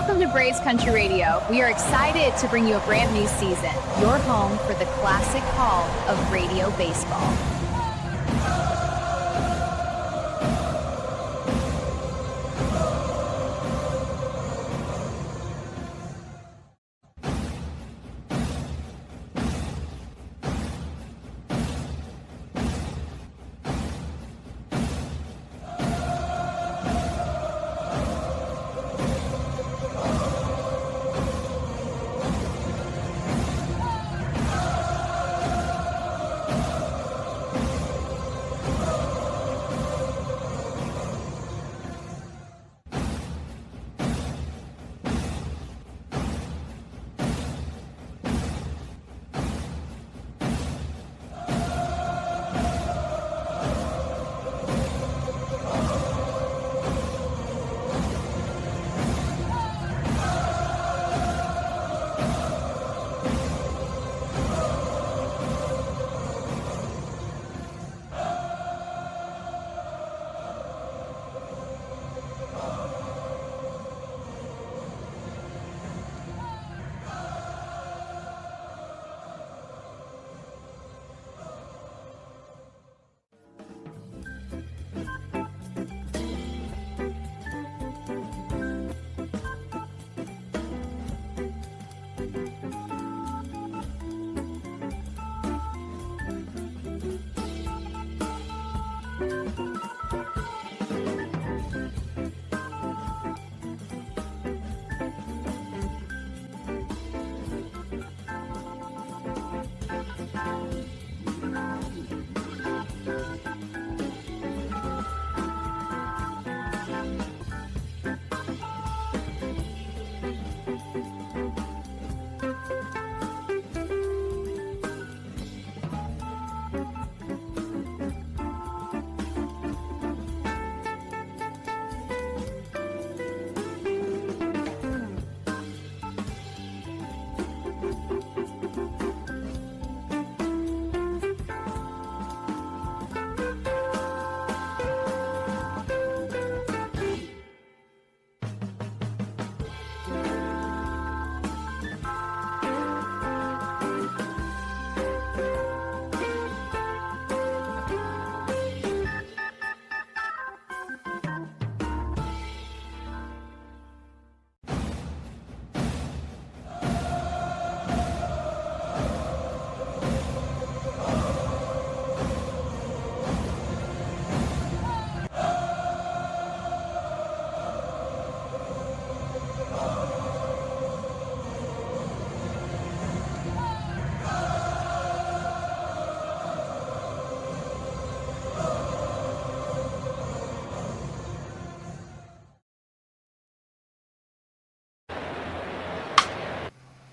Welcome to Braves Country Radio. We are excited to bring you a brand new season, your home for the classic call of radio baseball.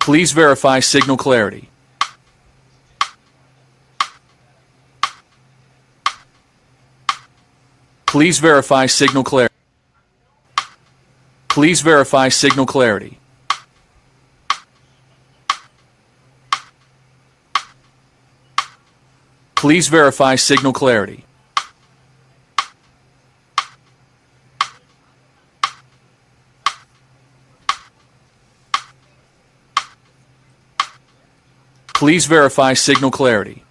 Please verify signal clarity. Please verify signal clarity. Please verify signal clarity. Please verify signal clarity. Please verify signal clarity.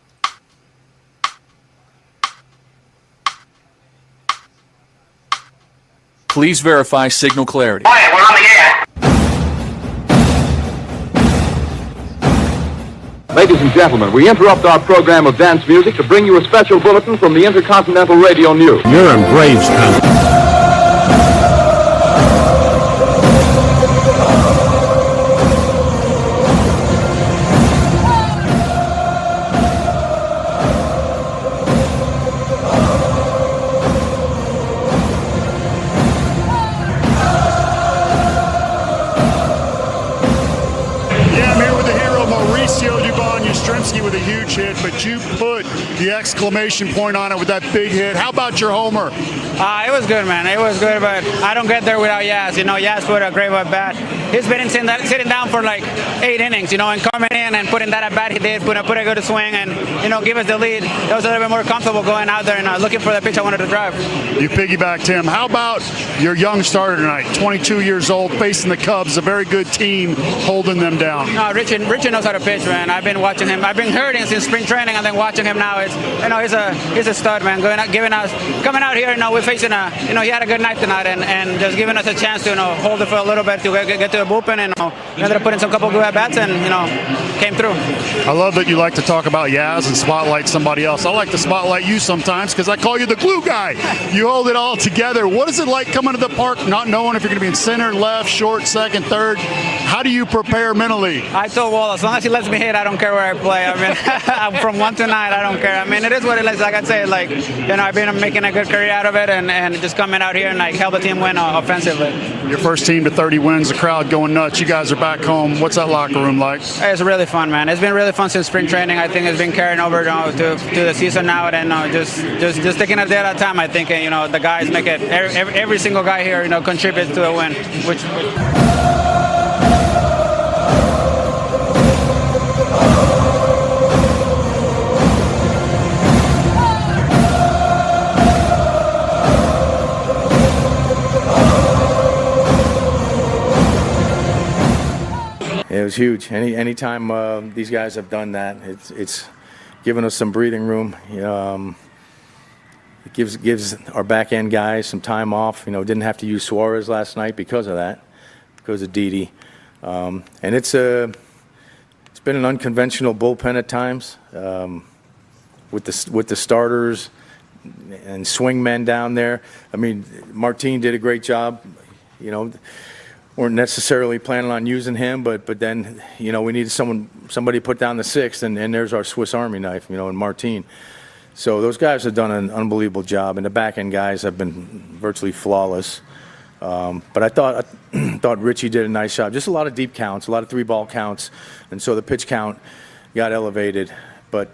Please verify signal clarity. Quiet, we're on the air. Ladies and gentlemen, we interrupt our program of dance music to bring you a special bulletin from the Intercontinental Radio News. You're in Braves country. With a huge huge hit, but you put the exclamation point on it with that big hit. How about your homer? It was good, man. It was good, but I don't get there without Yaz. Yaz put a great at bat. He's been sitting down for like 8 innings, and coming in and putting that at bat he did, put a good swing, and give us the lead. It was a little bit more comfortable going out there and looking for the pitch I wanted to drive. You piggybacked him. How about your young starter tonight, 22 years old, facing the Cubs, a very good team, holding them down? No, Richie knows how to pitch, man. I've been watching him. I've been hearing him since spring training, and then watching him now. He's a stud, man. Coming out here. We're facing he had a good night tonight, and just giving us a chance to hold it for a little bit to get to the bullpen, and ended up putting some couple good at bats, and came through. I love that you like to talk about Yaz and spotlight somebody else. I like to spotlight you sometimes because I call you the glue guy. You hold it all together. What is it like coming to the park, not knowing if you're going to be in center, left, short, second, third? How do you prepare mentally? I told Wall, as long as he lets me hit, I don't care where I play. From 1 to 9, I don't care. It is what it is. Like I say, I've been making a good career out of it, and just coming out here and help the team win offensively. Your first team to 30 wins, the crowd going nuts. You guys are back home. What's that locker room like? It's really fun, man. It's been really fun since spring training. I think it's been carrying over to the season now, and just taking a day at a time. I think the guys make it. Every single guy here contributes to a win. It was huge. Anytime these guys have done that, it's given us some breathing room. It gives our back end guys some time off. Didn't have to use Suarez last night because of that, because of Didi. And it's been an unconventional bullpen at times with the starters and swing men down there. Martin did a great job. Weren't necessarily planning on using him, but then we needed somebody to put down the sixth, and there's our Swiss Army knife, in Martin. So those guys have done an unbelievable job, and the back end guys have been virtually flawless. But I thought Richie did a nice job. Just a lot of deep counts, a lot of 3-ball counts, and so the pitch count got elevated. But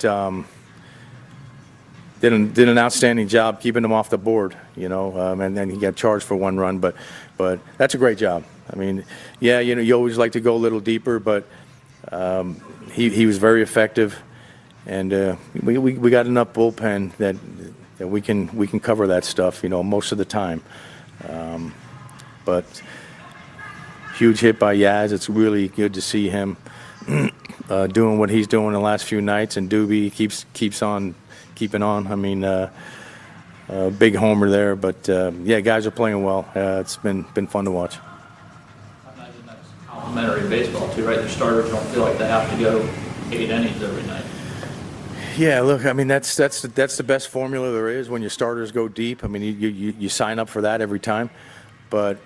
did an outstanding job keeping them off the board, and then he got charged for 1 run. But that's a great job. You always like to go a little deeper, but he was very effective, and we got enough bullpen that we can cover that stuff, most of the time. But huge hit by Yaz. It's really good to see him doing what he's doing the last few nights, and Doobie keeps on keeping on. Big homer there, but guys are playing well. It's been fun to watch. I imagine that's complementary baseball too, right? Your starters don't feel like they have to go 8 innings every night. Yeah, look, that's the best formula there is when your starters go deep. You sign up for that every time, but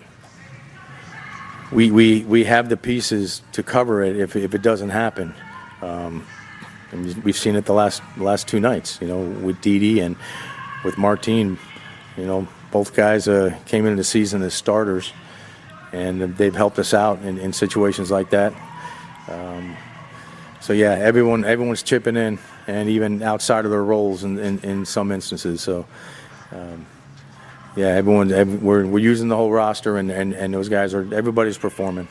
we have the pieces to cover it if it doesn't happen. And we've seen it the last 2 nights, with Didi and with Martin. Both guys came into the season as starters, and they've helped us out in situations like that. Everyone's chipping in, and even outside of their roles in some instances. So, we're using the whole roster, and those guys everybody's performing.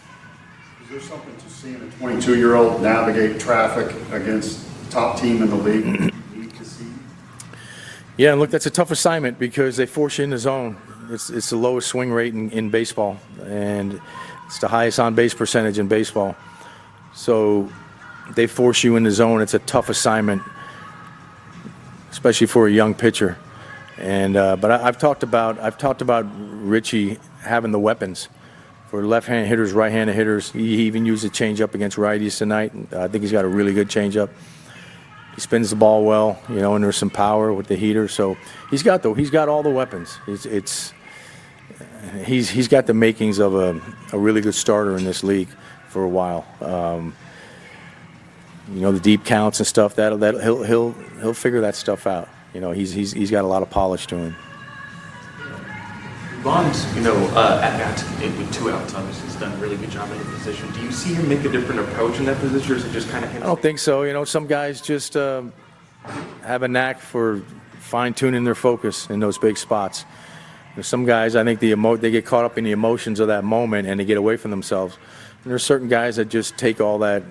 Is there something to seeing a 22-year-old navigate traffic against the top team in the league? Yeah, look, that's a tough assignment because they force you in the zone. It's the lowest swing rate in baseball, and it's the highest on-base percentage in baseball. So they force you in the zone. It's a tough assignment, especially for a young pitcher. And but I've talked about Richie having the weapons for left-handed hitters, right-handed hitters. He even used a changeup against righties tonight. I think he's got a really good changeup. He spins the ball well, and there's some power with the heater. So he's got all the weapons. He's got the makings of a really good starter in this league for a while. The deep counts and stuff. That he'll figure that stuff out. He's got a lot of polish to him. Bond's, at bats with 2 outs, obviously, he's done a really good job in the position. Do you see him make a different approach in that position, or is it just kind of him? I don't think so. Some guys just have a knack for fine-tuning their focus in those big spots. Some guys, I think they get caught up in the emotions of that moment and they get away from themselves. And there's certain guys that just take all that,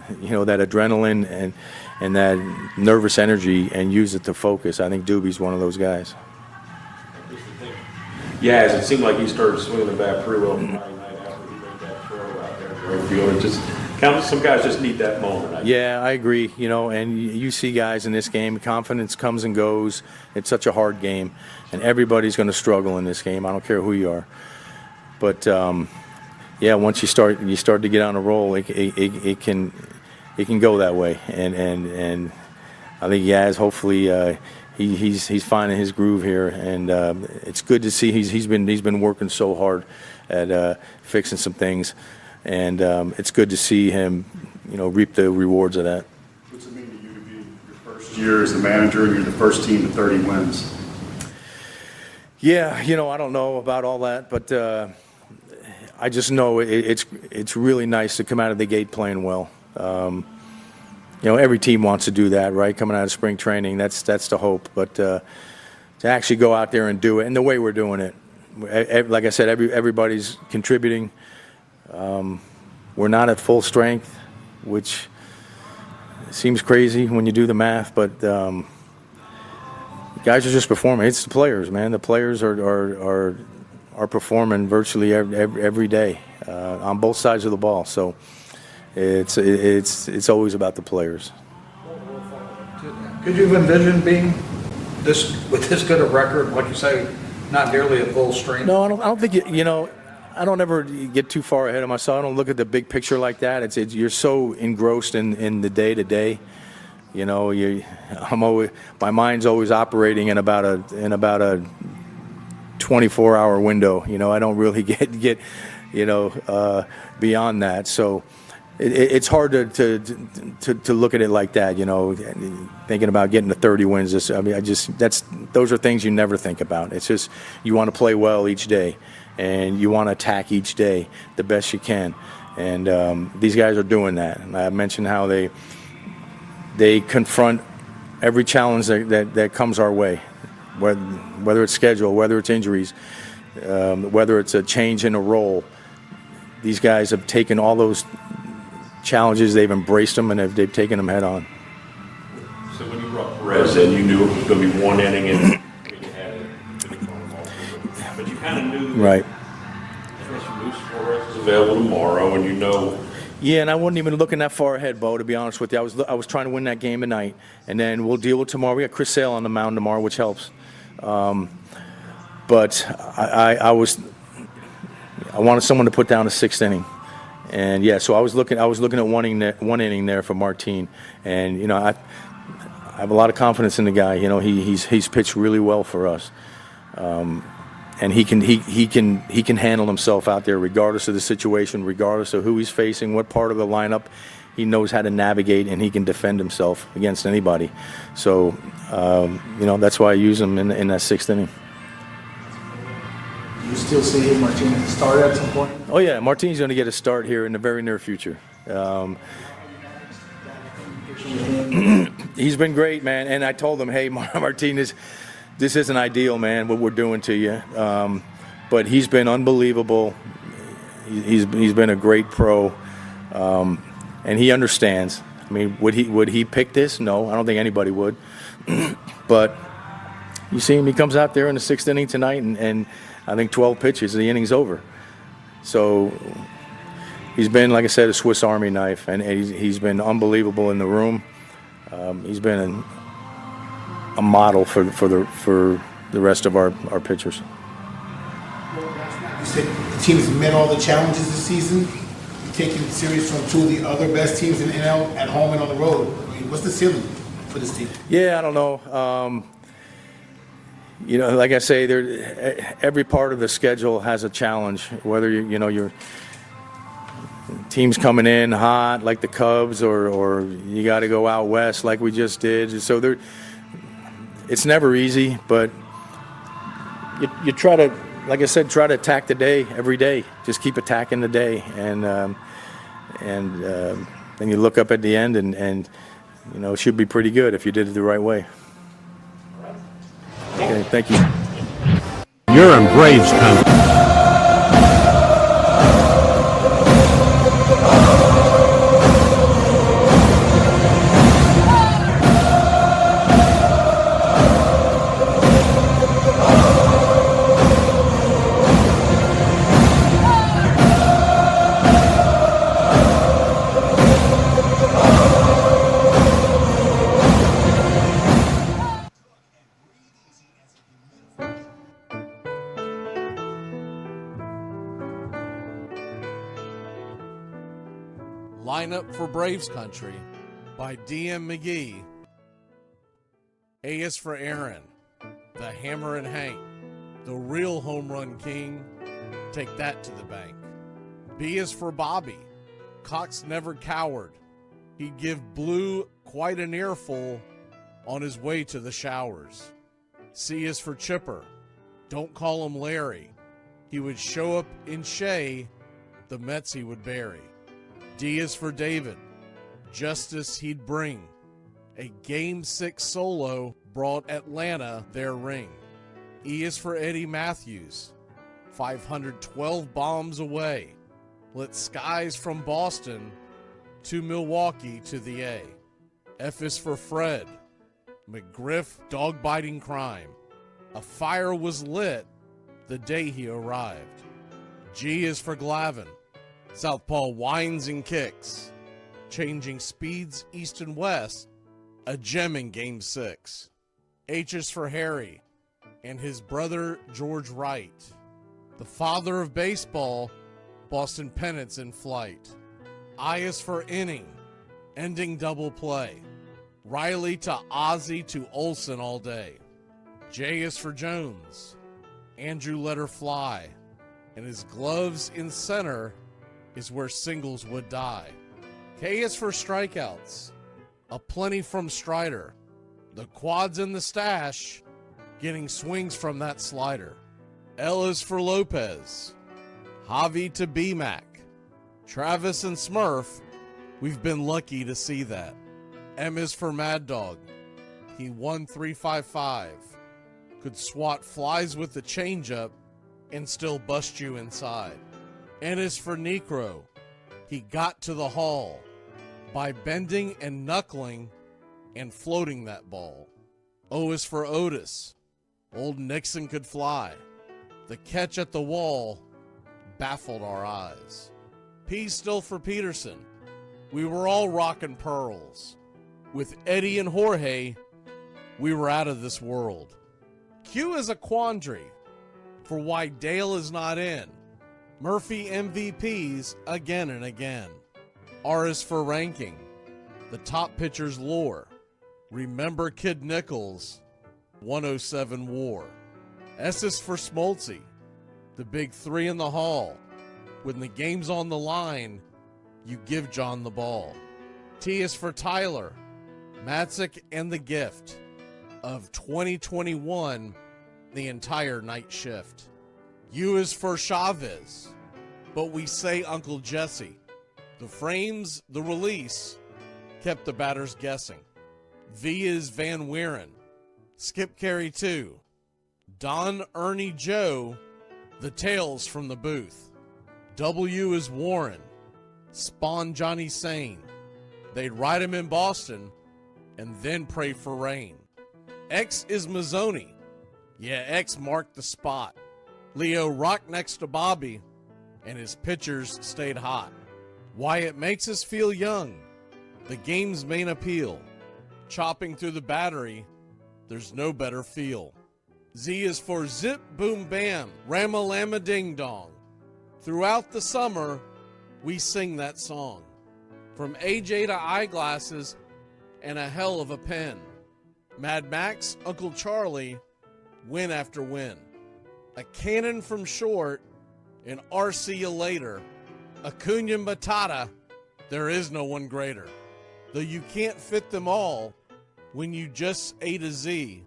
that adrenaline and that nervous energy and use it to focus. I think Doobie's one of those guys. Yeah, as it seemed like he started swinging the bat pretty well Friday night after he made that throw out there to right field. It just some guys just need that moment. Yeah, I agree. And you see guys in this game, confidence comes and goes. It's such a hard game, and everybody's going to struggle in this game. I don't care who you are. But once you start to get on a roll, it can go that way. And I think Yaz, hopefully. He's finding his groove here, and it's good to see he's been working so hard at fixing some things, and it's good to see him, reap the rewards of that. What's it mean to you to be your first year as the manager and you're the first team to 30 wins? Yeah, I don't know about all that, but I just know it's really nice to come out of the gate playing well. Every team wants to do that, right? Coming out of spring training, that's the hope. But to actually go out there and do it, and the way we're doing it, like I said, everybody's contributing. We're not at full strength, which seems crazy when you do the math, but guys are just performing. It's the players, man. The players are performing virtually every day on both sides of the ball. So. It's always about the players. Could you envision being with this good a record, like you say, not nearly at full strength? No, I don't think I don't ever get too far ahead of myself. I don't look at the big picture like that. You're so engrossed in the day to day. My mind's always operating in about a 24-hour window. I don't really get beyond that. So. It's hard to look at it like that, thinking about getting to 30 wins. Those are things you never think about. It's just you want to play well each day, and you want to attack each day the best you can. And these guys are doing that. And I mentioned how they confront every challenge that comes our way, whether it's schedule, whether it's injuries, whether it's a change in a role. These guys have taken all those challenges, they've embraced them, and they've taken them head on. So when you brought Perez in, you knew it was going to be one inning, and you had it, but you kind of knew right. Perez is available tomorrow, and Yeah, and I wasn't even looking that far ahead, Bo. To be honest with you, I was trying to win that game tonight, and then we'll deal with tomorrow. We got Chris Sale on the mound tomorrow, which helps. But I wanted someone to put down the 6th inning. And so I was looking at one inning there for Martin, and I have a lot of confidence in the guy. He's pitched really well for us, and he can handle himself out there regardless of the situation, regardless of who he's facing, what part of the lineup. He knows how to navigate, and he can defend himself against anybody. So that's why I use him in that 6th inning. You still see Martinez start at some point? Oh, yeah. Martinez going to get a start here in the very near future. He's been great, man. And I told him, hey, Martinez, this isn't ideal, man, what we're doing to you. But he's been unbelievable. He's been a great pro. And he understands. I mean, would he pick this? No, I don't think anybody would. But you see him, he comes out there in the 6th inning tonight, and I think 12 pitches, the inning's over. So he's been, like I said, a Swiss Army knife, and he's been unbelievable in the room. He's been a model for the rest of our pitchers. You said the team has met all the challenges this season. You're taking it serious from 2 of the other best teams in the NL at home and on the road. I mean, what's the ceiling for this team? Yeah, I don't know. Like I say, every part of the schedule has a challenge. Whether your team's coming in hot like the Cubs, or you got to go out west like we just did. So it's never easy, but you try to like I said, try to attack the day every day. Just keep attacking the day, and then you look up at the end, and you know, it should be pretty good if you did it the right way. Okay, thank you. You're in Braves country. Lineup for Braves Country by D.M. McGee. A is for Aaron, the Hammer and Hank, the real home run king. Take that to the bank. B is for Bobby. Cox never cowered. He'd give Blue quite an earful on his way to the showers. C is for Chipper. Don't call him Larry. He would show up in Shea, the Mets he would bury. D is for David. Justice he'd bring. A Game 6 solo brought Atlanta their ring. E is for Eddie Matthews. 512 bombs away. Lit skies from Boston to Milwaukee to the A. F is for Fred. McGriff dog-biting crime. A fire was lit the day he arrived. G is for Glavine. Southpaw winds and kicks, changing speeds east and west, a gem in Game 6. H is for Harry and his brother George Wright, the father of baseball, Boston pennants in flight. I is for inning, ending double play, Riley to Ozzie to Olsen all day. J is for Jones, Andrew let her fly, and his gloves in center is where singles would die. K is for strikeouts, a plenty from Strider, the quads in the stash, getting swings from that slider. L is for Lopez, Javi to B-Mac, Travis and Smurf, we've been lucky to see that. M is for Mad Dog, he won 355, could swat flies with the changeup and still bust you inside. N is for Necro. He got to the hall by bending and knuckling and floating that ball. O is for Otis. Old Nixon could fly. The catch at the wall baffled our eyes. P still for Peterson. We were all rockin' pearls. With Eddie and Jorge, we were out of this world. Q is a quandary for why Dale is not in. Murphy MVPs again and again. R is for ranking, the top pitchers lore. Remember Kid Nichols, 107 WAR. S is for Smoltzy, the big three in the hall. When the game's on the line, you give John the ball. T is for Tyler, Matzik and the gift of 2021, the entire night shift. U is for Chavez, but we say Uncle Jesse. The frames, the release, kept the batters guessing. V is Van Weeren, Skip Carey 2, Don Ernie Joe, the tales from the booth. W is Warren, Spawn Johnny Sane. They'd ride him in Boston and then pray for rain. X is Mazzoni. Yeah, X marked the spot. Leo rocked next to Bobby, and his pitchers stayed hot. Why it makes us feel young, the game's main appeal. Chopping through the battery, there's no better feel. Z is for Zip Boom Bam, Ramalama Ding Dong. Throughout the summer, we sing that song. From AJ to eyeglasses and a hell of a pen. Mad Max, Uncle Charlie, win after win. A cannon from short, and RC you later. Acuna Matata, there is no one greater. Though you can't fit them all when you just A to Z.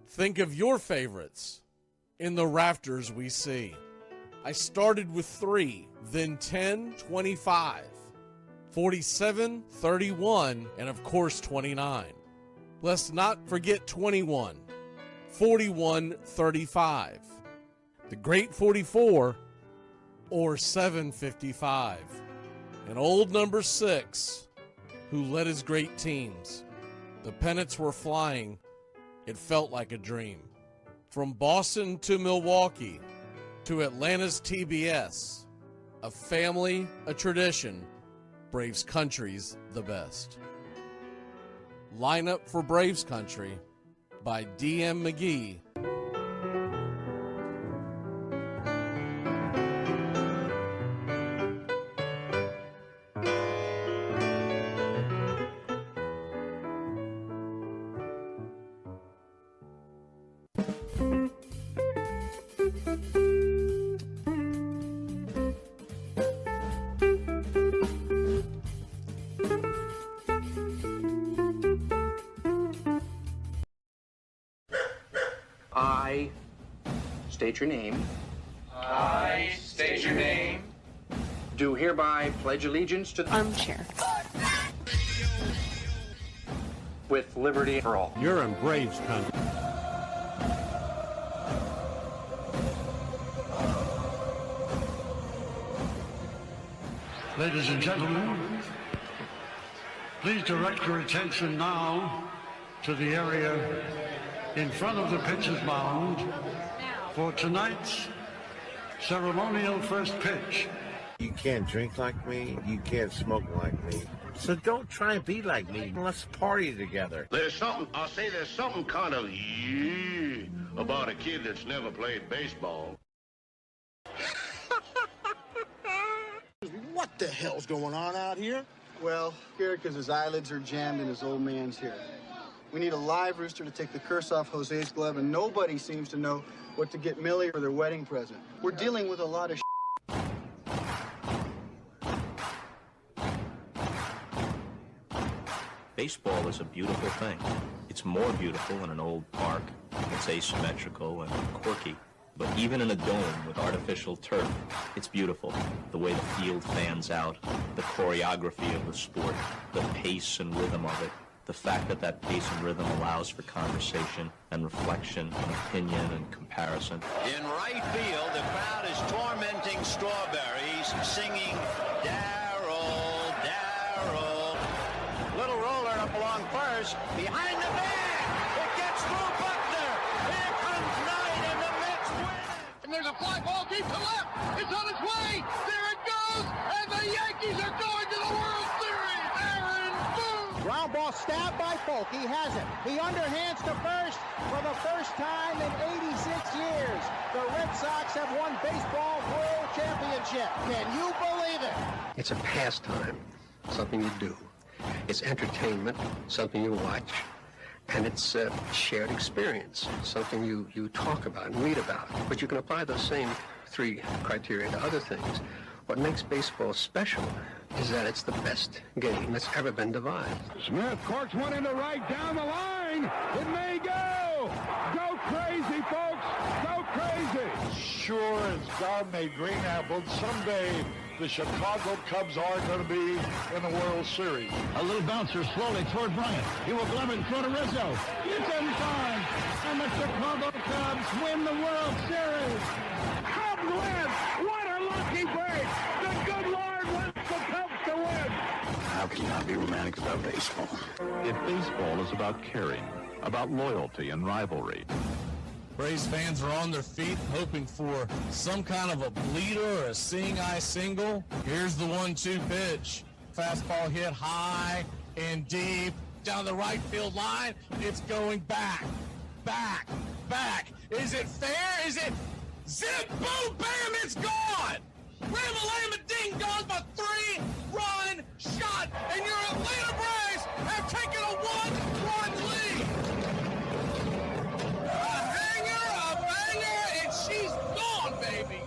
Think of your favorites in the rafters we see. I started with 3, then 10, 25, 47, 31, and of course 29. Let's not forget 21, 41, 35, the great 44, or 755, and old number 6, who led his great teams. The pennants were flying. It felt like a dream. From Boston to Milwaukee to Atlanta's TBS, a family, a tradition, Braves country's the best. Line Up for Braves Country by D.M. McGee. I state your name. I state your name. Do hereby pledge allegiance to the armchair. With liberty for all. You're in Braves country. Ladies and gentlemen, please direct your attention now to the area in front of the pitcher's mound for tonight's ceremonial first pitch. You can't drink like me, you can't smoke like me, so don't try and be like me. Let's party together. There's something kind of about a kid that's never played baseball. What the hell's going on out here? Well, scared because his eyelids are jammed in his old man's hair. We need a live rooster to take the curse off Jose's glove, and nobody seems to know what to get Millie for their wedding present. We're dealing with a lot of Baseball is a beautiful thing. It's more beautiful in an old park. It's asymmetrical and quirky. But even in a dome with artificial turf, it's beautiful. The way the field fans out, the choreography of the sport, the pace and rhythm of it. The fact that that pace and rhythm allows for conversation and reflection and opinion and comparison. In right field, the crowd is tormenting Strawberries, singing, Darryl, Darryl. Little roller up along first, behind the man. It gets through Buckner. Here comes Knight, and the Mets win. And there's a fly ball deep to left. It's on its way. There it goes. And the Yankees are going to the World Series. Aaron Boone. Ground ball stabbed by Polk. He has it. He underhands to first for the first time in 86 years. The Red Sox have won Baseball World Championship. Can you believe it? It's a pastime, something you do. It's entertainment, something you watch. And it's a shared experience, something you talk about and read about. But you can apply those same 3 criteria to other things. What makes baseball special is that it's the best game that's ever been devised. Smith corks one into right down the line. It may go. Go crazy, folks. Go crazy. Sure as God made green apples, someday the Chicago Cubs are going to be in the World Series. A little bouncer slowly toward Bryant. He will glove it in front of Rizzo. It's in time. And the Chicago Cubs win the World Series. Cubs win. What a lucky break. The good Lord wants the Cubs to win. How can you not be romantic about baseball? If baseball is about caring, about loyalty and rivalry. Braves fans are on their feet hoping for some kind of a bleeder or a seeing-eye single. Here's the 1-2 pitch. Fastball hit high and deep down the right field line. It's going back, back, back. Is it fair? Is it zip, boom, bam, it's gone. Ram-a-lam-a ding dong, a 3-run shot, and your Atlanta Braves have taken a 1-run lead. She's gone, baby.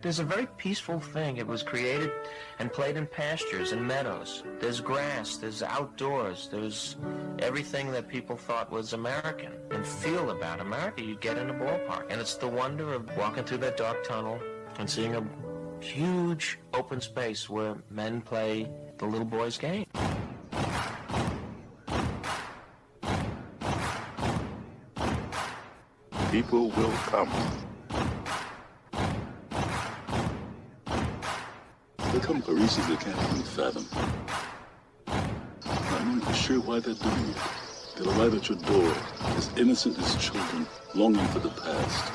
There's a very peaceful thing. It was created and played in pastures and meadows. There's grass, there's outdoors, there's everything that people thought was American and feel about America you get in a ballpark. And it's the wonder of walking through that dark tunnel and seeing a huge open space where men play the little boy's game. People will come. There come Paris's they can't even fathom. Not knowing for sure why they're doing it. They'll arrive at your door, as innocent as children, longing for the past.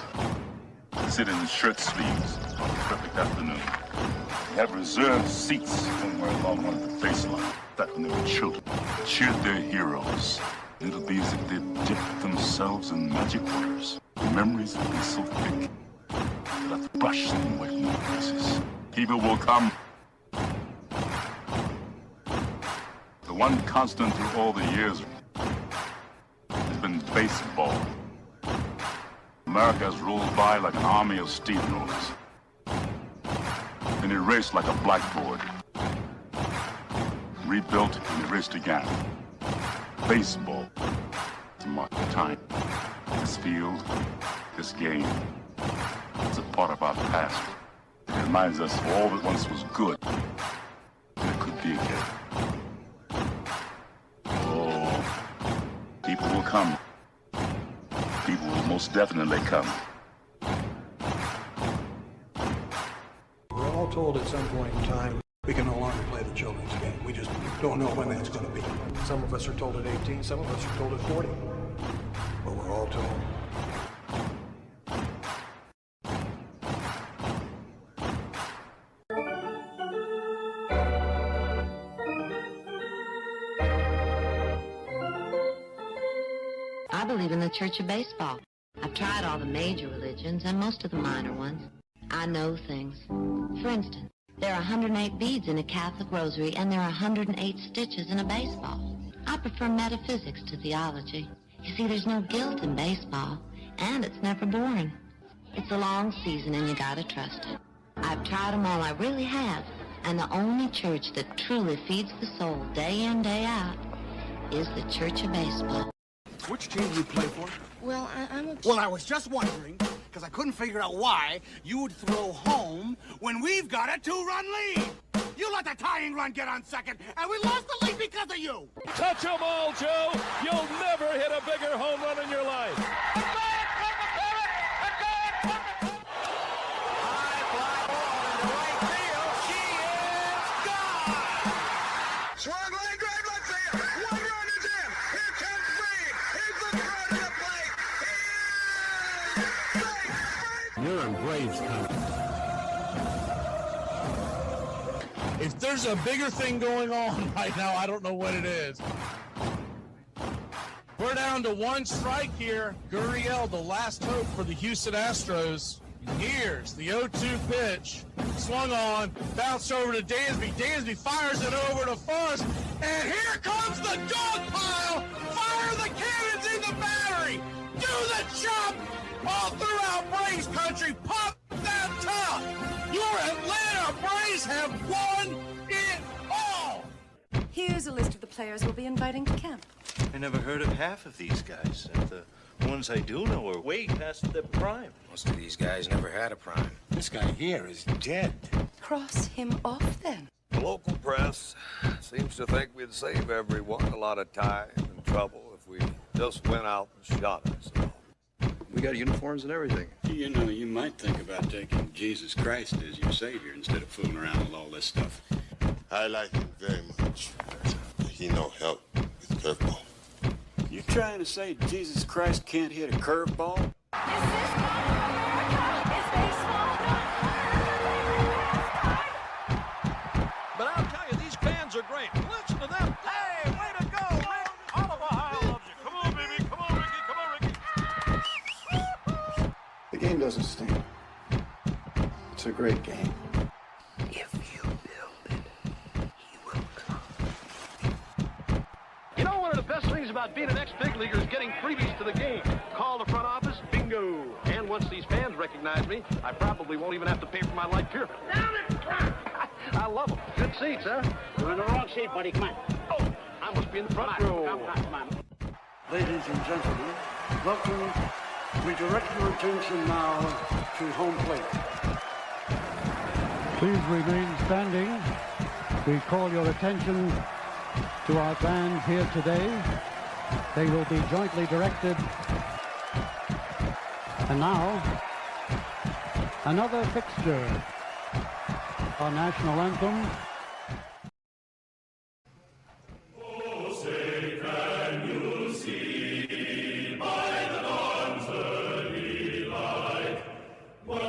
They sit in shirt sleeves on a perfect afternoon. They have reserved seats somewhere along one of the baseline. Back when they were children, cheered their heroes. It'll be as if they'd dipped themselves in magic waters. The memories will be so thick, they'll have to brush them away from their faces. People will come. The one constant through all the years has been baseball. America has rolled by like an army of steamrollers, been erased like a blackboard, rebuilt and erased again. Baseball to mark the time. This field, this game, is a part of our past. It reminds us of all that once was good, and it could be again. Oh, people will come. People will most definitely come. We're all told at some point in time we can no longer play the children's game. We just don't know when that's going to be. Some of us are told at 18, some of us are told at 40. But we're all told. I believe in the Church of Baseball. I've tried all the major religions and most of the minor ones. I know things. For instance, there are 108 beads in a Catholic rosary, and there are 108 stitches in a baseball. I prefer metaphysics to theology. You see, there's no guilt in baseball, and it's never boring. It's a long season, and you gotta trust it. I've tried them all, I really have. And the only church that truly feeds the soul day in, day out is the Church of Baseball. Which team do you play for? Well, I'm a... Well, I was just wondering, because I couldn't figure out why you would throw home when we've got a 2-run lead. You let the tying run get on second, and we lost the lead because of you. Touch 'em all, Joe. You'll never hit a bigger home run in your life. You're in Braves country. If there's a bigger thing going on right now, I don't know what it is. We're down to one strike here. Gurriel, the last hope for the Houston Astros. Here's the 0-2 pitch. Swung on, bounced over to Dansby. Dansby fires it over to Forrest. And here comes the dog pile. Fire the cannons in the battery. Do the chop all throughout Braves country. Pop that top. Your Atlanta Braves have won it all. Here's a list of the players we'll be inviting to camp. I never heard of half of these guys. And the ones I do know are way past their prime. Most of these guys never had a prime. This guy here is dead. Cross him off then. The local press seems to think we'd save everyone a lot of time and trouble if we just went out and shot ourselves. We got uniforms and everything. You know, you might think about taking Jesus Christ as your savior instead of fooling around with all this stuff. I like him very much. He no help with curveball. You trying to say Jesus Christ can't hit a curveball? But I'll tell you, these fans are great. Listen to them. Hey, way to go, Rick. All of Ohio loves you. Come on, baby. Come on, Ricky. Come on, Ricky. The game doesn't stink. It's a great game. If you build it, he will come. You know, one of the best things about being an ex-big leaguer is getting freebies to the game. Call the front office, bingo. And once these fans recognize me, I probably won't even have to pay for my life here. Down in front! I love them. Good seats, huh? You're in the wrong seat, buddy. Come on. Oh, I must be in the front row. Come on. Ladies and gentlemen, welcome. We direct your attention now to home plate. Please remain standing. We call your attention to our bands here today. They will be jointly directed. And now, another fixture, our national anthem.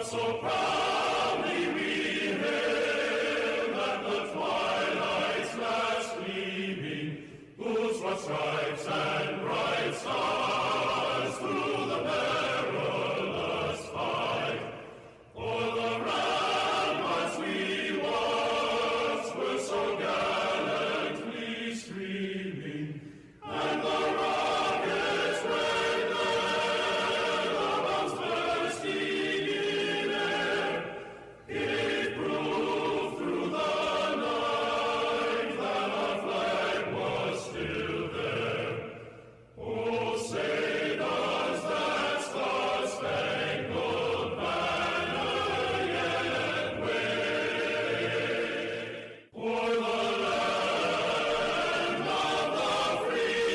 So proudly we hail at the twilight's last gleaming, whose broad stripes and bright stars through the perilous fight, o'er the ramparts we once were so gallantly streaming, and the rockets red there, the bombs bursting gave proof through the night that our flag was still there. Oh, say does that star-spangled banner yet wave o'er the land of the free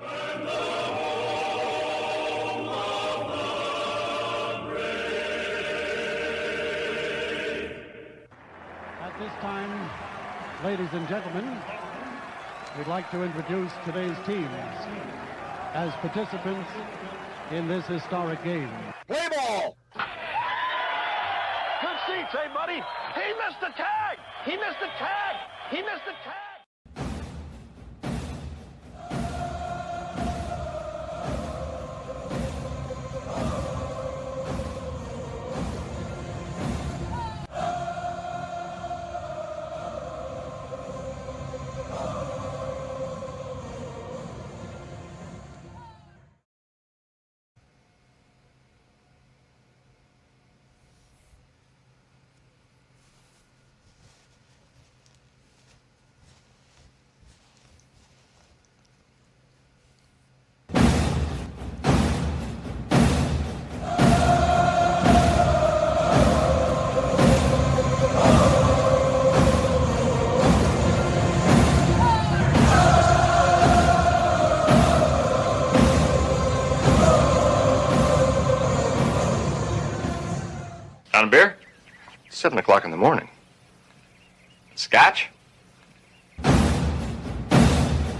and the home of the At this time, ladies and gentlemen, we'd like to introduce today's teams as participants in this historic game. Play ball! Good seats, hey, buddy? He missed the tag! He missed the tag! He missed the tag! On a beer? 7 o'clock in the morning. Scotch?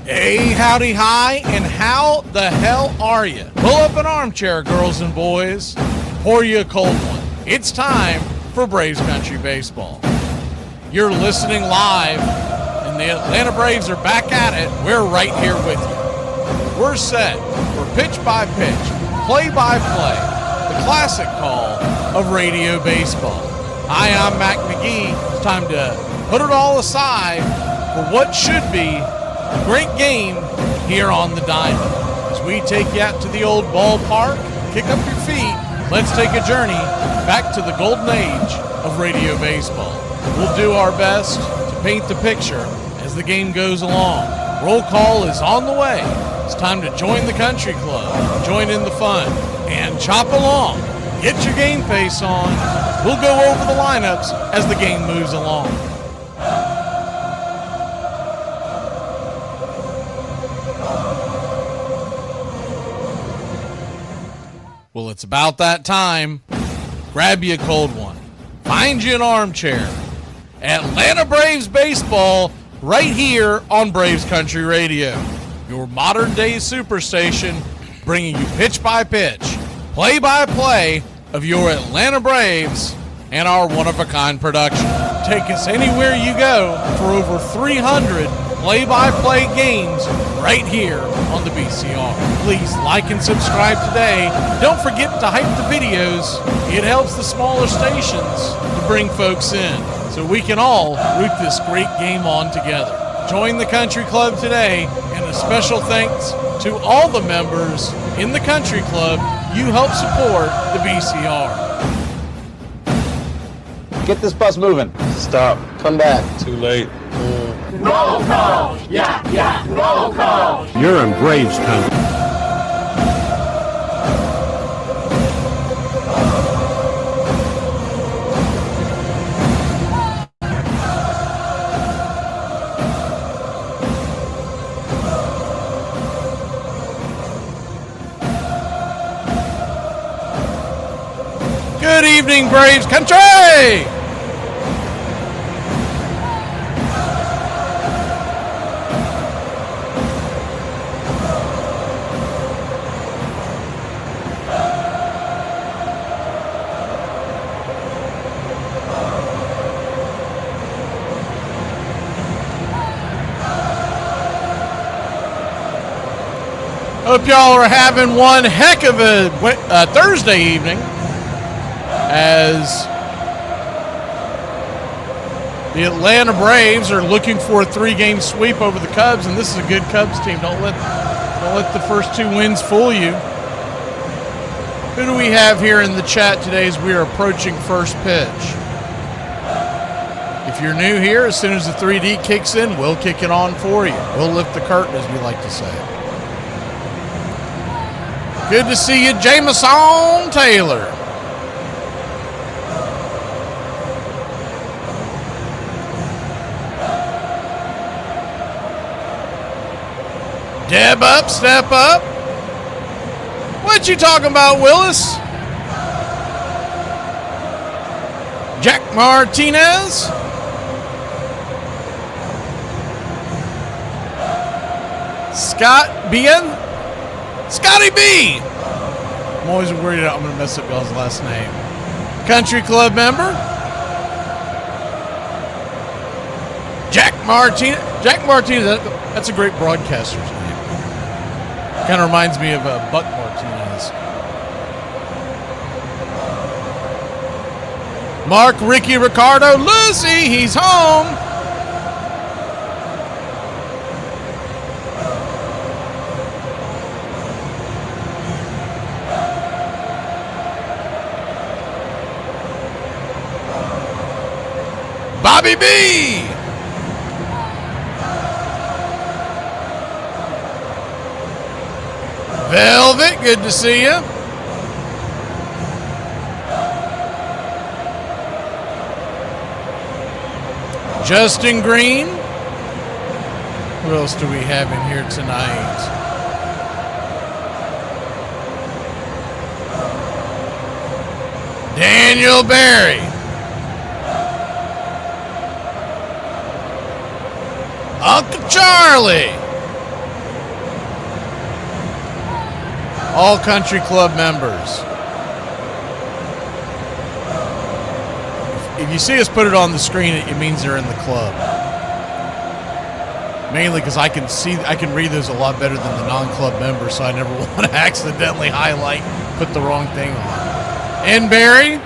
Hey, howdy, hi, and how the hell are you? Pull up an armchair, girls and boys. Pour you a cold one. It's time for Braves Country Baseball. You're listening live, and the Atlanta Braves are back at it. We're right here with you. We're set for pitch-by-pitch, play-by-play, the classic call of radio baseball. Hi, I'm Mac McGee. It's time to put it all aside for what should be a great game here on the diamond. As we take you out to the old ballpark, kick up your feet, let's take a journey back to the golden age of radio baseball. We'll do our best to paint the picture as the game goes along. Roll call is on the way. It's time to join the country club, join in the fun, and chop along. Get your game face on. We'll go over the lineups as the game moves along. Well, it's about that time. Grab you a cold one. Find you an armchair. Atlanta Braves baseball right here on Braves Country Radio. Your modern-day superstation bringing you pitch-by-pitch, play-by-play of your Atlanta Braves and our one-of-a-kind production. Take us anywhere you go for over 300 play-by-play games right here on the BCR. Please like and subscribe today. Don't forget to hype the videos. It helps the smaller stations to bring folks in so we can all root this great game on together. Join the country club today, and a special thanks to all the members in the country club. You help support the BCR. Get this bus moving. Stop. Come back. Too late. Roll call! Yeah, roll call! You're in Braves country. Good evening, Braves country! Hope y'all are having one heck of a Thursday evening as the Atlanta Braves are looking for a 3-game sweep over the Cubs, and this is a good Cubs team. Don't let the first 2 wins fool you. Who do we have here in the chat today as we are approaching first pitch? If you're new here, as soon as the 3D kicks in, we'll kick it on for you. We'll lift the curtain, as we like to say. Good to see you, Jameson Taylor. Deb up, step up. What you talking about, Willis? Jack Martinez. Scotty B. I'm always worried I'm going to mess up y'all's last name. Country Club member. Jack Martinez. Jack Martinez, that's a great broadcaster's name. Kind of reminds me of Buck Martinez. Mark, Ricky, Ricardo, Lucy, he's home. Bobby B. Velvet, good to see you. Justin Green. Who else do we have in here tonight? Daniel Barry. Uncle Charlie. All Country Club members. If you see us put it on the screen, it means they're in the club. Mainly because I can read those a lot better than the non-club members, so I never want to accidentally highlight, put the wrong thing on. And Barry.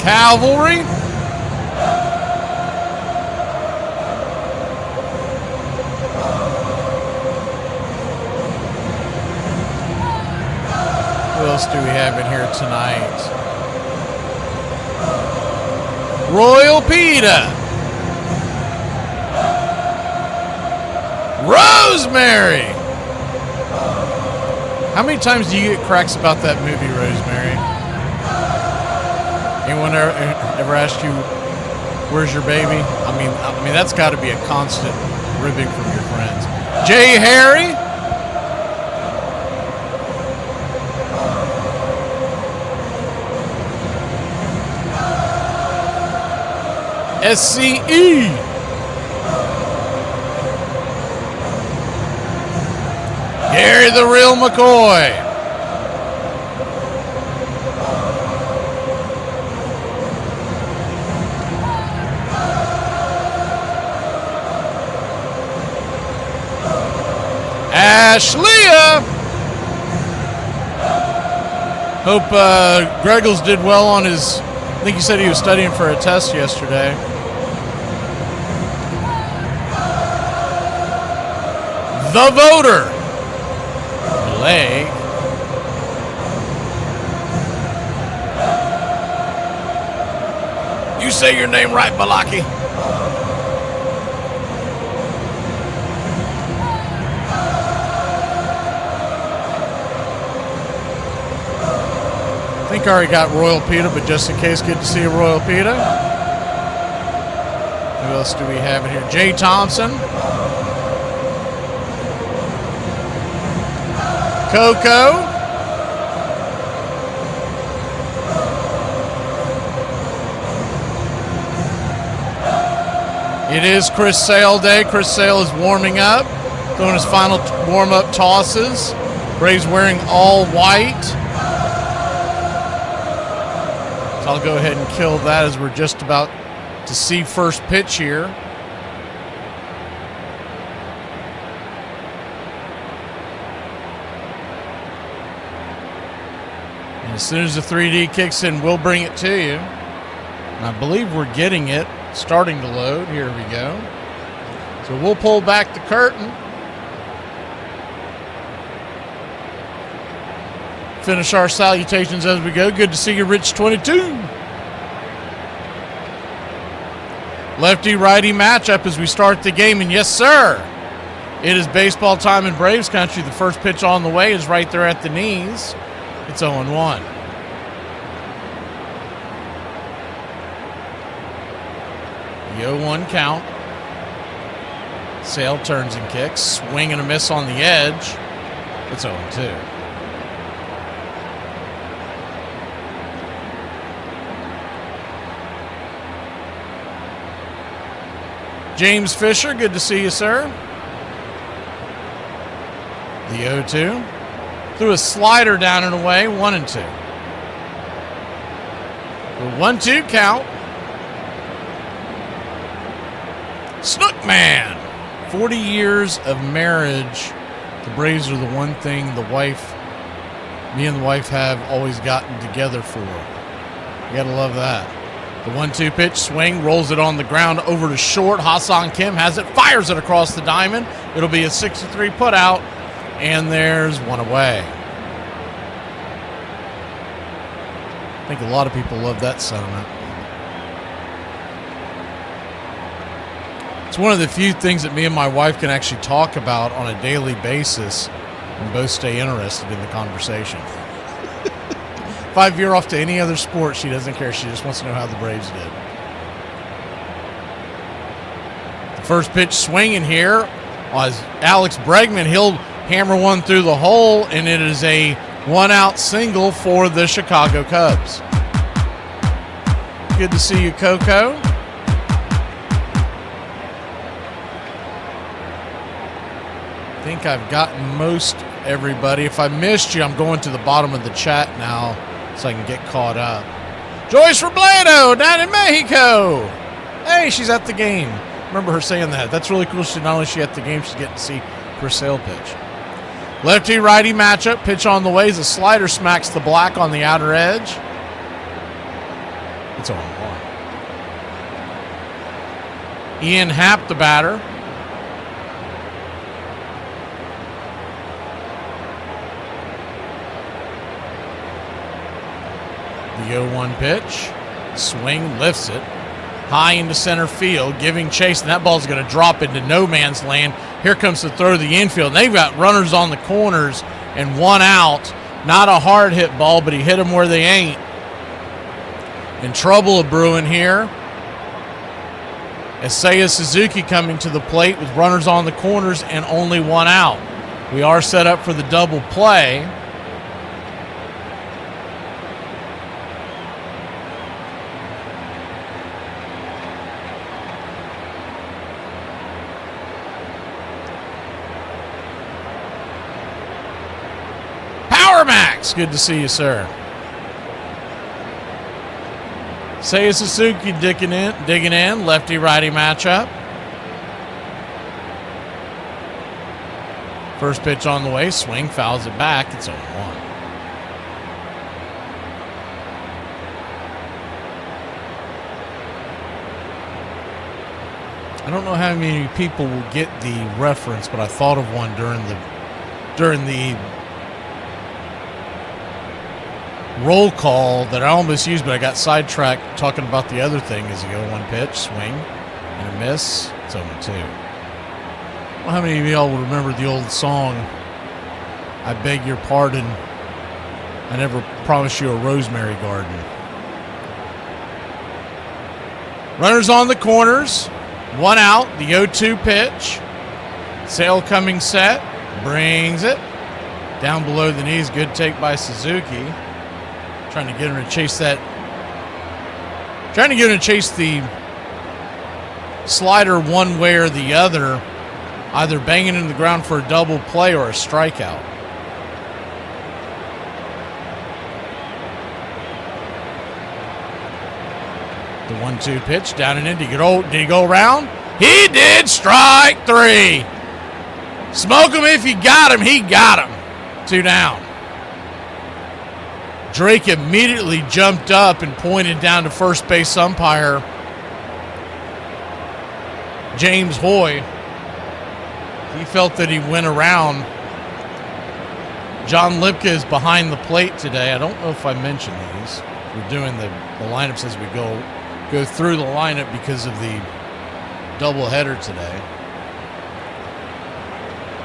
Cavalry. Who else do we have in here tonight? Royal Pita. Rosemary. How many times do you get cracks about that movie, Rosemary? Anyone ever asked you, where's your baby? I mean that's got to be a constant ribbing from your friends. Jay Harry. SCE. Gary the Real McCoy. Ashleah. Hope Greggles did well on his, I think he said he was studying for a test yesterday. The voter. Leg. You say your name right, Balaki. I think I already got Royal Pita, but just in case, good to see you, Royal Pita. Who else do we have in here? Jay Thompson. Coco. It is Chris Sale day. Chris Sale is warming up, throwing his final warm-up tosses. Braves wearing all white. So I'll go ahead and kill that as we're just about to see first pitch here. And as soon as the 3D kicks in, we'll bring it to you. And I believe we're getting it starting to load. Here we go. So we'll pull back the curtain. Finish our salutations as we go. Good to see you, Rich 22. Lefty-righty matchup as we start the game. And yes, sir, it is baseball time in Braves country. The first pitch on the way is right there at the knees. It's 0-1. The 0-1 count. Sale turns and kicks. Swing and a miss on the edge. It's 0-2. James Fisher, good to see you, sir. The 0-2. Threw a slider down and away, 1-2. The 1-2 count. Snookman. 40 years of marriage. The Braves are the one thing me and the wife have always gotten together for. You gotta love that. The 1-2 pitch, swing, rolls it on the ground over to short. Hassan Kim has it, fires it across the diamond. It'll be a 6-3 putout, and there's one away. I think a lot of people love that sentiment. It's one of the few things that me and my wife can actually talk about on a daily basis and both stay interested in the conversation. If I veer off to any other sport, she doesn't care. She just wants to know how the Braves did. The first pitch swinging here was Alex Bregman. He'll hammer one through the hole, and it is a one-out single for the Chicago Cubs. Good to see you, Coco. I think I've gotten most everybody. If I missed you, I'm going to the bottom of the chat now so I can get caught up. Joyce Robledo down in Mexico. Hey, she's at the game. Remember her saying that. That's really cool. Not only is she at the game, she's getting to see Chris Sale pitch. Lefty-righty matchup. Pitch on the way as a slider smacks the black on the outer edge. It's 0-1. Ian Happ, the batter. The 0-1 pitch. Swing, lifts it. High into center field, giving chase, and that ball's going to drop into no man's land. Here comes the throw to the infield. And they've got runners on the corners and one out. Not a hard hit ball, but he hit them where they ain't. In trouble of brewing here. Isaiah Suzuki coming to the plate with runners on the corners and only one out. We are set up for the double play. Max, good to see you, sir. Seiya Suzuki digging in, lefty-righty matchup. First pitch on the way, swing, fouls it back. It's 0-1. I don't know how many people will get the reference, but I thought of one during the roll call that I almost used, but I got sidetracked talking about the other thing. Is the 0-1 pitch, swing, and a miss. It's 0-2. Well, how many of y'all will remember the old song, I beg your pardon, I never promised you a rosemary garden? Runners on the corners. 1 out. The 0-2 pitch. Sale coming set. Brings it. Down below the knees. Good take by Suzuki. Trying to get him to chase that. Trying to get him to chase the slider one way or the other. Either banging into the ground for a double play or a strikeout. The 1-2 pitch down and in. Did he go around? He did. Strike 3. Smoke him if you got him. He got him. 2 down. Drake immediately jumped up and pointed down to first base umpire James Hoy. He felt that he went around. John Lipka is behind the plate today. I don't know if I mentioned these. We're doing the lineups as we go through the lineup because of the doubleheader today.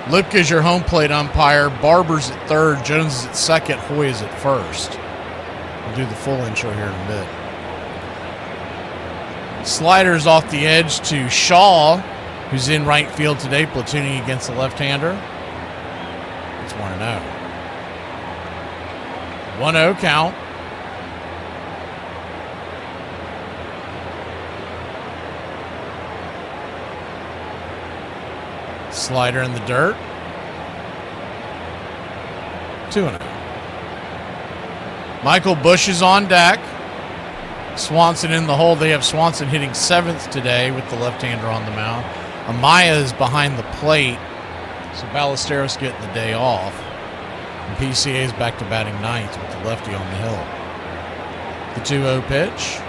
Lipka is your home plate umpire. Barber's at third. Jones is at second. Hoy is at first. We'll do the full intro here in a bit. Sliders off the edge to Shaw, who's in right field today, platooning against the left-hander. It's 1-0. 1-0 count. Slider in the dirt. 2-0. Michael Bush is on deck. Swanson in the hole. They have Swanson hitting 7th today with the left-hander on the mound. Amaya is behind the plate, so Ballesteros getting the day off. And PCA is back to batting 9th with the lefty on the hill. The 2-0 pitch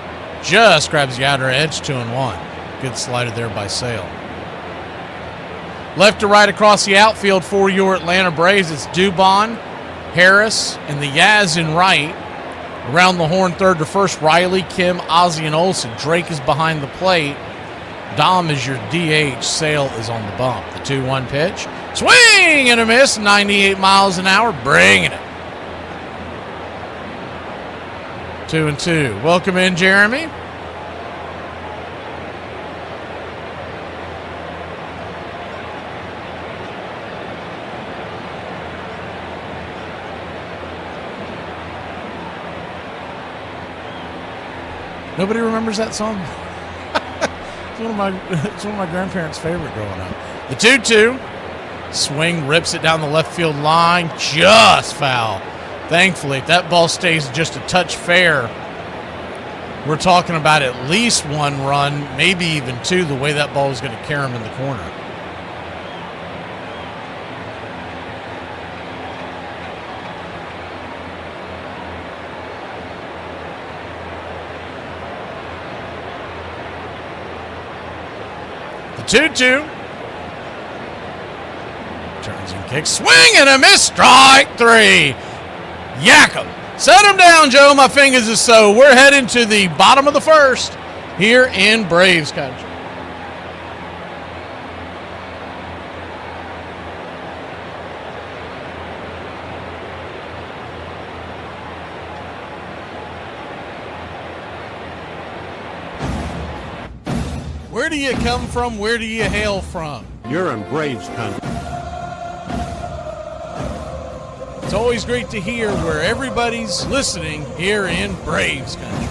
just grabs the outer edge, 2-1. Good slider there by Sale. Left to right across the outfield for your Atlanta Braves, it's Dubon, Harris, and the Yaz in right. Around the horn, third to first, Riley, Kim, Ozzie, and Olsen. Drake is behind the plate. Dom is your DH. Sale is on the bump. The 2-1 pitch. Swing and a miss, 98 miles an hour, bringing it. 2-2. Welcome in, Jeremy. Nobody remembers that song? It's one of my grandparents' favorite growing up. The 2-2. Swing, rips it down the left field line. Just foul. Thankfully, if that ball stays just a touch fair, we're talking about at least 1 run, maybe even 2, the way that ball is going to carry him in the corner. The 2-2. Turns and kicks. Swing and a miss. Strike 3. Yak 'em. Set him down, Joe. My fingers is so. We're heading to the bottom of the first here in Braves country. Where do you come from? Where do you hail from? You're in Braves country. It's always great to hear where everybody's listening here in Braves country.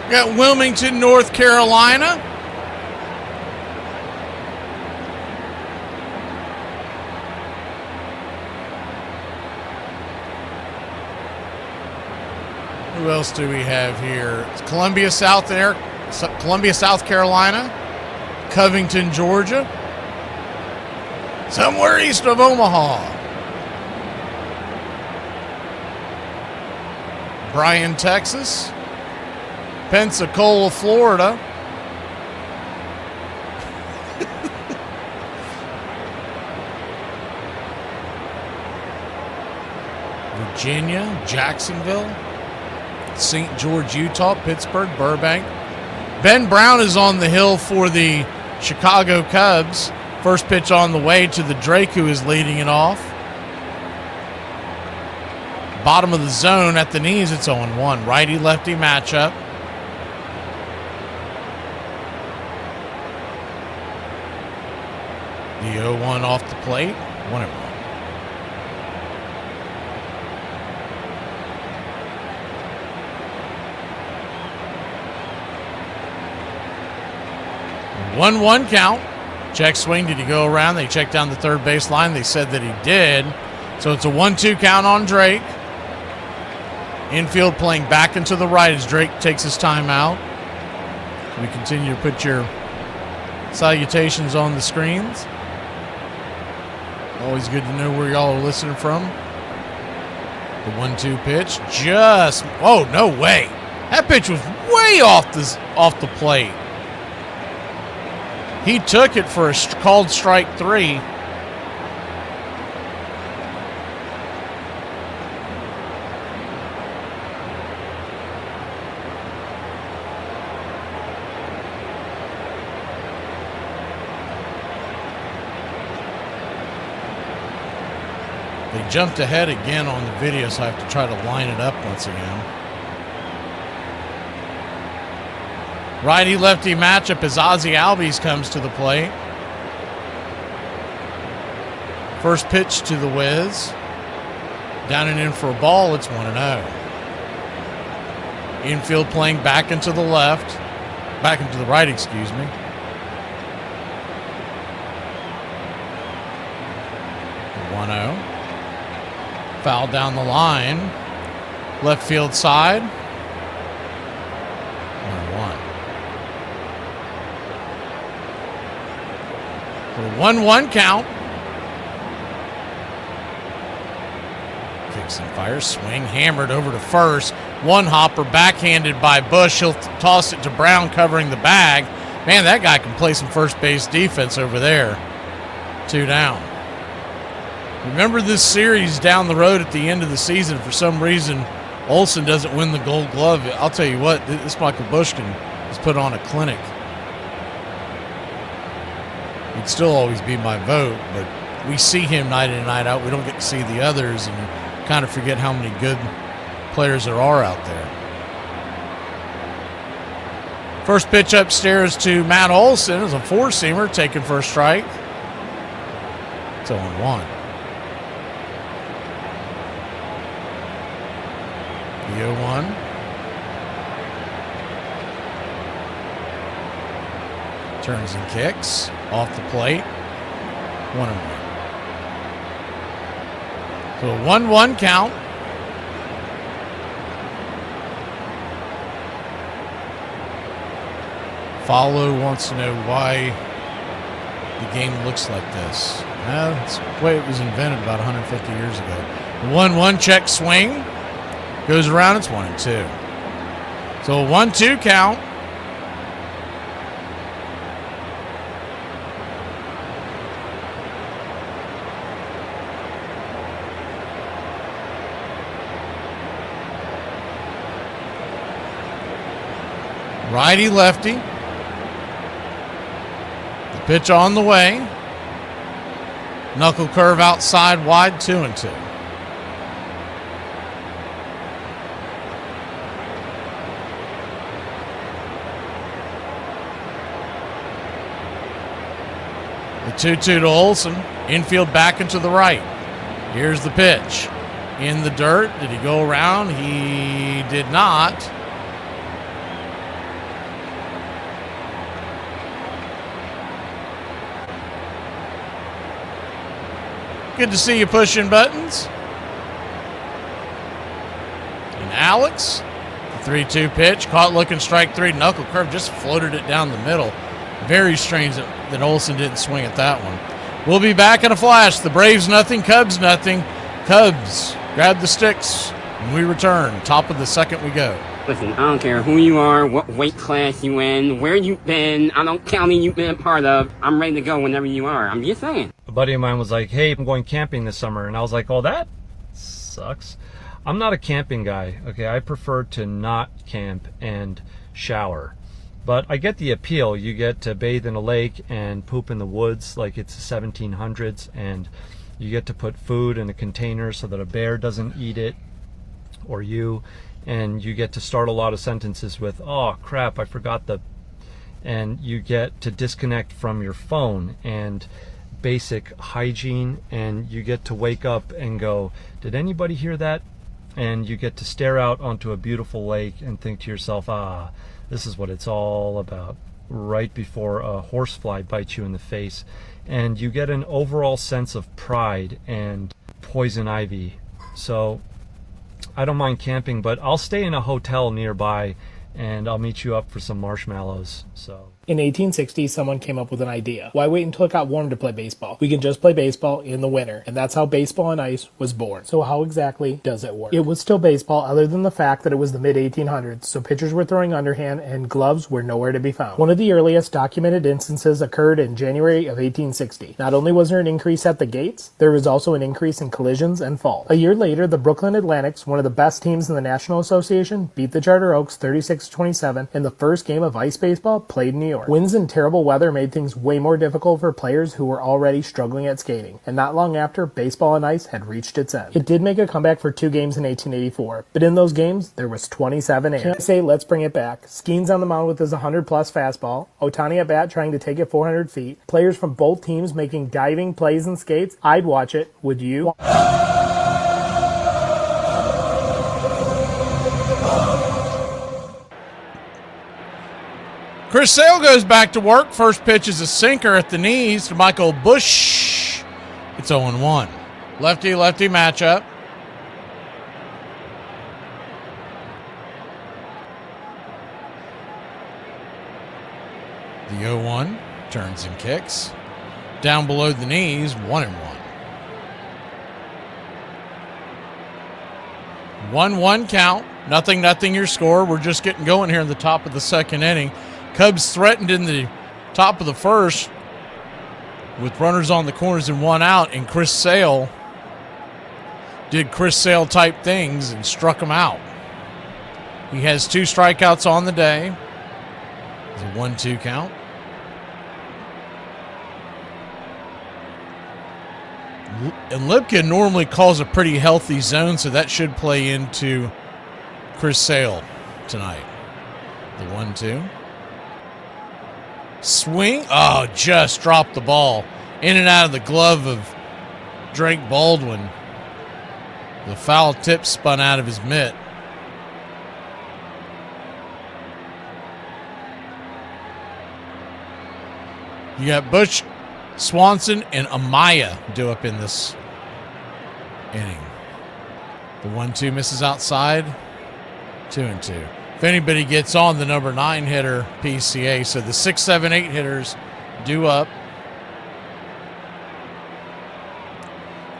Got Wilmington, North Carolina. Who else do we have here? It's Columbia, South Carolina, Covington, Georgia, somewhere east of Omaha. Bryan, Texas, Pensacola, Florida, Virginia, Jacksonville, St. George, Utah, Pittsburgh, Burbank. Ben Brown is on the hill for the Chicago Cubs. First pitch on the way to the Drake, who is leading it off. Bottom of the zone at the knees, it's 0-1. Righty-lefty matchup. The 0-1 off the plate. 1-1. One count. Check swing. Did he go around? They checked down the third base line. They said that he did. So it's a 1-2 count on Drake. Infield playing back into the right as Drake takes his time out. We continue to put your salutations on the screens. Always good to know where y'all are listening from. The 1-2 pitch. Oh, no way. That pitch was way off the plate. He took it for a called strike 3. They jumped ahead again on the video, so I have to try to line it up once again. Righty-lefty matchup as Ozzie Albies comes to the plate. First pitch to the Wiz. Down and in for a ball, it's 1-0. Infield playing back into the left. Back into the right, excuse me. The 1-0. Foul down the line. Left field side. 1-1. For a 1-1 count. Kicks and fires. Swing hammered over to first. One hopper backhanded by Bush. He'll toss it to Brown covering the bag. Man, that guy can play some first base defense over there. 2 down. Remember this series down the road at the end of the season. For some reason, Olsen doesn't win the Gold Glove. I'll tell you what, this Michael Bushkin has put on a clinic. He'd still always be my vote, but we see him night in and night out. We don't get to see the others, and you kind of forget how many good players there are out there. First pitch upstairs to Matt Olsen is a 4-seamer taken for a strike. It's 0-1. The 0-1. Turns and kicks. Off the plate. 1-1. So a 1-1 count. Follow wants to know why the game looks like this. That's the way it was invented about 150 years ago. The 1-1 check swing. Goes around, it's 1-2. So a 1-2 count. Righty-lefty. The pitch on the way. Knuckle curve outside wide, 2-2. The 2-2 to Olsen. Infield back into the right. Here's the pitch. In the dirt. Did he go around? He did not. Good to see you pushing buttons. And Alex, the 3-2 pitch, caught looking strike three, knuckle curve, just floated it down the middle. Very strange that Olsen didn't swing at that one. We'll be back in a flash. The Braves nothing, Cubs nothing. Cubs grab the sticks when we return. Top of the second we go. Listen, I don't care who you are, what weight class you in, where you've been, I don't county you've been a part of. I'm ready to go whenever you are. I'm just saying. A buddy of mine was like, hey, I'm going camping this summer. And I was like, oh, that sucks. I'm not a camping guy, okay? I prefer to not camp and shower. But I get the appeal. You get to bathe in a lake and poop in the woods like it's the 1700s. And you get to put food in a container so that a bear doesn't eat it or you. And you get to start a lot of sentences with, oh crap, I forgot the, and you get to disconnect from your phone and basic hygiene, and you get to wake up and go, did anybody hear that? And you get to stare out onto a beautiful lake and think to yourself, ah, this is what it's all about, right before a horsefly bites you in the face. And you get an overall sense of pride and poison ivy. So I don't mind camping, but I'll stay in a hotel nearby and I'll meet you up for some marshmallows. So in 1860, someone came up with an idea. Why wait until it got warm to play baseball? We can just play baseball in the winter. And that's how Baseball on Ice was born. So how exactly does it work? It was still baseball, other than the fact that it was the mid-1800s, so pitchers were throwing underhand and gloves were nowhere to be found. One of the earliest documented instances occurred in January of 1860. Not only was there an increase at the gates, there was also an increase in collisions and falls. A year later, the Brooklyn Atlantics, one of the best teams in the National Association, beat the Charter Oaks 36-27 in the first game of ice baseball played in New York. Winds and terrible weather made things way more difficult for players who were already struggling at skating, and not long after, Baseball on Ice had reached its end. It did make a comeback for 2 games in 1884, but in those games, there was 27 innings. Can't say let's bring it back. Skeens on the mound with his 100-plus fastball, Ohtani at bat trying to take it 400 feet, players from both teams making diving plays and skates. I'd watch it. Would you? Chris Sale goes back to work. First pitch is a sinker at the knees to Michael Busch. It's 0-1. Lefty-lefty matchup. The 0-1 turns and kicks. Down below the knees, 1-1. 1-1 count. Nothing your score. We're just getting going here in the top of the second inning. Cubs threatened in the top of the first with runners on the corners and 1 out, and Chris Sale did Chris Sale type things and struck him out. He has 2 strikeouts on the day. It's a 1-2 count. And Lipkin normally calls a pretty healthy zone, so that should play into Chris Sale tonight. The 1-2. Swing. Oh, just dropped the ball. In and out of the glove of Drake Baldwin. The foul tip spun out of his mitt. You got Busch, Swanson, and Amaya due up in this inning. The 1-2 misses outside. 2-2. If anybody gets on, the number 9 hitter, PCA. So the 6, 7, 8 hitters due up.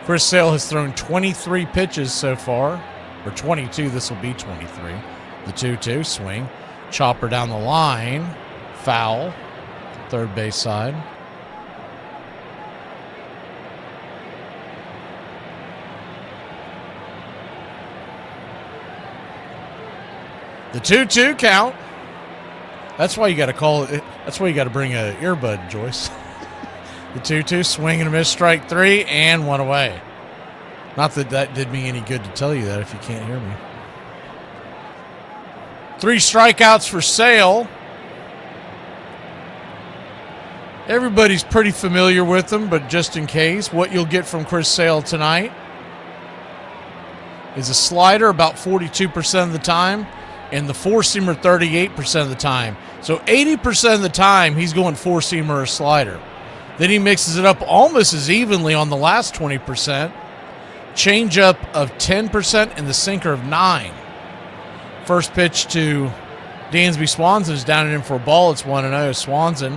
Chris Sale has thrown 23 pitches so far, or 22. This will be 23. The 2-2 swing. Chopper down the line. Foul. Third base side. The 2-2 count. That's why you got to call it. That's why you got to bring a earbud, Joyce. The 2-2 swing and a miss, strike 3, and 1 away. Not that that did me any good to tell you that if you can't hear me. 3 strikeouts for Sale. Everybody's pretty familiar with them, but just in case, what you'll get from Chris Sale tonight is a slider about 42% of the time, and the four-seamer 38% of the time. So 80% of the time, he's going four-seamer or slider. Then he mixes it up almost as evenly on the last 20%. Changeup of 10% and the sinker of 9%. First pitch to Dansby Swanson is down and in for a ball. It's 1-0. Swanson,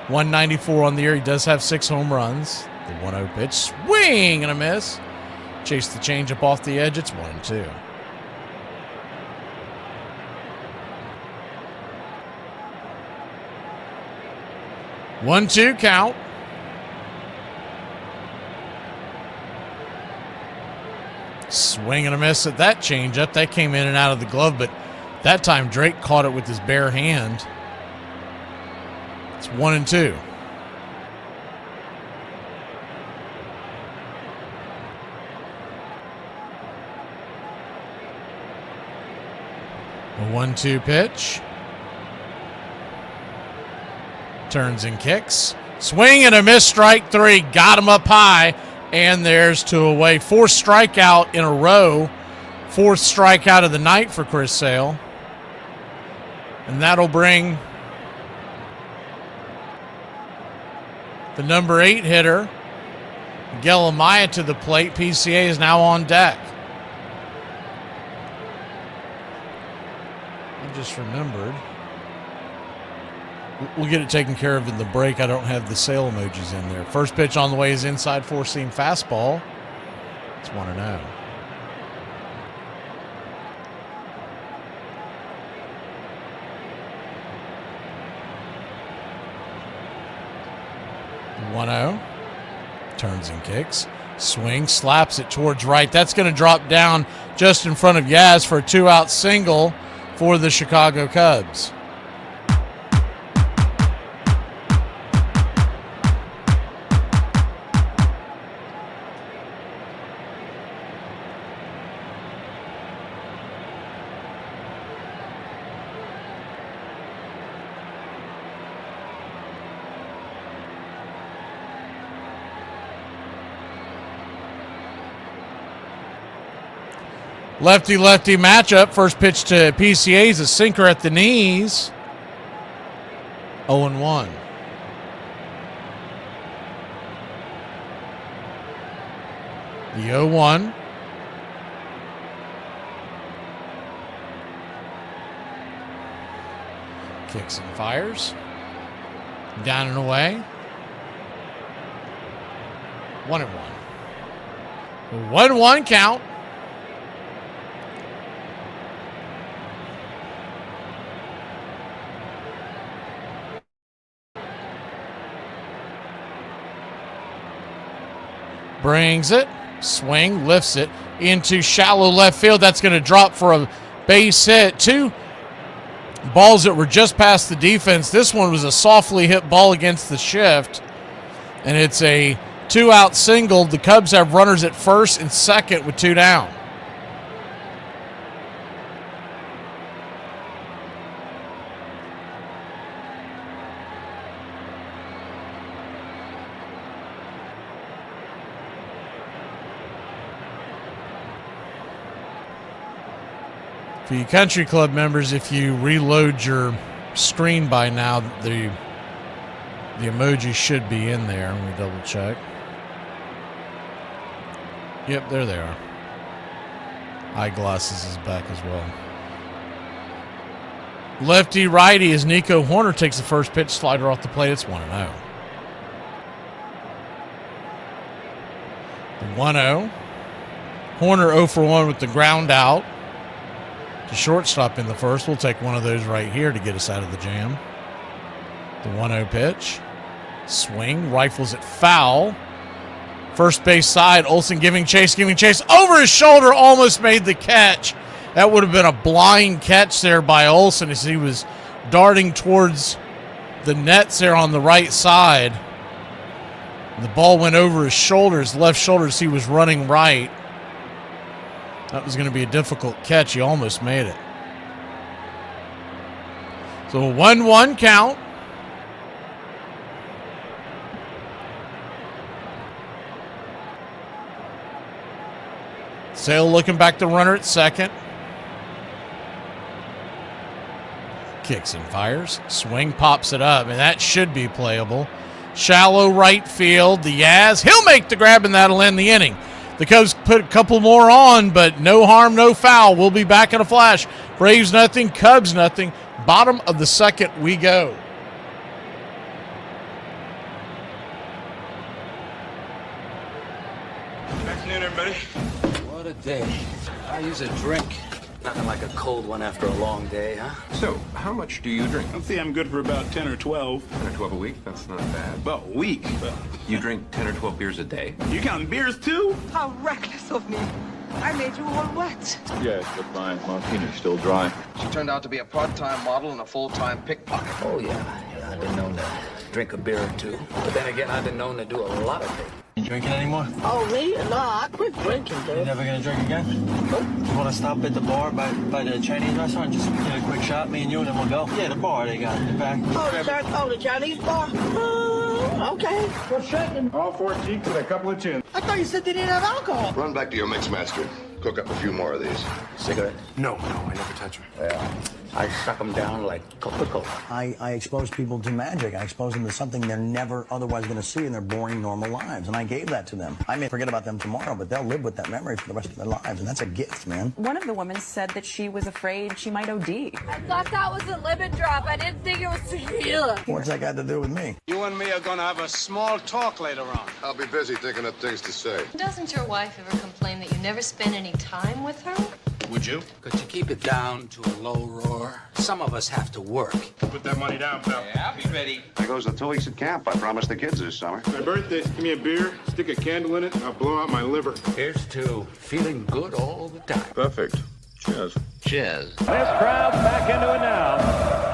194 on the year. He does have 6 home runs. The 1-0 pitch, swing and a miss. Chase the changeup off the edge. It's 1-2. One-two count. Swing and a miss at that changeup. That came in and out of the glove, but that time Drake caught it with his bare hand. It's 1-2. A 1-2 pitch. Turns and kicks. Swing and a miss, strike 3. Got him up high, and there's 2 away. 4th strikeout in a row. 4th strikeout of the night for Chris Sale. And that'll bring the number 8 hitter, Miguel Amaya, to the plate. PCA is now on deck. I just remembered. We'll get it taken care of in the break. I don't have the Sale emojis in there. First pitch on the way is inside, 4-seam fastball. It's 1-0. The 1-0. Turns and kicks. Swing, slaps it towards right. That's going to drop down just in front of Yaz for a 2-out single for the Chicago Cubs. Lefty-lefty matchup. First pitch to PCA is a sinker at the knees. 0-1. The 0-1. Kicks and fires. Down and away. 1-1. 1-1 count. Brings it, swing, lifts it into shallow left field. That's going to drop for a base hit. 2 balls that were just past the defense. This one was a softly hit ball against the shift, and it's a 2-out single. The Cubs have runners at first and second with 2 down. For you country club members, if you reload your screen by now, the emoji should be in there. Let me double check. Yep, there they are. Eyeglasses is back as well. Lefty righty as Nico Horner takes the first pitch, slider off the plate. It's 1-0. The 1-0. Horner 0 for 1 with the ground out. The shortstop in the first. We'll take one of those right here to get us out of the jam. The 1-0 pitch. Swing. Rifles it foul. First base side. Olsen giving chase. Over his shoulder. Almost made the catch. That would have been a blind catch there by Olsen as he was darting towards the nets there on the right side. The ball went over his shoulders, left shoulder, as he was running right. That was going to be a difficult catch. He almost made it. So a 1-1 count. Sale looking back to runner at second. Kicks and fires. Swing, pops it up, and that should be playable. Shallow right field. Diaz, he'll make the grab, and that'll end the inning. The Cubs put a couple more on, but no harm, no foul. We'll be back in a flash. Braves nothing, Cubs nothing. Bottom of the second we go. Good afternoon, everybody. What a day. I use a drink. Nothing like a cold one after a long day, huh? So, how much do you drink? I think I'm good for about 10 or 12. 10 or 12 a week? That's not bad. About a week. You drink 10 or 12 beers a day? You counting beers, too? How reckless of me. I made you all wet. Yes, but my martini's still dry. She turned out to be a part-time model and a full-time pickpocket. Oh, yeah. I've been known to drink a beer or two. But then again, I've been known to do a lot of things. You drinking anymore? Oh, me? No, I quit drinking, dude. You never gonna drink again? Nope. You wanna stop at the bar by the Chinese restaurant? Just get a quick shot, me and you, and then we'll go? Yeah, the bar they got in the back. Oh, the Chinese bar? Okay. What's shaking? All 4 cheeks and a couple of chins. I thought you said they didn't have alcohol. Run back to your mix master. Cook up a few more of these. Cigarette? No, I never touch them. Yeah. I suck them down like Coca-Cola. I expose people to magic. I expose them to something they're never otherwise going to see in their boring, normal lives. And I gave that to them. I may forget about them tomorrow, but they'll live with that memory for the rest of their lives. And that's a gift, man. One of the women said that she was afraid she might OD. I thought that was a lemon drop. I didn't think it was tequila. What's that got to do with me? You and me are gonna have a small talk later on. I'll be busy thinking of things to say. Doesn't your wife ever complain that you never spend any time with her? Would you? Could you keep it down to a low roar? Some of us have to work. Put that money down, pal. Yeah, I'll be ready. There goes the 2 weeks at camp I promised the kids this summer. My birthday, give me a beer, stick a candle in it, and I'll blow out my liver. Here's to feeling good all the time. Perfect. Cheers. Cheers. This crowd back into it now.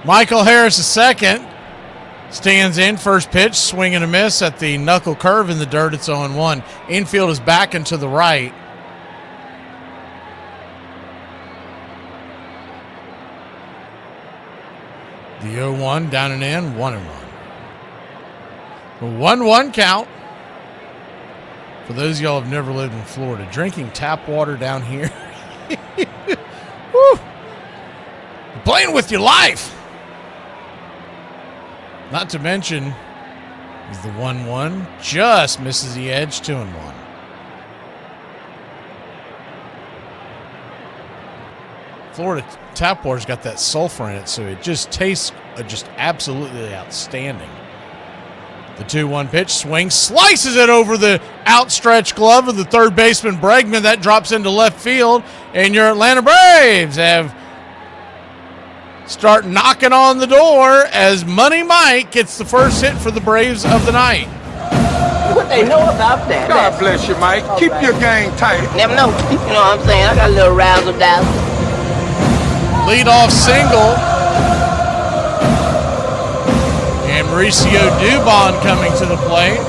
Michael Harris II stands in. First pitch, swing and a miss at the knuckle curve in the dirt. It's 0-1. Infield is back and to the right. The 0-1 down and in, 1-1. A 1-1 count. For those of y'all who have never lived in Florida, drinking tap water down here. Woo! You're playing with your life. Not to mention, is the 1-1 just misses the edge, 2-1. Florida tap water's got that sulfur in it, so it just tastes just absolutely outstanding. The 2-1 pitch, swing, slices it over the outstretched glove of the third baseman Bregman. That drops into left field, and your Atlanta Braves have start knocking on the door as Money Mike gets the first hit for the Braves of the night. What they know about that? God bless you, Mike. Keep your game tight. Never know. You know what I'm saying? I got a little razzle dazzle. Leadoff single. And Mauricio Dubon coming to the plate.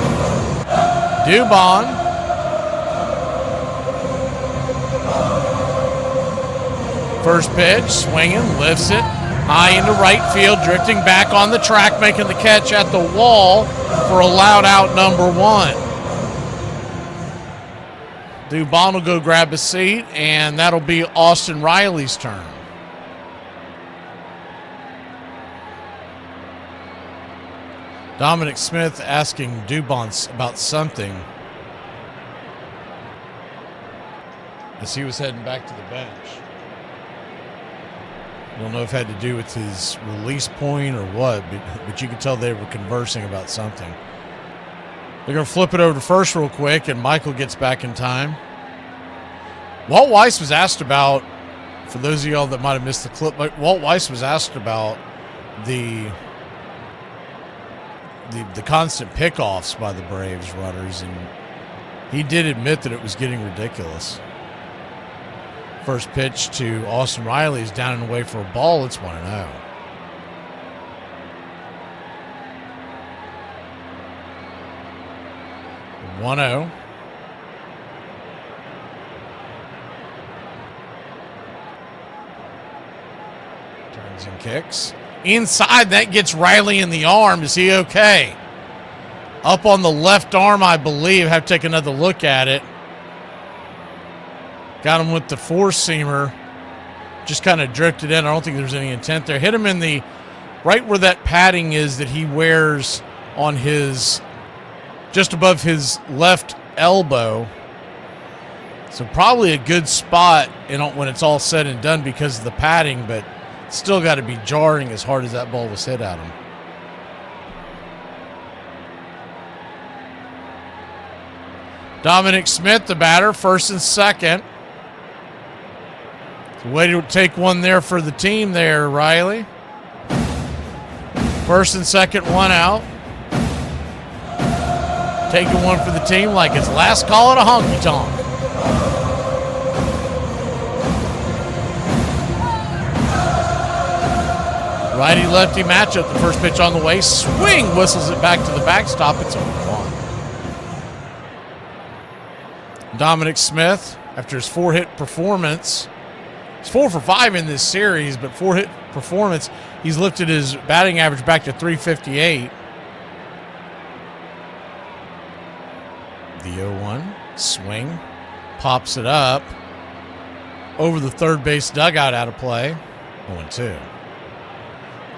Dubon. First pitch, swinging, lifts it. High into right field, drifting back on the track, making the catch at the wall for a loud out number 1. Dubon will go grab a seat, and that'll be Austin Riley's turn. Dominic Smith asking Dubon about something as he was heading back to the bench. I don't know if it had to do with his release point or what, but you could tell they were conversing about something. They're going to flip it over to first real quick, and Michael gets back in time. Walt Weiss was asked about, for those of y'all that might have missed the clip, Walt Weiss was asked about the constant pickoffs by the Braves runners, and he did admit that it was getting ridiculous. First pitch to Austin Riley is down and away for a ball. It's 1-0. Turns and kicks. Inside, that gets Riley in the arm. Is he okay? Up on the left arm, I believe. Have to take another look at it. Got him with the four-seamer. Just kind of drifted in. I don't think there's any intent there. Hit him in the right where that padding is that he wears on his, just above his left elbow. So probably a good spot when it's all said and done because of the padding, but still got to be jarring as hard as that ball was hit at him. Dominic Smith, the batter, first and second. So way to take one there for the team there, Riley. First and second, one out. Taking one for the team like it's last call at a honky-tonk. Righty-lefty matchup. The first pitch on the way. Swing. Whistles it back to the backstop. It's 0-1. Dominic Smith, after his 4-hit performance, he's 4 for 5 in this series, but 4-hit performance, he's lifted his batting average back to .358. The 0-1 swing, pops it up over the third base dugout, out of play. 0-2.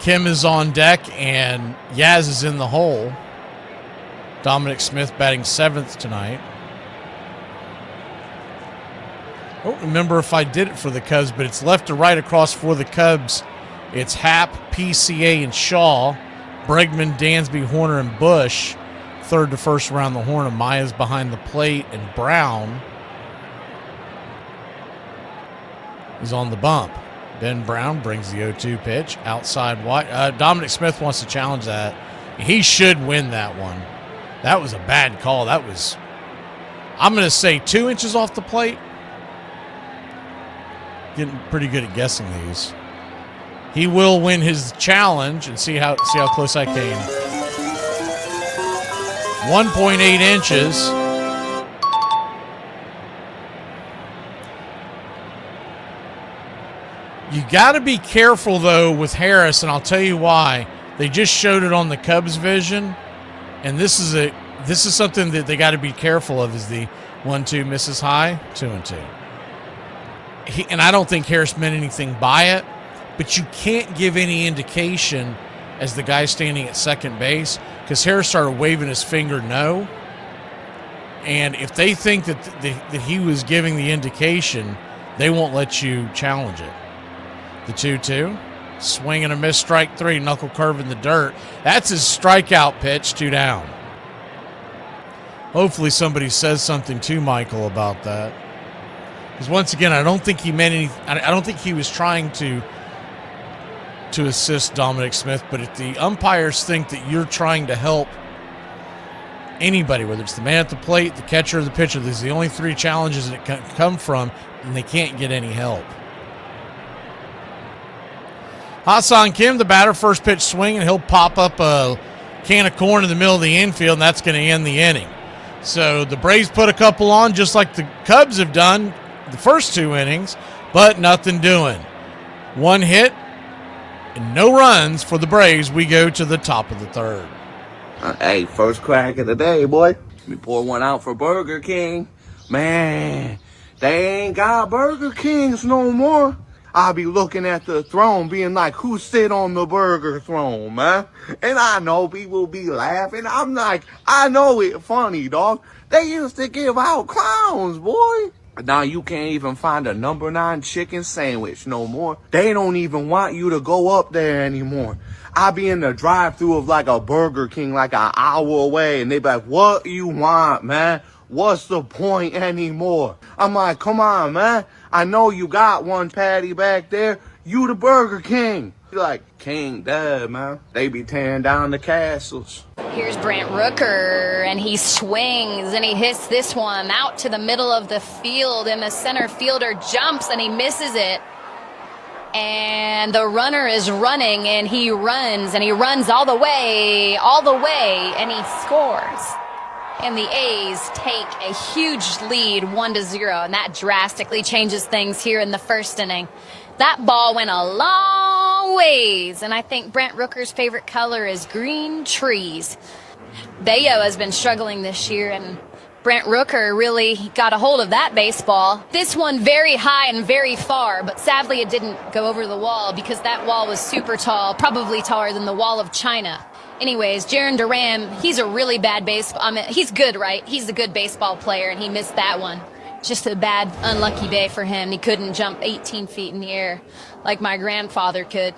Kim is on deck and Yaz is in the hole. Dominic Smith batting 7th tonight. I don't remember if I did it for the Cubs, but it's left to right across for the Cubs. It's Happ, PCA, and Shaw. Bregman, Dansby, Horner, and Bush. Third to first around the horn. Amaya's behind the plate, and Brown is on the bump. Ben Brown brings the 0-2 pitch outside wide. Dominic Smith wants to challenge that. He should win that one. That was a bad call. That was, I'm going to say, 2 inches off the plate. Getting pretty good at guessing these. He will win his challenge and see how close I came. 1.8 inches. You got to be careful though with Harris, and I'll tell you why. They just showed it on the Cubs vision, and this is something that they got to be careful of. Is the 1-2 misses high, 2-2. And I don't think Harris meant anything by it, but you can't give any indication as the guy standing at second base, because Harris started waving his finger no. And if they think that he was giving the indication, they won't let you challenge it. The 2-2, swing and a miss, strike 3, knuckle curve in the dirt. That's his strikeout pitch, 2 down. Hopefully somebody says something to Michael about that. Because once again, I don't think he meant any. I don't think he was trying to assist Dominic Smith. But if the umpires think that you're trying to help anybody, whether it's the man at the plate, the catcher, or the pitcher, these are the only 3 challenges that it can come from, and they can't get any help. Ha-Seong Kim, the batter, first pitch swing, and he'll pop up a can of corn in the middle of the infield, and that's going to end the inning. So the Braves put a couple on, just like the Cubs have done the first 2 innings, but nothing doing. 1 hit and no runs for the Braves. We go to the top of the 3rd. Hey, first crack of the day, boy. Let me pour one out for Burger King. Man, they ain't got Burger Kings no more. I'll be looking at the throne being like, who sit on the burger throne, man? And I know people be laughing. I'm like, I know it funny, dog. They used to give out clowns, boy. Now you can't even find a number 9 chicken sandwich no more. They don't even want you to go up there anymore. I be in the drive-thru of like a Burger King like an hour away, and they be like, what you want, man? What's the point anymore? I'm like, come on, man. I know you got one patty back there. You the Burger King. You're like, King, duh, man. They be tearing down the castles. Here's Brant Rooker, and he swings, and he hits this one out to the middle of the field, and the center fielder jumps, and he misses it. And the runner is running, and he runs all the way, and he scores. And the A's take a huge lead, 1-0, and that drastically changes things here in the first inning. That ball went a long always. And I think Brent Rooker's favorite color is green trees. Bayo has been struggling this year, and Brent Rooker really got a hold of that baseball. This one very high and very far, but sadly it didn't go over the wall because that wall was super tall, probably taller than the wall of China. Anyways, Jaron Duran, he's a really bad baseball. I mean, he's good, right? He's a good baseball player, and he missed that one. Just a bad, unlucky day for him. He couldn't jump 18 feet in the air like my grandfather could.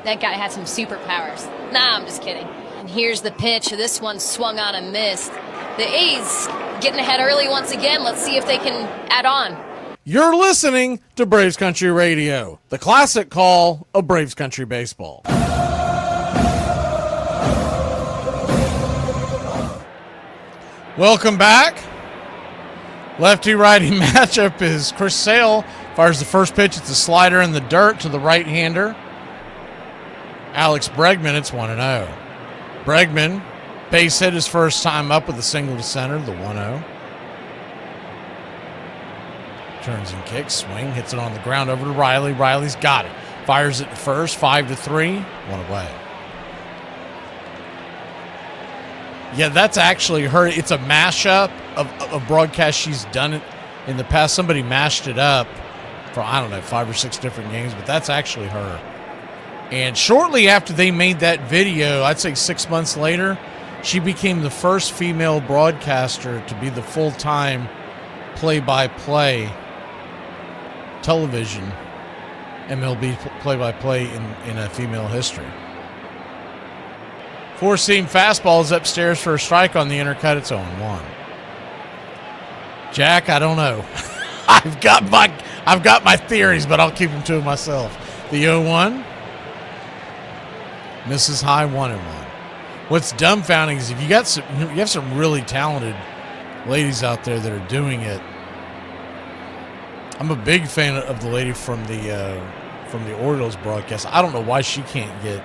That guy had some superpowers. Nah, I'm just kidding. And here's the pitch. This one swung on and missed. The A's getting ahead early once again. Let's see if they can add on. You're listening to Braves Country Radio, the classic call of Braves Country baseball. Welcome back. Lefty-righty matchup is Chris Sale fires the first pitch. It's a slider in the dirt to the right-hander. Alex Bregman, it's 1-0. Bregman, base hit his first time up with a single to center, the 1-0. Turns and kicks, swing, hits it on the ground over to Riley. Riley's got it. Fires it to first, 5-3, one away. Yeah, that's actually her. It's a mashup of broadcasts she's done it in the past. Somebody mashed it up for, I don't know, 5 or 6 different games, but that's actually her. And shortly after they made that video, I'd say 6 months later, she became the first female broadcaster to be the full-time play-by-play television MLB play-by-play in a female history. Four-seam fastball is upstairs for a strike on the intercut. It's 0-1. Jack, I don't know. I've got my theories, but I'll keep them to myself. The 0-1 misses high, 1-1. What's dumbfounding is if you have some really talented ladies out there that are doing it. I'm a big fan of the lady from the Orioles broadcast. I don't know why she can't get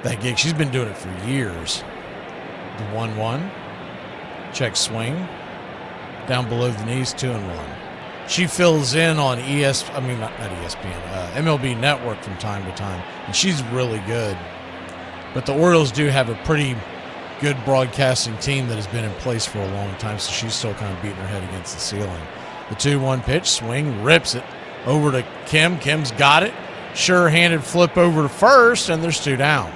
that gig. She's been doing it for years. The 1-1. Check swing. Down below the knees, 2-1. She fills in on not ESPN, MLB Network from time to time, and she's really good. But the Orioles do have a pretty good broadcasting team that has been in place for a long time, so she's still kind of beating her head against the ceiling. The 2-1 pitch, swing, rips it over to Kim. Kim's got it. Sure-handed flip over to first, and there's 2 down.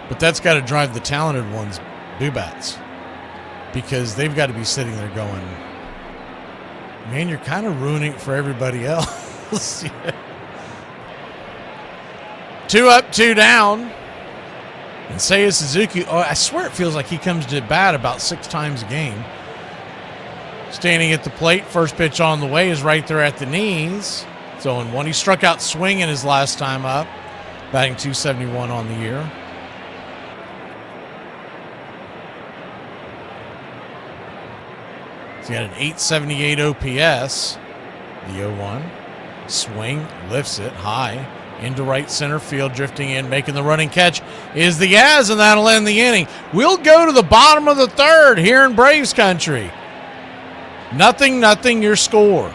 But that's got to drive the talented ones boo-bats, because they've got to be sitting there going, man, you're kind of ruining it for everybody else. 2 up, 2 down. And Seiya Suzuki, I swear it feels like he comes to bat about 6 times a game. Standing at the plate, first pitch on the way is right there at the knees. It's 0-1. He struck out swinging his last time up, batting .271 on the year. He's got an .878 OPS. The 0-1. Swing, lifts it high into right center field, drifting in, making the running catch is the Yaz, and that'll end the inning. We'll go to the bottom of the third here in Braves country. 0-0 your score.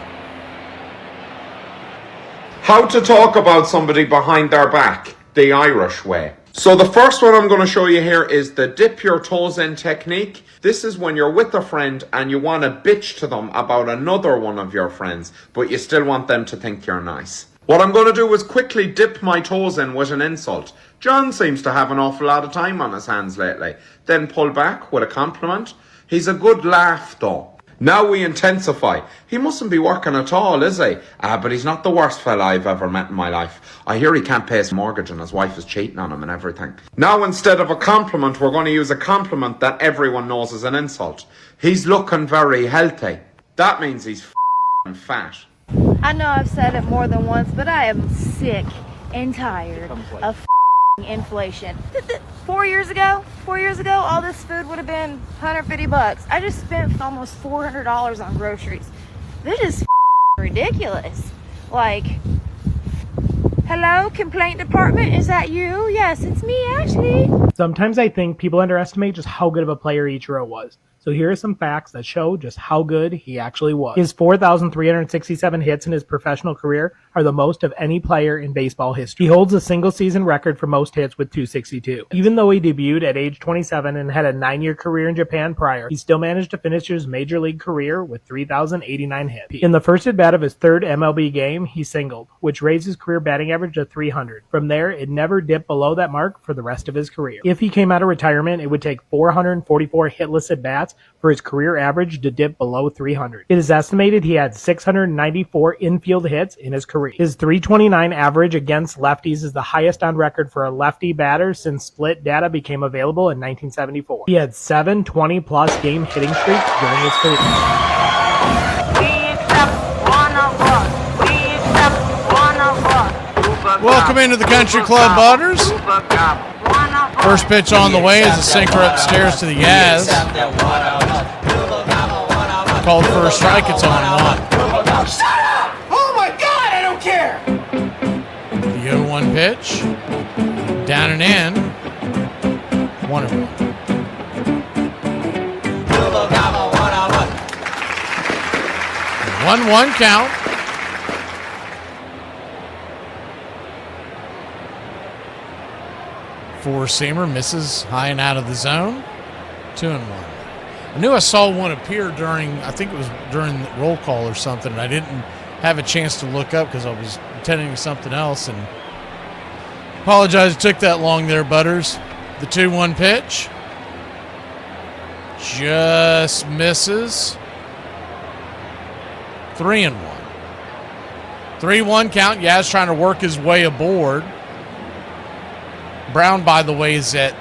How to talk about somebody behind their back, the Irish way. So the first one I'm going to show you here is the dip your toes in technique. This is when you're with a friend and you want to bitch to them about another one of your friends, but you still want them to think you're nice. What I'm going to do is quickly dip my toes in with an insult. John seems to have an awful lot of time on his hands lately. Then pull back with a compliment. He's a good laugh though. Now we intensify. He mustn't be working at all, is he? But he's not the worst fella I've ever met in my life. I hear he can't pay his mortgage and his wife is cheating on him and everything. Now instead of a compliment, we're going to use a compliment that everyone knows is an insult. He's looking very healthy. That means he's f***ing fat. I know I've said it more than once, but I am sick and tired of f***ing inflation. 4 years ago, all this food would have been $150. I just spent almost $400 on groceries. This is ridiculous. Like, hello, complaint department, is that you? Yes, it's me, Ashley. Sometimes I think people underestimate just how good of a player Ichiro was. So here are some facts that show just how good he actually was. His 4,367 hits in his professional career are the most of any player in baseball history. He holds a single season record for most hits with 262. Even though he debuted at age 27 and had a 9-year career in Japan prior, he still managed to finish his major league career with 3,089 hits. In the first at bat of his third MLB game, he singled, which raised his career batting average to 300. From there, it never dipped below that mark for the rest of his career. If he came out of retirement, it would take 444 hitless at bats for his career average to dip below 300. It is estimated he had 694 infield hits in his career. His .329 average against lefties is the highest on record for a lefty batter since split data became available in 1974. He had 7 20-plus game hitting streaks during his career. Welcome into the Country Club, Butters. First pitch on the way is a sinker upstairs to the Yaz. Called for a strike, it's on 1. Shut up! Oh my God, I don't care! The 0-1 pitch. Down and in. 1-1. 1-1 count. Four-seamer misses high and out of the zone. 2-1. I knew I saw one appear I think it was during the roll call or something, and I didn't have a chance to look up because I was attending to something else, and apologize it took that long there, Butters. The 2-1 pitch. Just misses. 3-1. 3-1 count. Yaz trying to work his way aboard. Brown, by the way, is at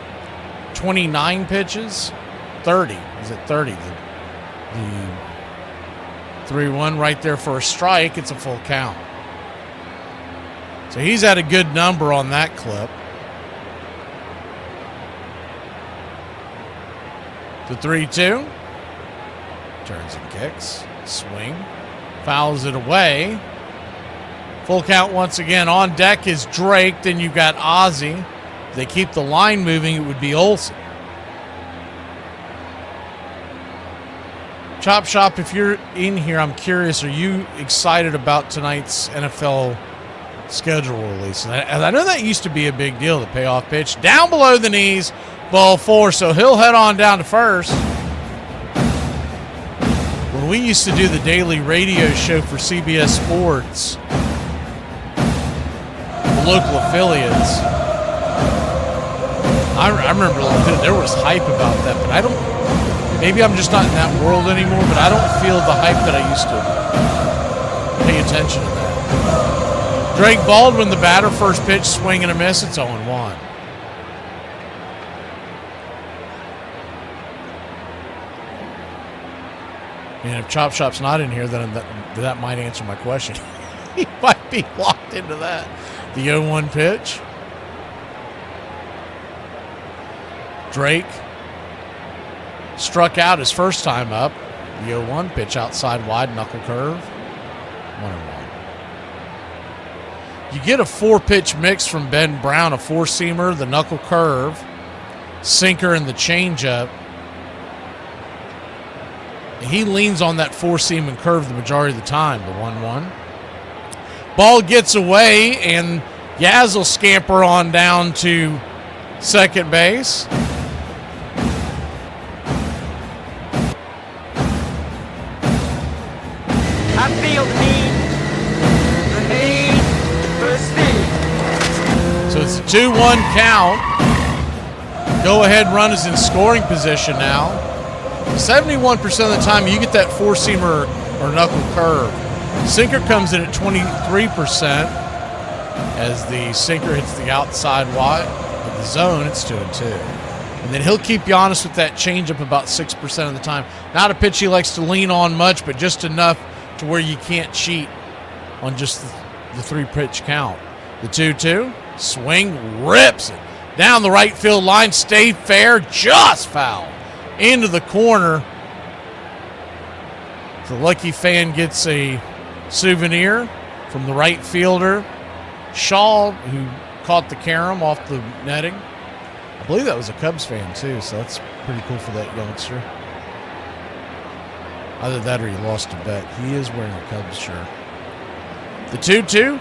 29 pitches. 30. He's at 30. The 3-1 right there for a strike. It's a full count. So he's at a good number on that clip. The 3-2. Turns and kicks. Swing. Fouls it away. Full count once again. On deck is Drake. Then you've got Ozzie. If they keep the line moving, it would be Olsen. Chop Shop, if you're in here, I'm curious, are you excited about tonight's NFL schedule release? And I know that used to be a big deal, the payoff pitch. Down below the knees, ball 4, so he'll head on down to first. When we used to do the daily radio show for CBS Sports, the local affiliates, I remember there was hype about that, but I don't, maybe I'm just not in that world anymore, but I don't feel the hype that I used to pay attention to that. Drake Baldwin, the batter, first pitch, swing and a miss. It's 0-1. And if Chop Shop's not in here, then that might answer my question. He might be locked into that. The 0-1 pitch. Drake struck out his first time up. The 0-1 pitch outside wide, knuckle curve. 1-1. You get a 4-pitch mix from Ben Brown, a 4-seamer, the knuckle curve, sinker, and the changeup. He leans on that 4-seam and curve the majority of the time, the 1-1. Ball gets away, and Yaz will scamper on down to second base. I feel the need for speed. So it's a 2-1 count. Go-ahead run is in scoring position now. 71% of the time you get that 4-seamer or knuckle curve. Sinker comes in at 23%. As the sinker hits the outside wide of the zone, it's 2-2. And then he'll keep you honest with that changeup about 6% of the time. Not a pitch he likes to lean on much, but just enough to where you can't cheat on just the 3-pitch count. The 2-2, swing, rips it down the right field line, stay fair, just foul into the corner. The lucky fan gets a souvenir from the right fielder, Shaw, who caught the carom off the netting. I believe that was a Cubs fan too, so that's pretty cool for that youngster. Either that or he lost a bet. He is wearing a Cubs shirt. The 2-2.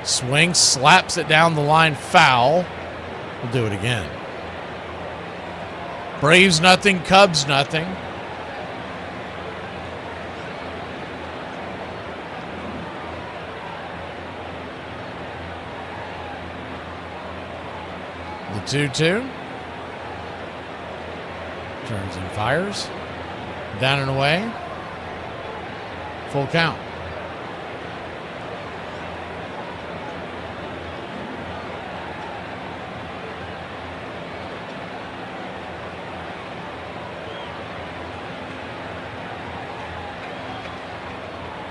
Swing, slaps it down the line, foul. We'll do it again. Braves nothing, Cubs nothing. The 2-2. Turns and fires. Down and away. Full count.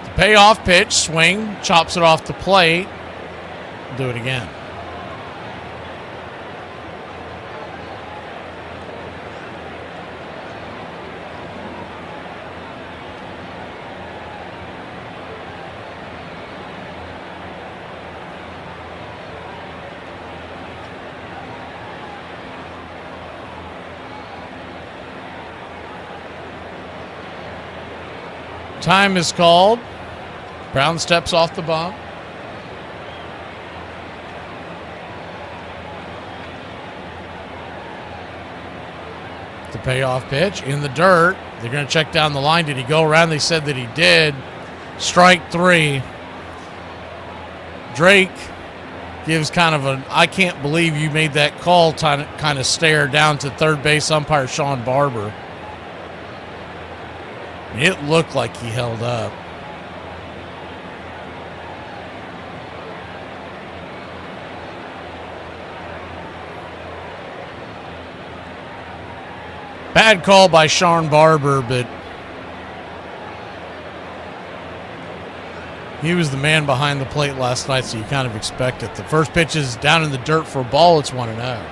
The payoff pitch, swing, chops it off the plate. Do it again. Time is called. Brown steps off the bump. The payoff pitch in the dirt. They're going to check down the line. Did he go around? They said that he did. Strike three. Drake gives kind of an I can't believe you made that call kind of stare down to third base umpire Sean Barber. It looked like he held up. Bad call by Sean Barber, but he was the man behind the plate last night, so you kind of expect it. The first pitch is down in the dirt for a ball. It's 1-0.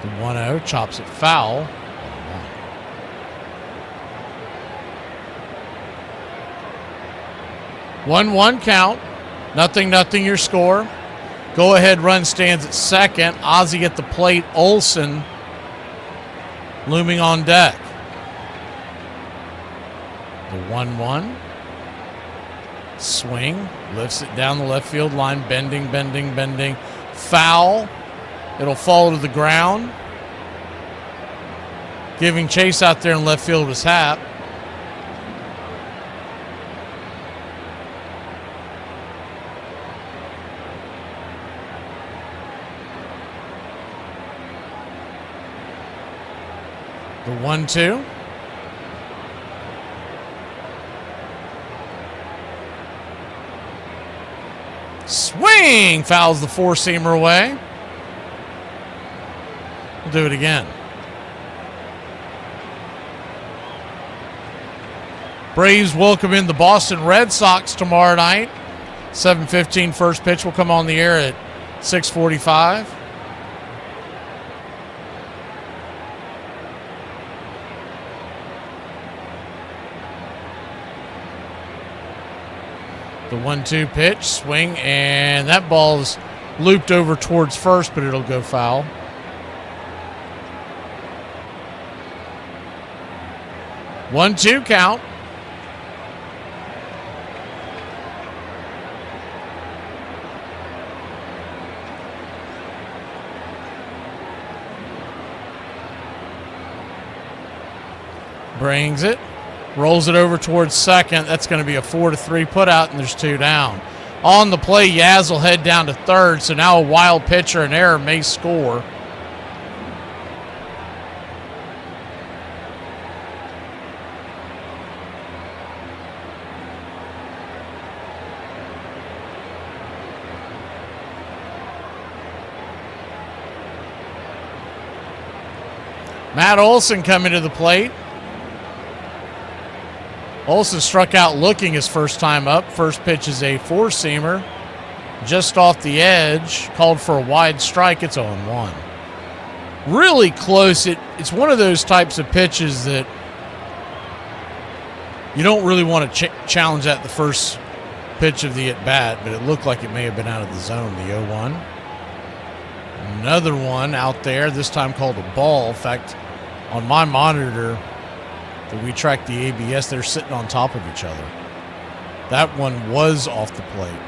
The 1-0 chops it foul. 1-1 count. Nothing your score. Go ahead run stands at second. Ozzie at the plate. Olsen looming on deck. The 1-1. Swing. Lifts it down the left field line. Bending. Foul. It'll fall to the ground. Giving chase out there in left field was Happ. The 1-2. Swing! Fouls the four-seamer away. We'll do it again. Braves welcome in the Boston Red Sox tomorrow night. 7:15 first pitch will come on the air at 6:45. The 1-2 pitch, swing, and that ball is looped over towards first, but it'll go foul. One-two count. Brings it. Rolls it over towards second. That's going to be a 4-3 put out, and there's two down. On the play, Yaz will head down to third, so now a wild pitcher, an error, may score. Matt Olson coming to the plate. Olson struck out looking his first time up. First pitch is a four-seamer. Just off the edge. Called for a wide strike. It's 0-1. Really close. It's one of those types of pitches that You don't really want to challenge that the first pitch of the at-bat, but it looked like it may have been out of the zone, the 0-1. Another one out there, this time called a ball. In fact, on my monitor that we track the ABS, they're sitting on top of each other. That one was off the plate.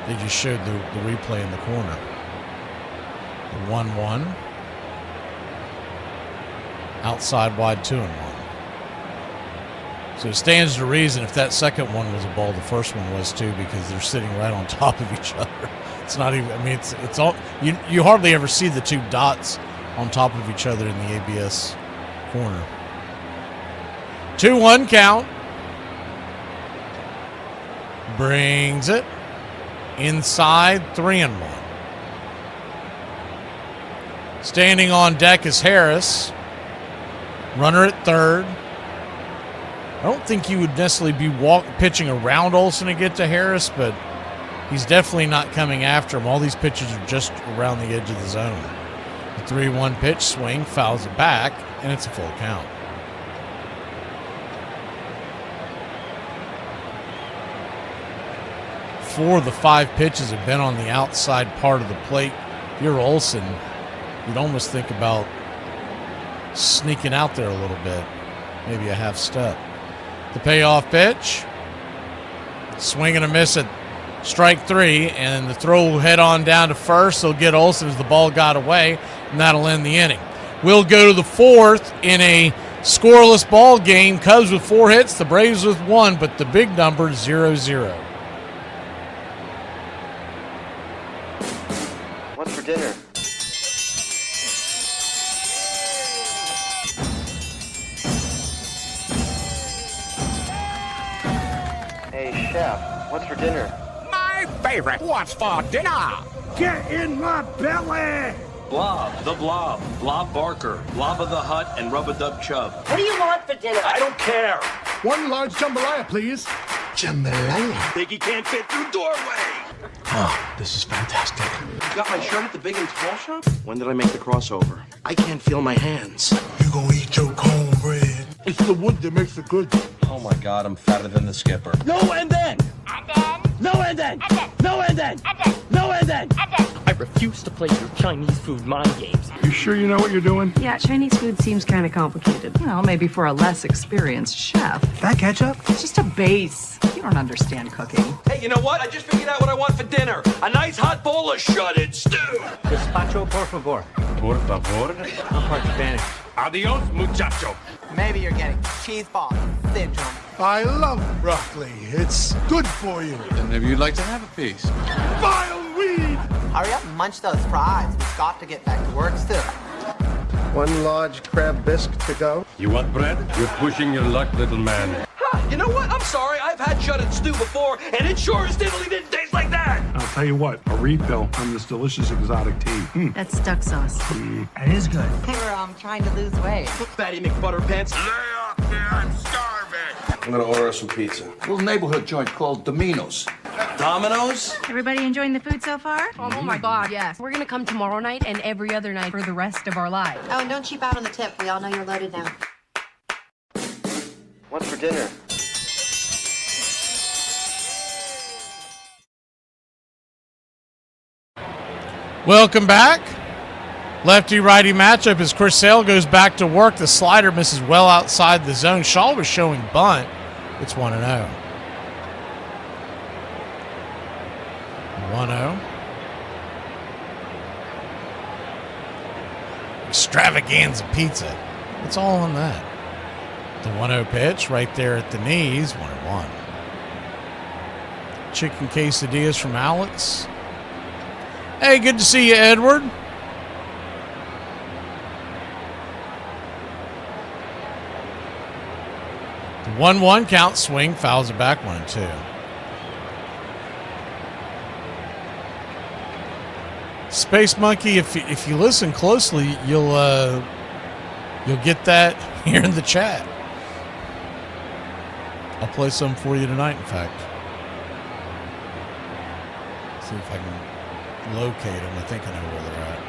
They just showed the replay in the corner. The 1-1. Outside wide 2-1. So it stands to reason if that second one was a ball, the first one was too, because they're sitting right on top of each other. It's not even, I mean, it's all, you hardly ever see the two dots on top of each other in the ABS corner. 2-1 count. Brings it inside, 3-1. Standing on deck is Harris. Runner at third. I don't think you would necessarily be pitching around Olsen to get to Harris, but he's definitely not coming after him. All these pitches are just around the edge of the zone. The 3-1 pitch swing, fouls it back, and it's a full count. Four of the 5 pitches have been on the outside part of the plate. If you're Olsen, you'd almost think about sneaking out there a little bit, maybe a half step. The payoff pitch, swing and a miss at strike 3, and the throw will head on down to first. They'll get Olsen as the ball got away, and that'll end the inning. We'll go to the 4th in a scoreless ball game. Cubs with 4 hits, the Braves with 1, but the big number is 0-0. What's for dinner? Hey, Chef, what's for dinner? My favorite. What's for dinner? Get in my belly! Blob, the Blob, Blob Barker, Blob of the Hut, and Rub-a-Dub Chub. What do you want for dinner? I don't care. One large jambalaya, please. Jambalaya? Think he can't fit through doorway. Oh, this is fantastic. You got my shirt at the Big and Small Shop? When did I make the crossover? I can't feel my hands. You gonna eat your cornbread? It's the wood that makes it good. Oh my God, I'm fatter than the skipper. No and then! No and then! No and then! No and then! I refuse to play your Chinese food mind games. You sure you know what you're doing? Yeah, Chinese food seems kind of complicated. Well, maybe for a less experienced chef. That ketchup? It's just a base. You don't understand cooking. Hey, you know what? I just figured out what I want for dinner. A nice hot bowl of shredded stew. Gazpacho, por favor. Por favor? I'm part Spanish. Adios, muchacho. Maybe you're getting cheese ball syndrome. I love broccoli. It's good for you. Then maybe you'd like to have a piece. Vile weed! Hurry up and munch those fries. We've got to get back to work soon. One large crab bisque to go. You want bread? You're pushing your luck, little man. You know what? I'm sorry. I've had shredded stew before, and it sure as diddly didn't taste like that. I'll tell you what, a refill on this delicious exotic tea. That's duck sauce. It is good. We're trying to lose weight. Fatty McButterpants. Lay off there, I'm starving. I'm gonna order us some pizza. A little neighborhood joint called Domino's. Domino's? Everybody enjoying the food so far? Oh my God, yes. We're gonna come tomorrow night and every other night for the rest of our lives. Oh, and don't cheap out on the tip. We all know you're loaded now. What's for dinner? Welcome back. Lefty-righty matchup as Chris Sale goes back to work. The slider misses well outside the zone. Shaw was showing bunt. It's 1-0. 1-0. Extravaganza pizza. It's all on that. The 1-0 pitch right there at the knees. 1-1. Chicken quesadillas from Alex. Hey, good to see you, Edward. The 1-1 count, swing, fouls it back 1-2. Space Monkey, if you listen closely, you'll get that here in the chat. I'll play some for you tonight, in fact. See if I can locate them. I think I know where they're at.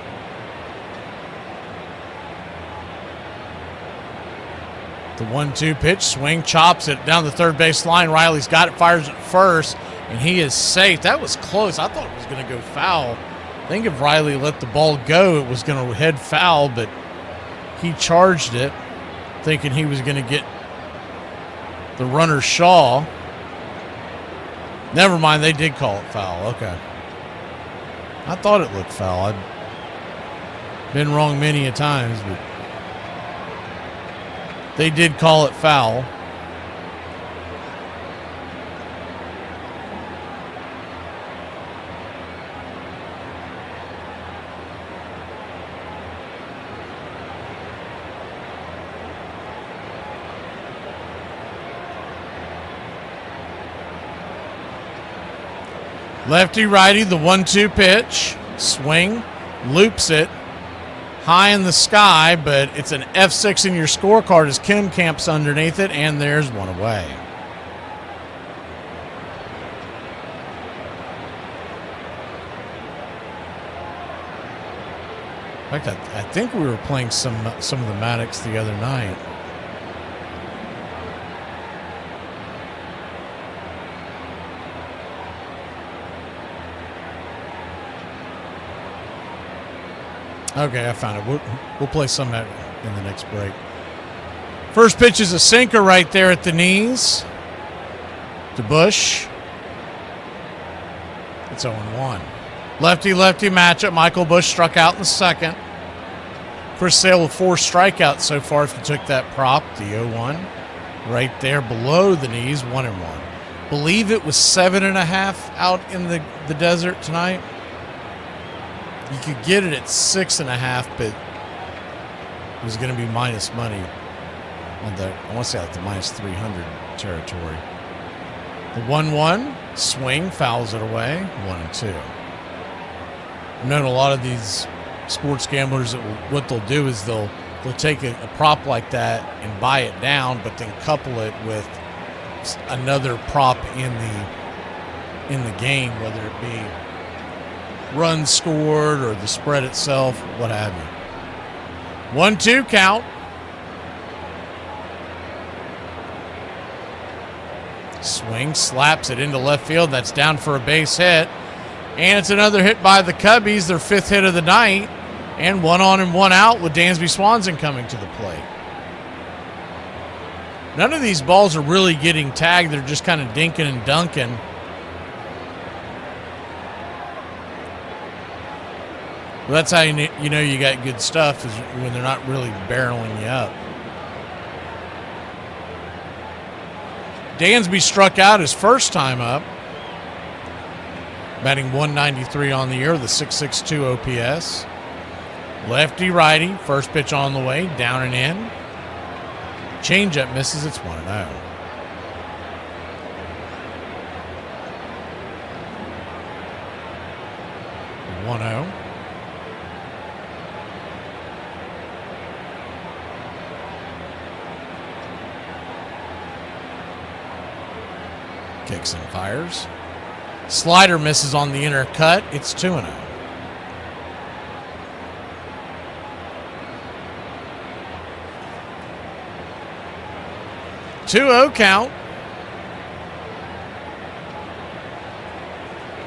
The 1-2 pitch, swing, chops it down the third base line. Riley's got it, fires it first, and he is safe. That was close. I thought it was going to go foul. I think if Riley let the ball go, it was going to head foul, but he charged it, thinking he was going to get the runner Shaw. Never mind, they did call it foul. Okay. I thought it looked foul. I've been wrong many a times, but they did call it foul. Lefty righty, the 1-2 pitch, swing, loops it high in the sky, but it's an F6 in your scorecard as Kim camps underneath it, and there's one away. In fact, I think we were playing some of the Maddox the other night. Okay, I found it. We'll play some in the next break. First pitch is a sinker right there at the knees to Bush. It's 0-1. Lefty-lefty matchup. Michael Bush struck out in the second. Chris Sale with 4 strikeouts so far if you took that prop, the 0-1. Right there below the knees, 1-1. Believe it was 7.5 out in the desert tonight. You could get it at 6.5, but it was going to be minus money on the, I want to say like the minus 300 territory. The 1-1 swing, fouls it away, 1-2. I've known a lot of these sports gamblers that what they'll do is they'll take a prop like that and buy it down, but then couple it with another prop in the game, whether it be runs scored or the spread itself, what have you. 1-2 count. Swing, slaps it into left field. That's down for a base hit. And it's another hit by the Cubbies, their 5th hit of the night. And 1 on and 1 out with Dansby Swanson coming to the plate. None of these balls are really getting tagged. They're just kind of dinking and dunking. Well, that's how you know you got good stuff, is when they're not really barreling you up. Dansby struck out his first time up, batting 193 on the year with a 6.62 OPS. Lefty righty, first pitch on the way, down and in. Changeup misses, it's 1-0. Kicks and fires. Slider misses on the inner cut. It's 2-0. Two-0 count.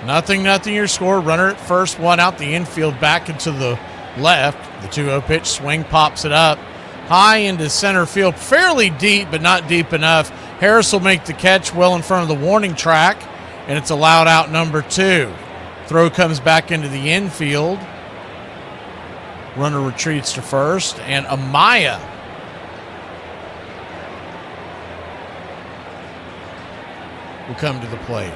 Nothing your score. Runner at first, 1 out. The infield back into the left. The 2-0 pitch, swing, pops it up high into center field. Fairly deep, but not deep enough. Harris will make the catch well in front of the warning track, and it's allowed out number 2. Throw comes back into the infield. Runner retreats to first, and Amaya will come to the plate.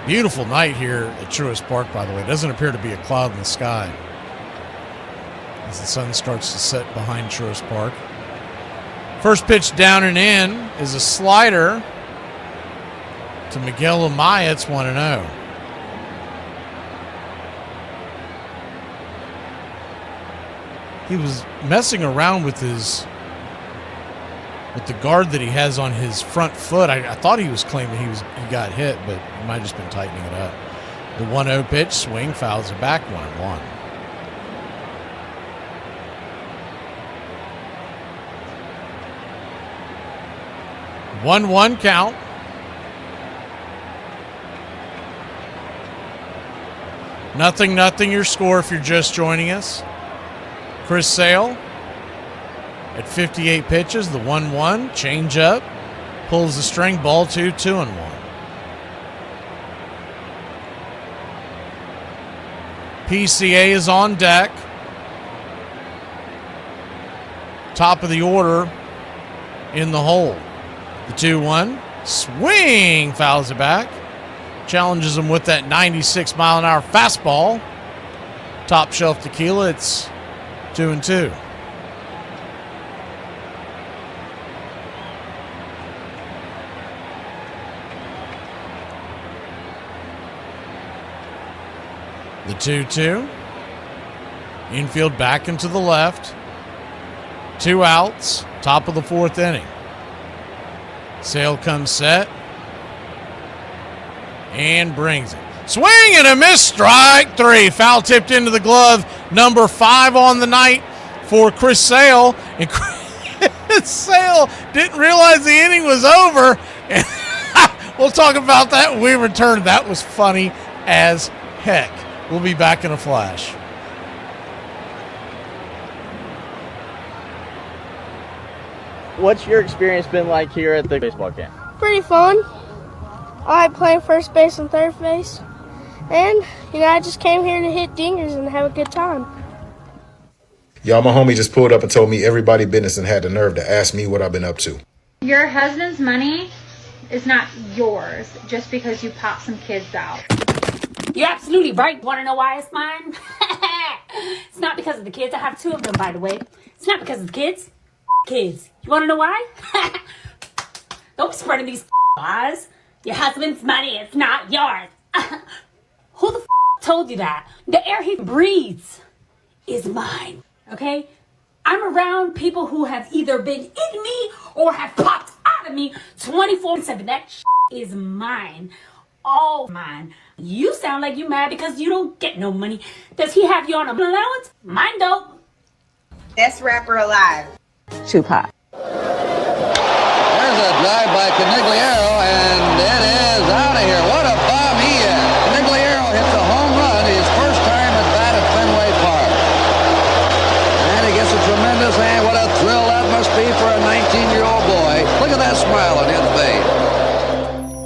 Beautiful night here at Truist Park, by the way. It doesn't appear to be a cloud in the sky as the sun starts to set behind Truist Park. First pitch down and in is a slider to Miguel Amaya. It's 1-0. He was messing around with the guard that he has on his front foot. I thought he was claiming he got hit, but he might have just been tightening it up. The 1-0 pitch, swing, fouls it back, 1-1. 1-1 count. Nothing your score if you're just joining us. Chris Sale at 58 pitches, the 1-1, change up, pulls the string, ball 2-1. PCA is on deck. Top of the order in the hole. The 2-1, swing, fouls it back. Challenges him with that 96-mile-an-hour fastball. Top shelf tequila, it's 2-2. The 2-2. Infield back into the left. 2 outs, top of the 4th inning. Sale comes set. And brings it. Swing and a miss, strike 3. Foul tipped into the glove. Number 5 on the night for Chris Sale. And Chris Sale didn't realize the inning was over. And we'll talk about that when we return. That was funny as heck. We'll be back in a flash. What's your experience been like here at the baseball camp? Pretty fun. I like playing first base and third base. And, I just came here to hit dingers and have a good time. Y'all, my homie just pulled up and told me everybody business and had the nerve to ask me what I've been up to. Your husband's money is not yours just because you pop some kids out. You're absolutely right. Want to know why it's mine? It's not because of the kids. I have 2 of them, by the way. It's not because of the kids. Kids. You want to know why? Don't be spreading these lies. Your husband's money is not yours. Who the told you that? The air he breathes is mine, okay? I'm around people who have either been in me or have popped out of me 24/7. That is mine. All mine. You sound like you mad because you don't get no money. Does he have you on a allowance? Mine don't. Best rapper alive. Tupac. There's a drive by Canigliaro, and it is out of here. What a bomb he is. Canigliaro hits a home run, his first time at bat at Fenway Park. And he gets a tremendous hand. What a thrill that must be for a 19-year-old boy. Look at that smile on his face.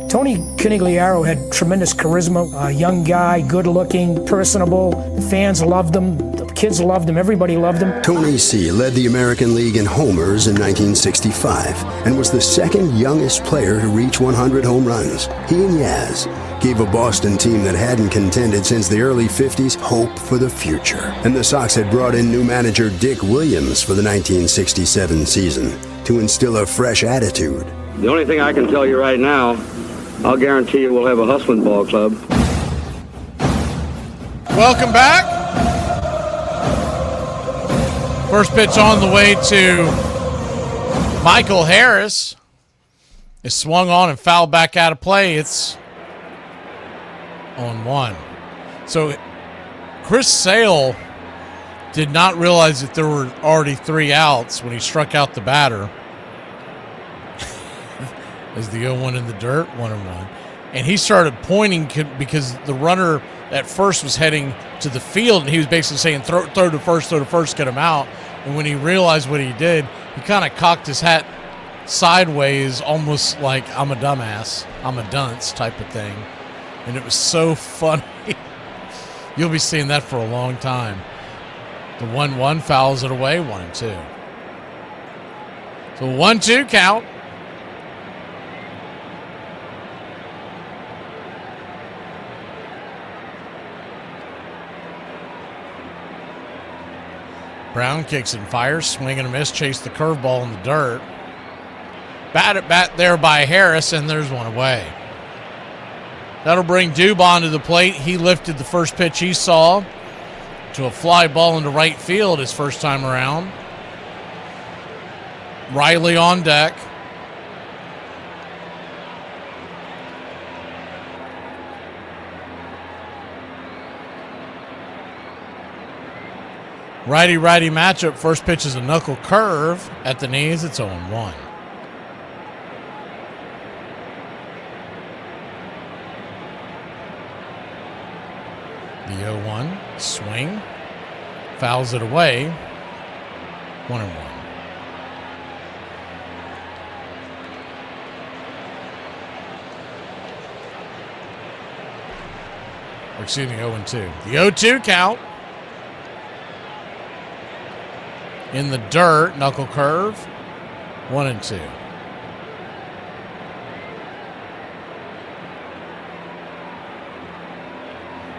Tony Canigliaro had tremendous charisma, a young guy, good-looking, personable. The fans loved him. The kids loved him. Everybody loved him. Tony C. led the American League in homers in 1965 and was the second youngest player to reach 100 home runs. He and Yaz gave a Boston team that hadn't contended since the early 50s hope for the future. And the Sox had brought in new manager Dick Williams for the 1967 season to instill a fresh attitude. The only thing I can tell you right now, I'll guarantee you we'll have a hustling ball club. Welcome back. First pitch on the way to Michael Harris. Is swung on and fouled back out of play. It's on 1. So Chris Sale did not realize that there were already 3 outs when he struck out the batter. As the 0-1 in the dirt, 1-1. And he started pointing because the runner at first was heading to the field, and he was basically saying, throw to first, get him out. And when he realized what he did, he kind of cocked his hat sideways, almost like, I'm a dumbass, I'm a dunce type of thing. And it was so funny. You'll be seeing that for a long time. The 1-1 fouls it away, 1-2. So 1-2 count. Brown kicks and fires, swing and a miss, chase the curveball in the dirt. Bat at bat there by Harris, and there's one away. That'll bring Dubon to the plate. He lifted the first pitch he saw to a fly ball into right field his first time around. Riley on deck. Righty-righty matchup. First pitch is a knuckle curve at the knees. It's 0-1. Swing. Fouls it away. 1-1. Or excuse me, 0-2. The 0-2 count. In the dirt, knuckle curve. 1-2.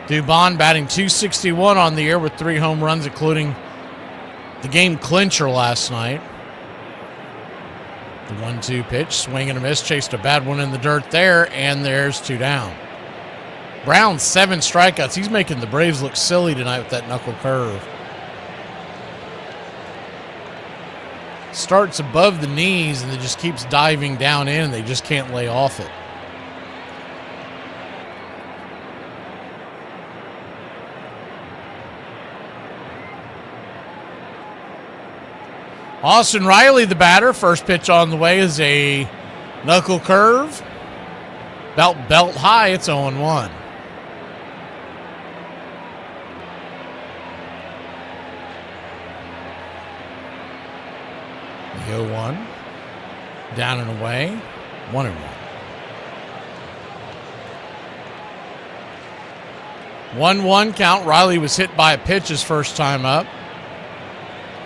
Dubon batting .261 on the year with 3 home runs, including the game clincher last night. The 1-2 pitch, swing and a miss, chased a bad one in the dirt there, and there's 2 down. Brown, 7 strikeouts. He's making the Braves look silly tonight with that knuckle curve. Starts above the knees and it just keeps diving down in, and they just can't lay off it. Austin Riley, the batter. First pitch on the way is a knuckle curve. Belt high. It's 0-1. The 0-1. Down and away. 1-1. 1-1 count. Riley was hit by a pitch his first time up.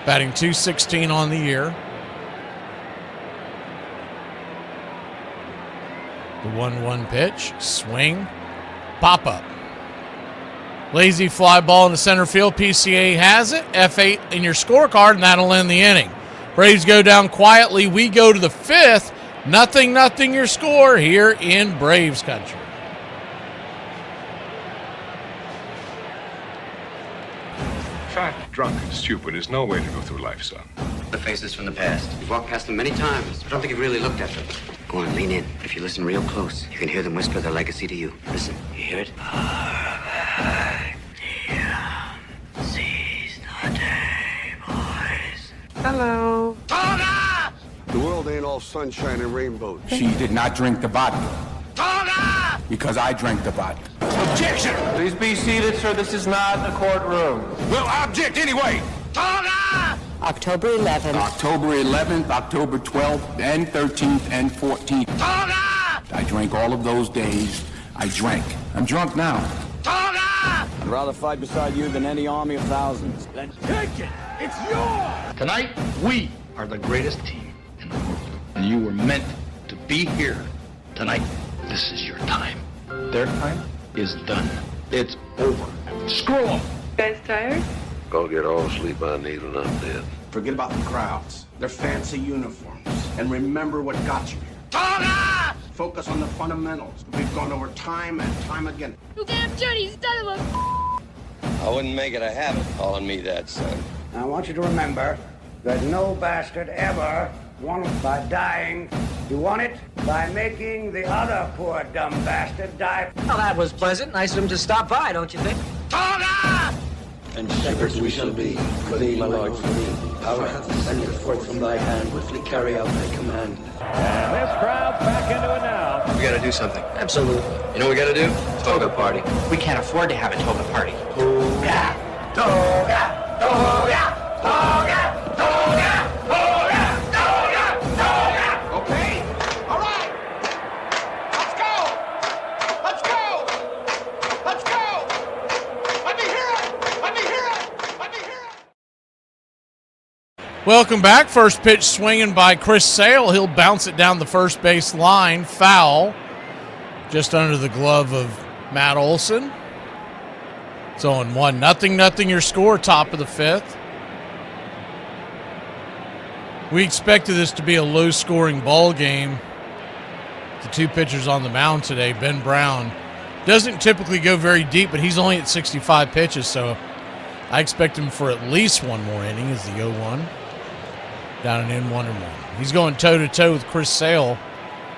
Batting .216 on the year. The 1-1 pitch. Swing. Pop up. Lazy fly ball in the center field. PCA has it. F8 in your scorecard, and that'll end the inning. Braves go down quietly. We go to the 5th. 0-0 your score here in Braves country. Fat, drunk, and stupid is no way to go through life, son. The faces from the past. You've walked past them many times, but I don't think you've really looked at them. Go on, lean in. If you listen real close, you can hear them whisper their legacy to you. Listen, you hear it? Seize the day, boys. Hello. The world ain't all sunshine and rainbows. She did not drink the vodka. Because I drank the vodka. Objection! Please be seated, sir. This is not a courtroom. Well, I object anyway. October 11th. October 11th, October 12th, and 13th, and 14th. I drank all of those days. I drank. I'm drunk now. I'd rather fight beside you than any army of thousands. Then take it. It's yours. Tonight, we are the greatest team in the world. And you were meant to be here. Tonight, this is your time. Their time is done. It's over. Screw them. Guys tired? Go get all the sleep I need and I'm dead. Forget about the crowds, their fancy uniforms, and remember what got you here. Focus on the fundamentals. We've gone over time and time again. You damn dirty son of a... I wouldn't make it a habit calling me that, son. I want you to remember that no bastard ever won it by dying. You won it by making the other poor dumb bastard die. Well, that was pleasant. Nice of him to stop by, don't you think? And shepherds we shall be, for thee, my lord, for thee. Power hath descended forth from thy hand, swiftly carry out thy command. And this crowd's back into it now. We gotta do something. Absolutely. You know what we gotta do? Toga party. We can't afford to have a toga party. Toga! Toga! Toga! Toga! Toga! Toga! Toga! Toga! Okay? All right! Let's go! Let's go! Let's go! Let me hear it! Let me hear it! Let me hear it! Welcome back. First pitch swinging by Chris Sale. He'll bounce it down the first base line. Foul. Just under the glove of Matt Olson. It's 0-1. 0-0 your score, top of the 5th. We expected this to be a low-scoring ball game. The 2 pitchers on the mound today, Ben Brown, doesn't typically go very deep, but he's only at 65 pitches, so I expect him for at least one more inning as the 0-1. Down and in, 1-1. He's going toe-to-toe with Chris Sale.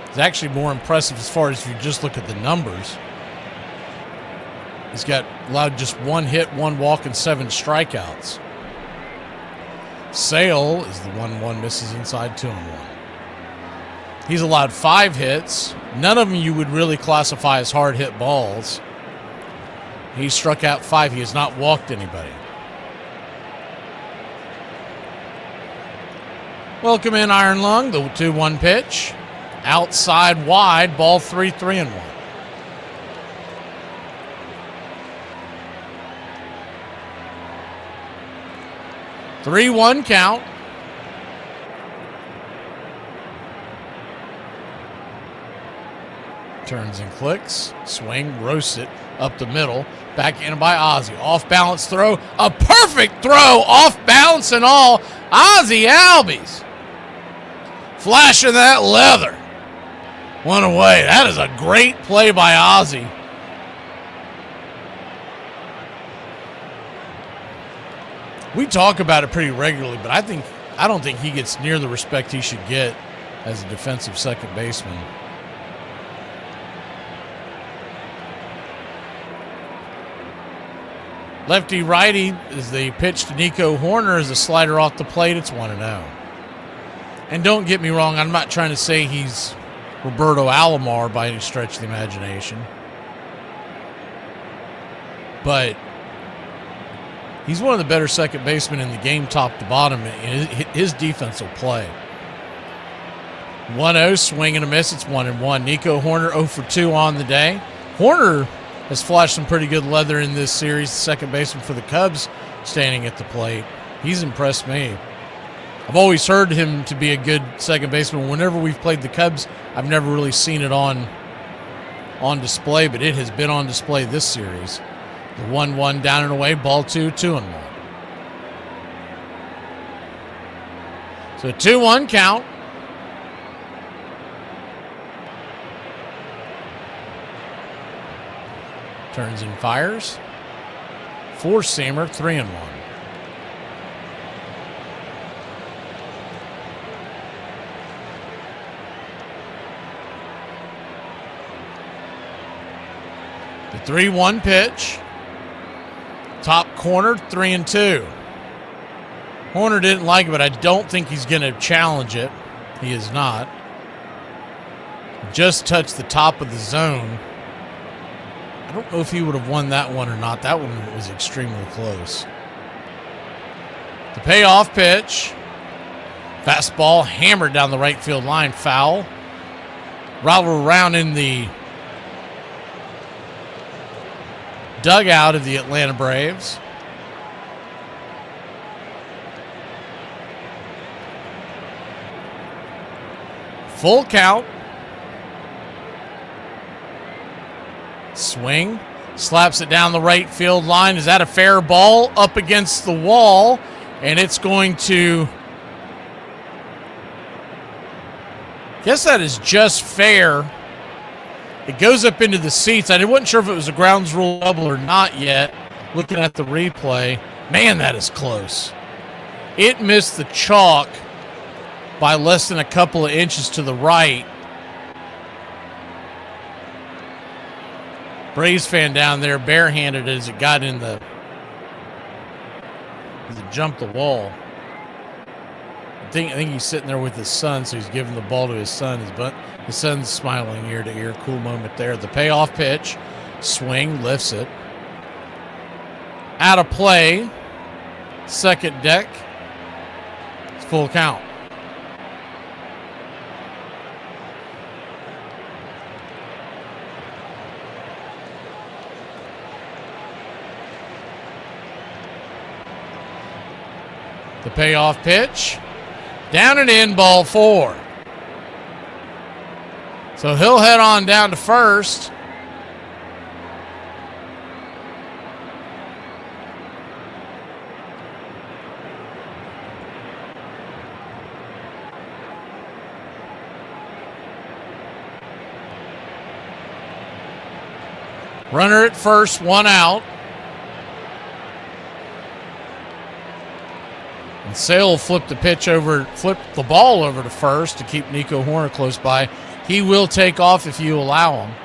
It's actually more impressive as far as if you just look at the numbers. He's got allowed just 1 hit, 1 walk, and 7 strikeouts. Sale is the 1-1, misses inside 2-1. He's allowed 5 hits. None of them you would really classify as hard hit balls. He struck out 5. He has not walked anybody. Welcome in, Iron Lung. The 2-1 pitch. Outside wide. Ball 3, 3-1. Three-one count. Turns and clicks. Swing, roasts it up the middle. Back in by Ozzie. Off balance throw. A perfect throw. Off balance and all. Ozzie Albies. Flashing that leather. One away. That is a great play by Ozzie. We talk about it pretty regularly, but I don't think he gets near the respect he should get as a defensive second baseman. Lefty-righty is the pitch to Nico Horner as a slider off the plate. It's 1-0. And don't get me wrong, I'm not trying to say he's Roberto Alomar by any stretch of the imagination. But he's one of the better second basemen in the game, top to bottom. His defense will play. 1-0, swing and a miss. It's 1-1. Nico Horner 0 for 2 on the day. Horner has flashed some pretty good leather in this series. The second baseman for the Cubs standing at the plate. He's impressed me. I've always heard him to be a good second baseman. Whenever we've played the Cubs, I've never really seen it on display, but it has been on display this series. The 1-1 down and away, ball 2, 2-1. So 2-1 count. Turns and fires. Four-seamer, 3-1. The 3-1 pitch. Top corner, 3-2. Horner didn't like it, but I don't think he's going to challenge it. He is not. Just touched the top of the zone. I don't know if he would have won that one or not. That one was extremely close. The payoff pitch. Fastball hammered down the right field line. Foul. Rattled around in the dugout of the Atlanta Braves. Full count. Swing. Slaps it down the right field line. Is that a fair ball? Up against the wall. And it's going to... Guess that is just fair. It goes up into the seats. I wasn't sure if it was a grounds rule double or not yet. Looking at the replay. Man, that is close. It missed the chalk by less than a couple of inches to the right. Braves fan down there barehanded as it got in the... as it jumped the wall. I think he's sitting there with his son, so he's giving the ball to his son. His son's smiling ear to ear. Cool moment there. The payoff pitch. Swing, lifts it. Out of play. Second deck. It's full count. The payoff pitch. Down and in, ball 4. So he'll head on down to first. Runner at first, 1 out. And Sale flipped the ball over to first to keep Nico Horner close by. He will take off if you allow him.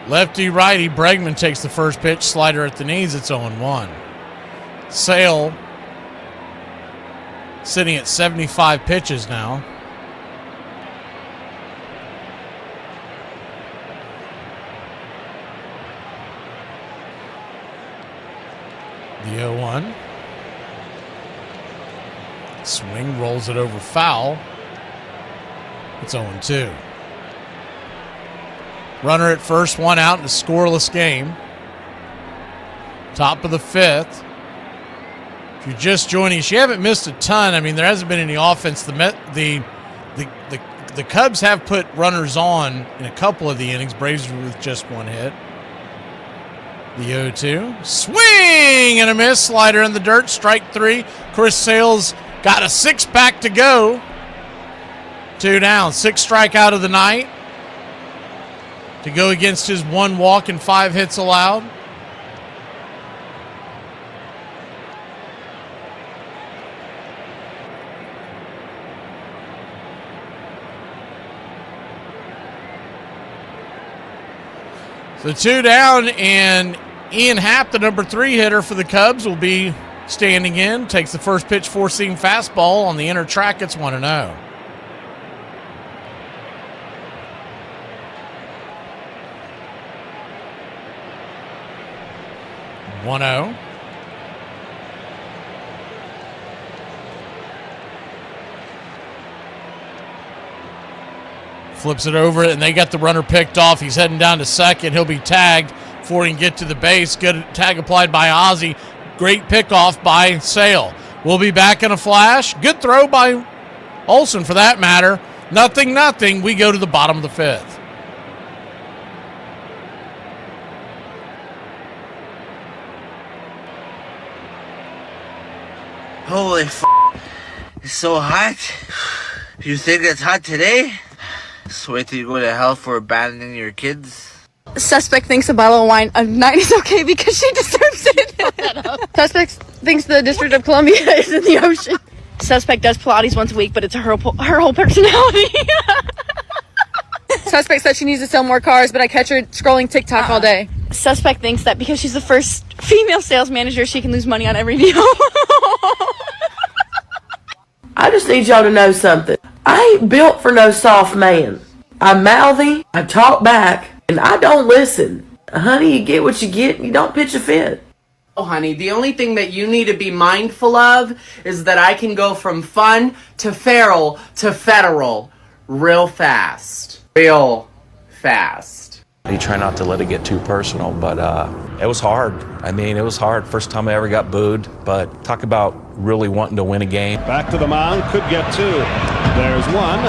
Lefty-righty, Bregman takes the first pitch, slider at the knees, it's 0-1. Sale sitting at 75 pitches now. The 0-1. Swing, rolls it over, foul. It's 0-2. Runner at first, one out in a scoreless game. Top of the fifth. If you're just joining us, you haven't missed a ton. I mean, there hasn't been any offense. The Cubs have put runners on in a couple of the innings. Braves with just one hit. The 0-2. Swing and a miss. Slider in the dirt. Strike three. Chris Sales got a six-pack to go. 2 down. 6 strikeout of the night to go against his 1 walk and 5 hits allowed. So 2 down, and Ian Happ, the number 3 hitter for the Cubs, will be standing in. Takes the first pitch, 4-seam fastball on the inner track. It's 1-0. Flips it over, and they got the runner picked off. He's heading down to second. He'll be tagged before he can get to the base. Good tag applied by Ozzie. Great pickoff by Sale. We'll be back in a flash. Good throw by Olsen, for that matter. 0-0. We go to the bottom of the fifth. Holy f***. It's so hot. You think it's hot today? Just wait till you go to hell for abandoning your kids. Suspect thinks a bottle of wine a night is okay because she deserves it. Suspect thinks the District of Columbia is in the ocean. Suspect does Pilates once a week, but it's her whole personality. Suspect said she needs to sell more cars, but I catch her scrolling TikTok all day. Suspect thinks that because she's the first female sales manager, she can lose money on every deal. I just need y'all to know something. I ain't built for no soft man. I'm mouthy, I talk back, and I don't listen. Honey, you get what you get, and you don't pitch a fit. Oh, honey, the only thing that you need to be mindful of is that I can go from fun to feral to federal real fast. Real fast. You try not to let it get too personal, but it was hard. I mean, it was hard. First time I ever got booed, but talk about really wanting to win a game. Back to the mound, could get 2. There's 1,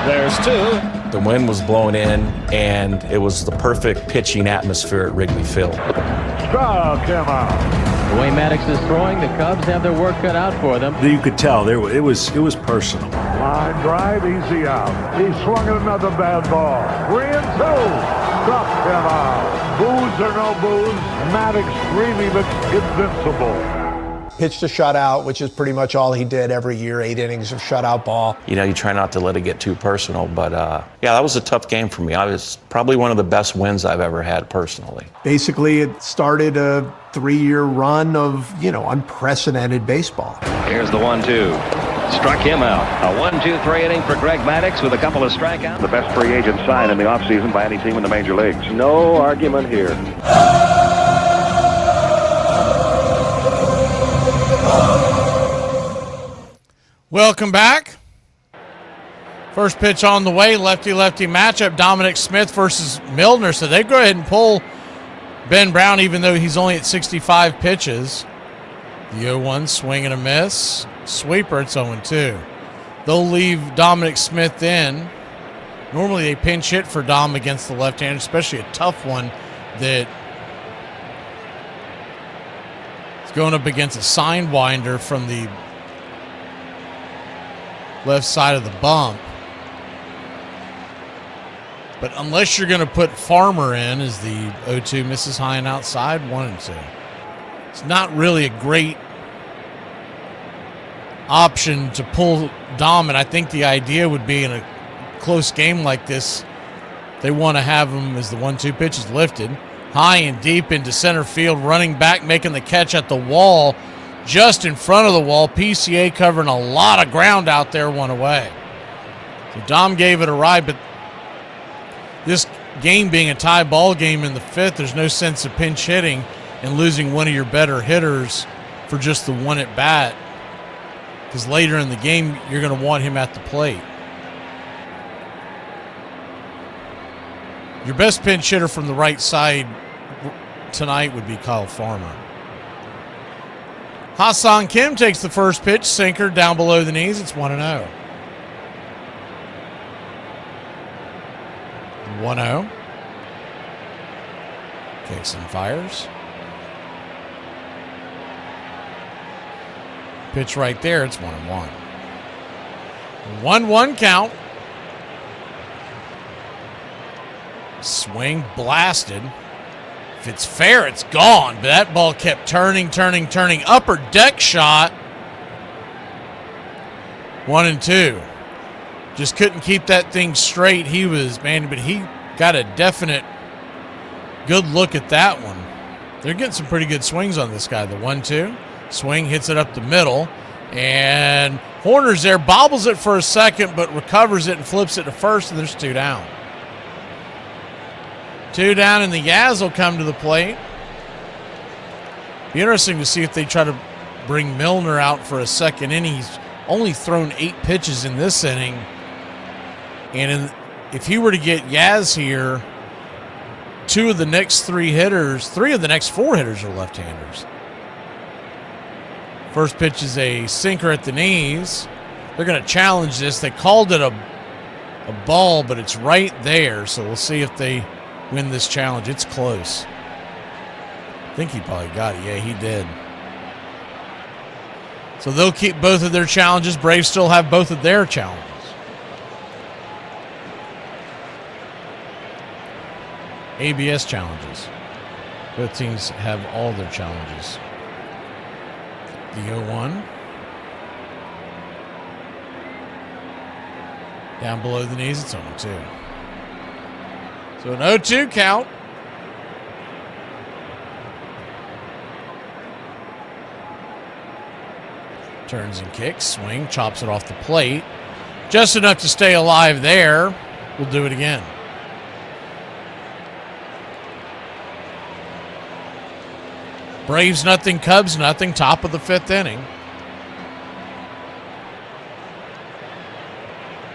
there's 2. The wind was blowing in, and it was the perfect pitching atmosphere at Wrigley Field. Struck him out. The way Maddox is throwing, the Cubs have their work cut out for them. You could tell it was personal. Line drive, easy out. He swung at another bad ball. 3-2. Struck him out. Booze or no booze, Maddox really looks invincible. Pitched a shutout, which is pretty much all he did every year, 8 innings of shutout ball. You know, you try not to let it get too personal, but yeah, that was a tough game for me. I was probably one of the best wins I've ever had personally. Basically, it started a 3-year run of, unprecedented baseball. Here's the 1-2. Struck him out. A 1-2-3 inning for Greg Maddox with a couple of strikeouts. The best free agent signed in the offseason by any team in the major leagues. No argument here. Welcome back. First pitch on the way, lefty-lefty matchup. Dominic Smith versus Milner. So they go ahead and pull Ben Brown, even though he's only at 65 pitches. The 0-1, swing and a miss. Sweeper, it's 0-2. They'll leave Dominic Smith in. Normally they pinch hit for Dom against the left-hander, especially a tough one that is going up against a sidewinder from the left side of the bump. But unless you're going to put Farmer in as the 0-2 misses high and outside, 1-2. It's not really a great option to pull Dom, and I think the idea would be in a close game like this, they want to have him as the 1-2 pitch is lifted. High and deep into center field, running back, making the catch at the wall. just in front of the wall. PCA covering a lot of ground out there, one away. So Dom gave it a ride, but this game being a tie ball game in the fifth, there's no sense of pinch hitting and losing one of your better hitters for just the one at bat, because later in the game you're going to want him at the plate. Your best pinch hitter from the right side tonight would be Kyle Farmer. Ha-Seong Kim takes the first pitch, sinker down below the knees. It's 1-0. 1-0. Kicks and fires. Pitch right there. It's 1-1. 1-1 count. Swing blasted. If it's fair, it's gone. But that ball kept turning. Upper deck shot. 1-2. Just couldn't keep that thing straight. But he got a definite good look at that one. They're getting some pretty good swings on this guy. The 1-2. Swing, hits it up the middle. And Horner's there, bobbles it for a second, but recovers it and flips it to first, and there's 2 down. 2 down, and the Yaz will come to the plate. Be interesting to see if they try to bring Milner out for a second inning. He's only thrown 8 pitches in this inning. And if he were to get Yaz here, 2 of the next 3 hitters, 3 of the next 4 hitters are left-handers. First pitch is a sinker at the knees. They're going to challenge this. They called it a ball, but it's right there. So we'll see if they win this challenge. It's close. I think he probably got it. Yeah, he did. So they'll keep both of their challenges. Braves still have both of their challenges. ABS challenges. Both teams have all their challenges. The 0-1. Down below the knees, it's 0-2. So an 0-2 count. Turns and kicks, swing, chops it off the plate. Just enough to stay alive there. We'll do it again. Braves nothing, Cubs nothing, top of the 5th inning.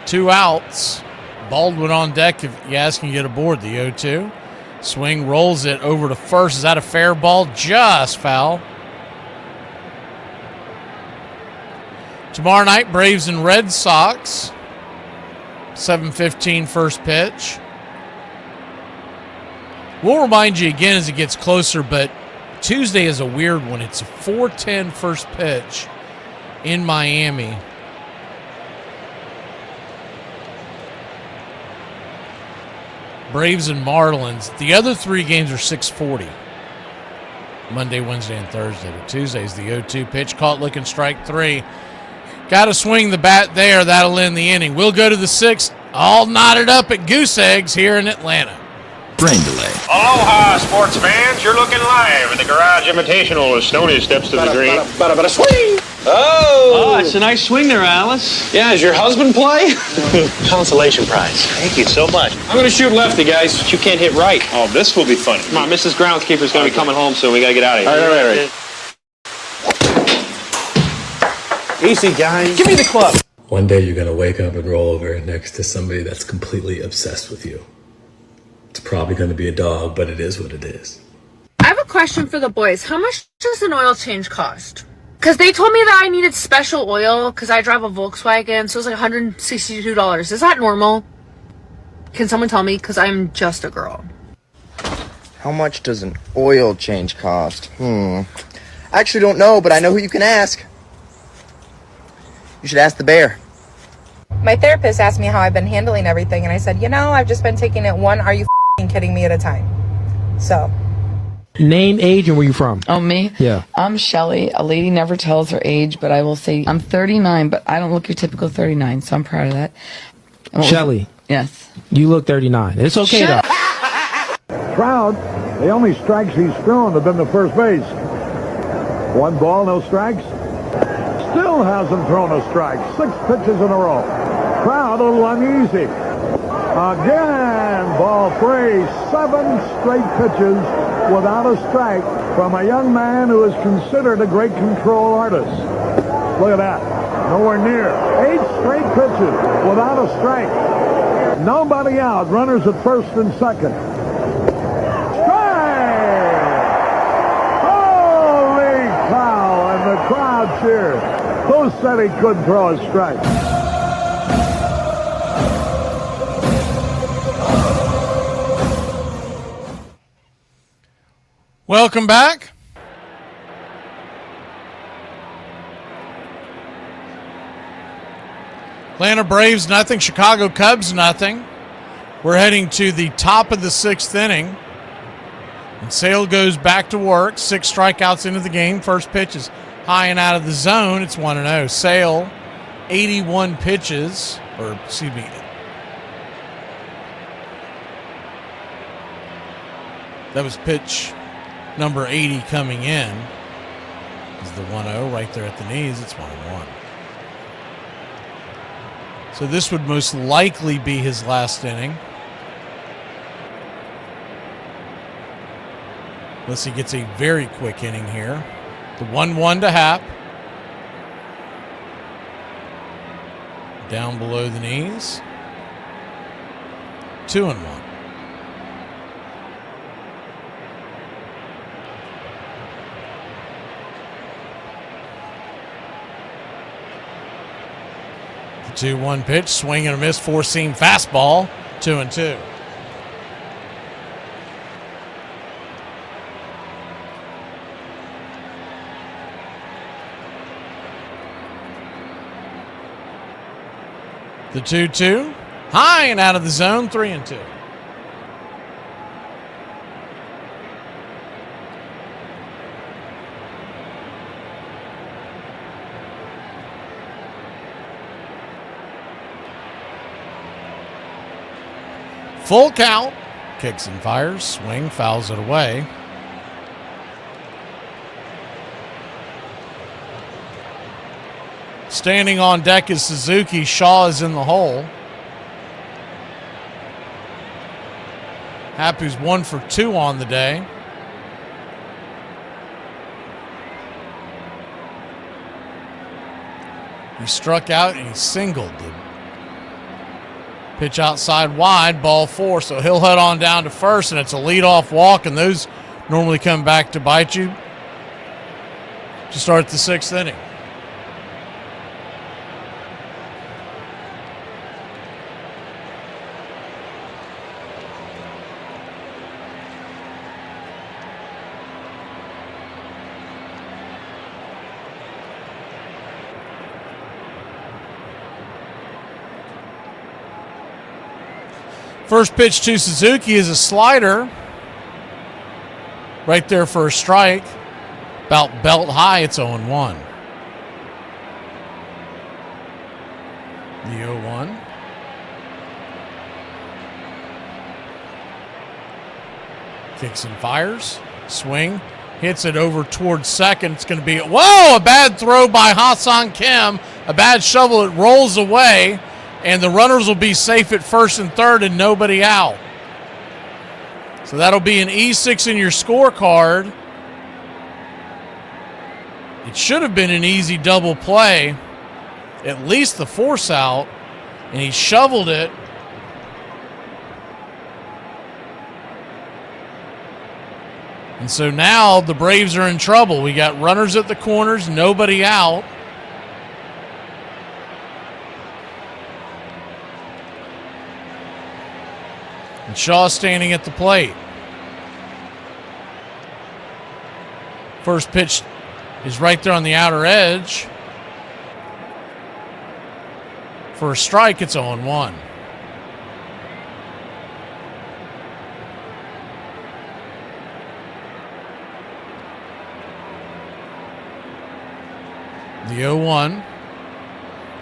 2 outs. Baldwin on deck if Yaz can get aboard. The 0-2. Swing, rolls it over to first. Is that a fair ball? Just foul. Tomorrow night, Braves and Red Sox. 7:15 first pitch. We'll remind you again as it gets closer, but Tuesday is a weird one. It's a 4:10 first pitch in Miami. Braves and Marlins. The other 3 games are 6:40. Monday, Wednesday, and Thursday. But Tuesday's the 0-2 pitch. Caught looking, strike 3. Got to swing the bat there. That'll end the inning. We'll go to the 6th. All knotted up at Goose Eggs here in Atlanta. Rain delay. Aloha, sports fans. You're looking live at the Garage Invitational as Stoney steps to the green. Bada swing! Oh, it's a nice swing there, Alice. Yeah, does your husband play? Consolation prize. Thank you so much. I'm going to shoot lefty, guys, but you can't hit right. Oh, this will be funny. Come on, Mrs. Groundskeeper's going to be coming home soon. We got to get out of here. All right. Easy, guys. Give me the club. One day you're going to wake up and roll over next to somebody that's completely obsessed with you. It's probably going to be a dog, but it is what it is. I have a question for the boys. How much does an oil change cost? Because they told me that I needed special oil because I drive a Volkswagen, so it was like $162. Is that normal? Can someone tell me? Because I'm just a girl. How much does an oil change cost? I actually don't know, but I know who you can ask. You should ask the bear. My therapist asked me how I've been handling everything, and I said, I've just been taking it one are you kidding me at a time. So. Name, age, and where you from? Oh, me? Yeah. I'm Shelly. A lady never tells her age, but I will say I'm 39, but I don't look your typical 39, so I'm proud of that. Shelly. Yes. You look 39. It's okay, though. Trout, the only strikes he's thrown have been to first base. 1 ball, no strikes. Still hasn't thrown a strike. 6 pitches in a row. Crowd a little uneasy. Again, ball 3. 7 straight pitches without a strike from a young man who is considered a great control artist. Look at that. Nowhere near. 8 straight pitches without a strike. Nobody out. Runners at first and second. Strike! Holy cow! And the crowd cheered. Who said he couldn't throw a strike? Welcome back. Atlanta Braves nothing, Chicago Cubs nothing. We're heading to the top of the 6th inning. And Sale goes back to work. 6 strikeouts into the game. First pitch is high and out of the zone. It's 1-0. Sale, 81 pitches, or excuse me. That was pitch number 80 coming in. Is the 1-0 right there at the knees. It's 1-1. So this would most likely be his last inning. Unless he gets a very quick inning here. The 1-1 to Happ. Down below the knees. 2-1. The 2-1 pitch, swing and a miss, 4-seam fastball, 2-2. The 2-2, high and out of the zone, 3-2. Full count, kicks and fires, swing, fouls it away. Standing on deck is Suzuki. Shaw is in the hole. Happy's 1 for 2 on the day. He struck out and he singled. The pitch outside wide, ball 4, so he'll head on down to first, and it's a leadoff walk, and those normally come back to bite you to start the 6th inning. First pitch to Suzuki is a slider. Right there for a strike. About belt high, it's 0-1. The 0-1. Kicks and fires. Swing. Hits it over towards second. It's going to be, whoa, a bad throw by Ha-Seong Kim. A bad shovel. It rolls away. And the runners will be safe at first and third and nobody out. So that'll be an E6 in your scorecard. It should have been an easy double play. At least the force out. And he shoveled it. And so now the Braves are in trouble. We got runners at the corners, nobody out. And Shaw standing at the plate. First pitch is right there on the outer edge. For a strike, it's 0-1. The 0-1.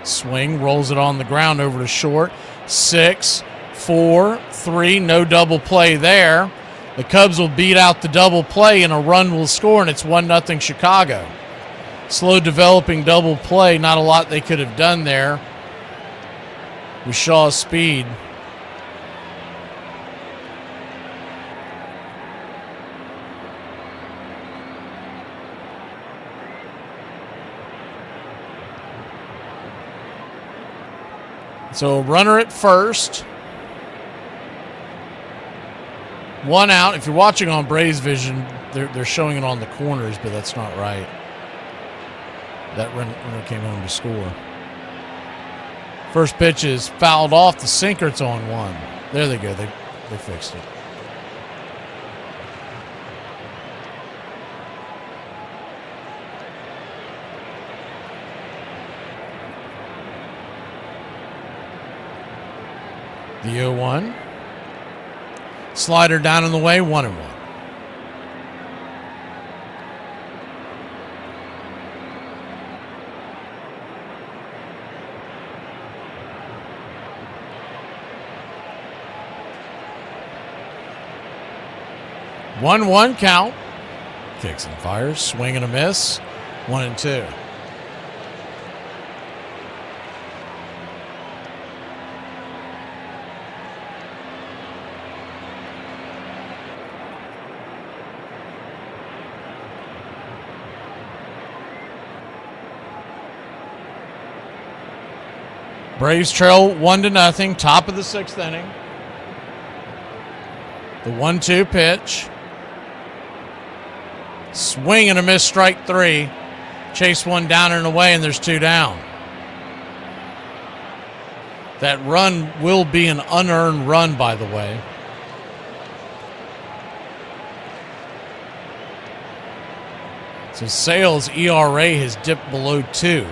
Swing, rolls it on the ground over to short. 6, 4, 3, no double play there. The Cubs will beat out the double play and a run will score, and it's 1-0 Chicago. Slow developing double play. Not a lot they could have done there with Shaw's speed. So runner at first. 1 out. If you're watching on Braves Vision, they're showing it on the corners, but that's not right. That runner came home to score. First pitch is fouled off the sinker. It's on 1. There they go. They fixed it. The 0-1. Slider down in the way, 1-1. One count. Kicks and fires. Swing and a miss. 1-2. Braves trail 1-0, top of the 6th inning. The 1-2 pitch. Swing and a miss, strike 3. Chase 1 down and away, and there's 2 down. That run will be an unearned run, by the way. So Sale's ERA has dipped below 2.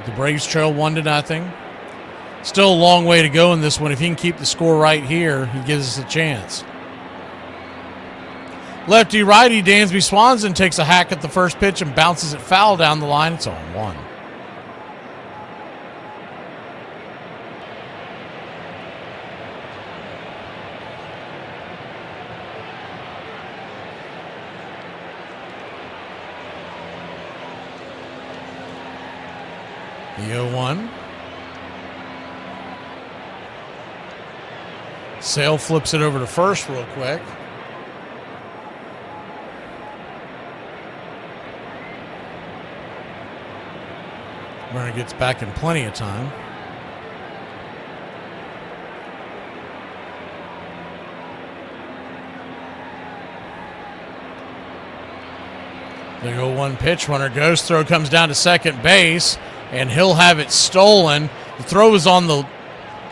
The Braves trail 1-0. Still a long way to go in this one. If he can keep the score right here, he gives us a chance. Lefty-righty, Dansby Swanson takes a hack at the first pitch and bounces it foul down the line. It's on 1. The 0-1. Sale flips it over to first real quick. Runner gets back in plenty of time. The 0-1 pitch. Runner goes. Throw comes down to second base. And he'll have it stolen. The throw was on the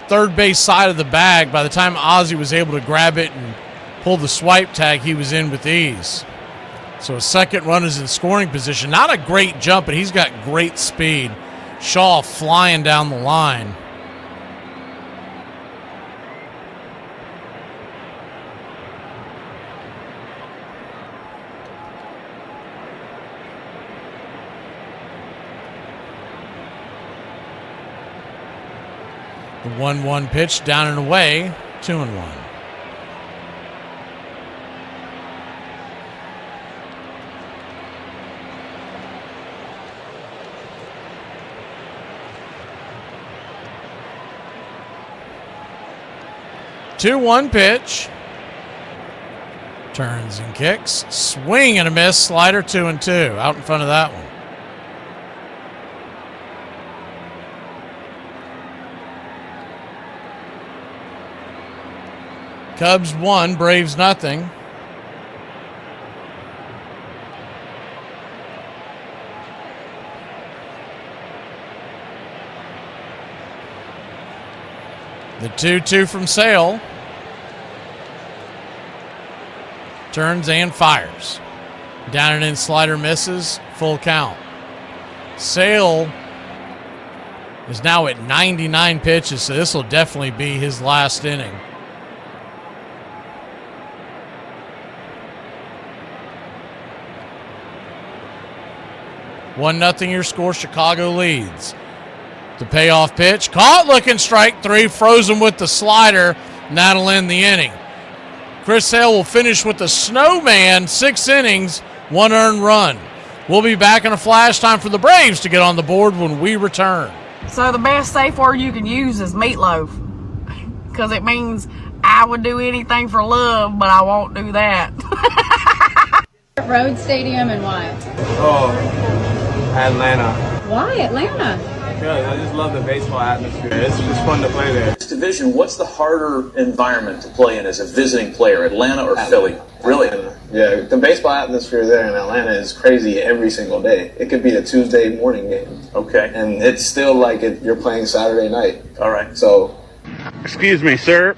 third base side of the bag. By the time Ozzie was able to grab it and pull the swipe tag, he was in with ease. So a second run is in scoring position. Not a great jump, but he's got great speed. Shaw flying down the line. The 1-1 pitch down and away, 2-1. Two-one pitch. Turns and kicks. Swing and a miss. Slider 2-2. Out in front of that one. Cubs 1, Braves nothing. The 2-2 from Sale. Turns and fires. Down and in, slider misses. Full count. Sale is now at 99 pitches, so this will definitely be his last inning. 1-0 your score. Chicago leads. The payoff pitch. Caught looking, strike 3. Frozen with the slider. And that'll end the inning. Chris Sale will finish with the snowman. 6 innings, 1 earned run. We'll be back in a flash. Time for the Braves to get on the board when we return. So the best safe word you can use is meatloaf. Because it means I would do anything for love, but I won't do that. Road Stadium and why? Oh, Atlanta. Why Atlanta? Because I just love the baseball atmosphere. It's just fun to play there. This division, what's the harder environment to play in as a visiting player, Atlanta or Philly? Really? Yeah, the baseball atmosphere there in Atlanta is crazy every single day. It could be a Tuesday morning game. Okay. And it's still like you're playing Saturday night. All right. So. Excuse me, sir.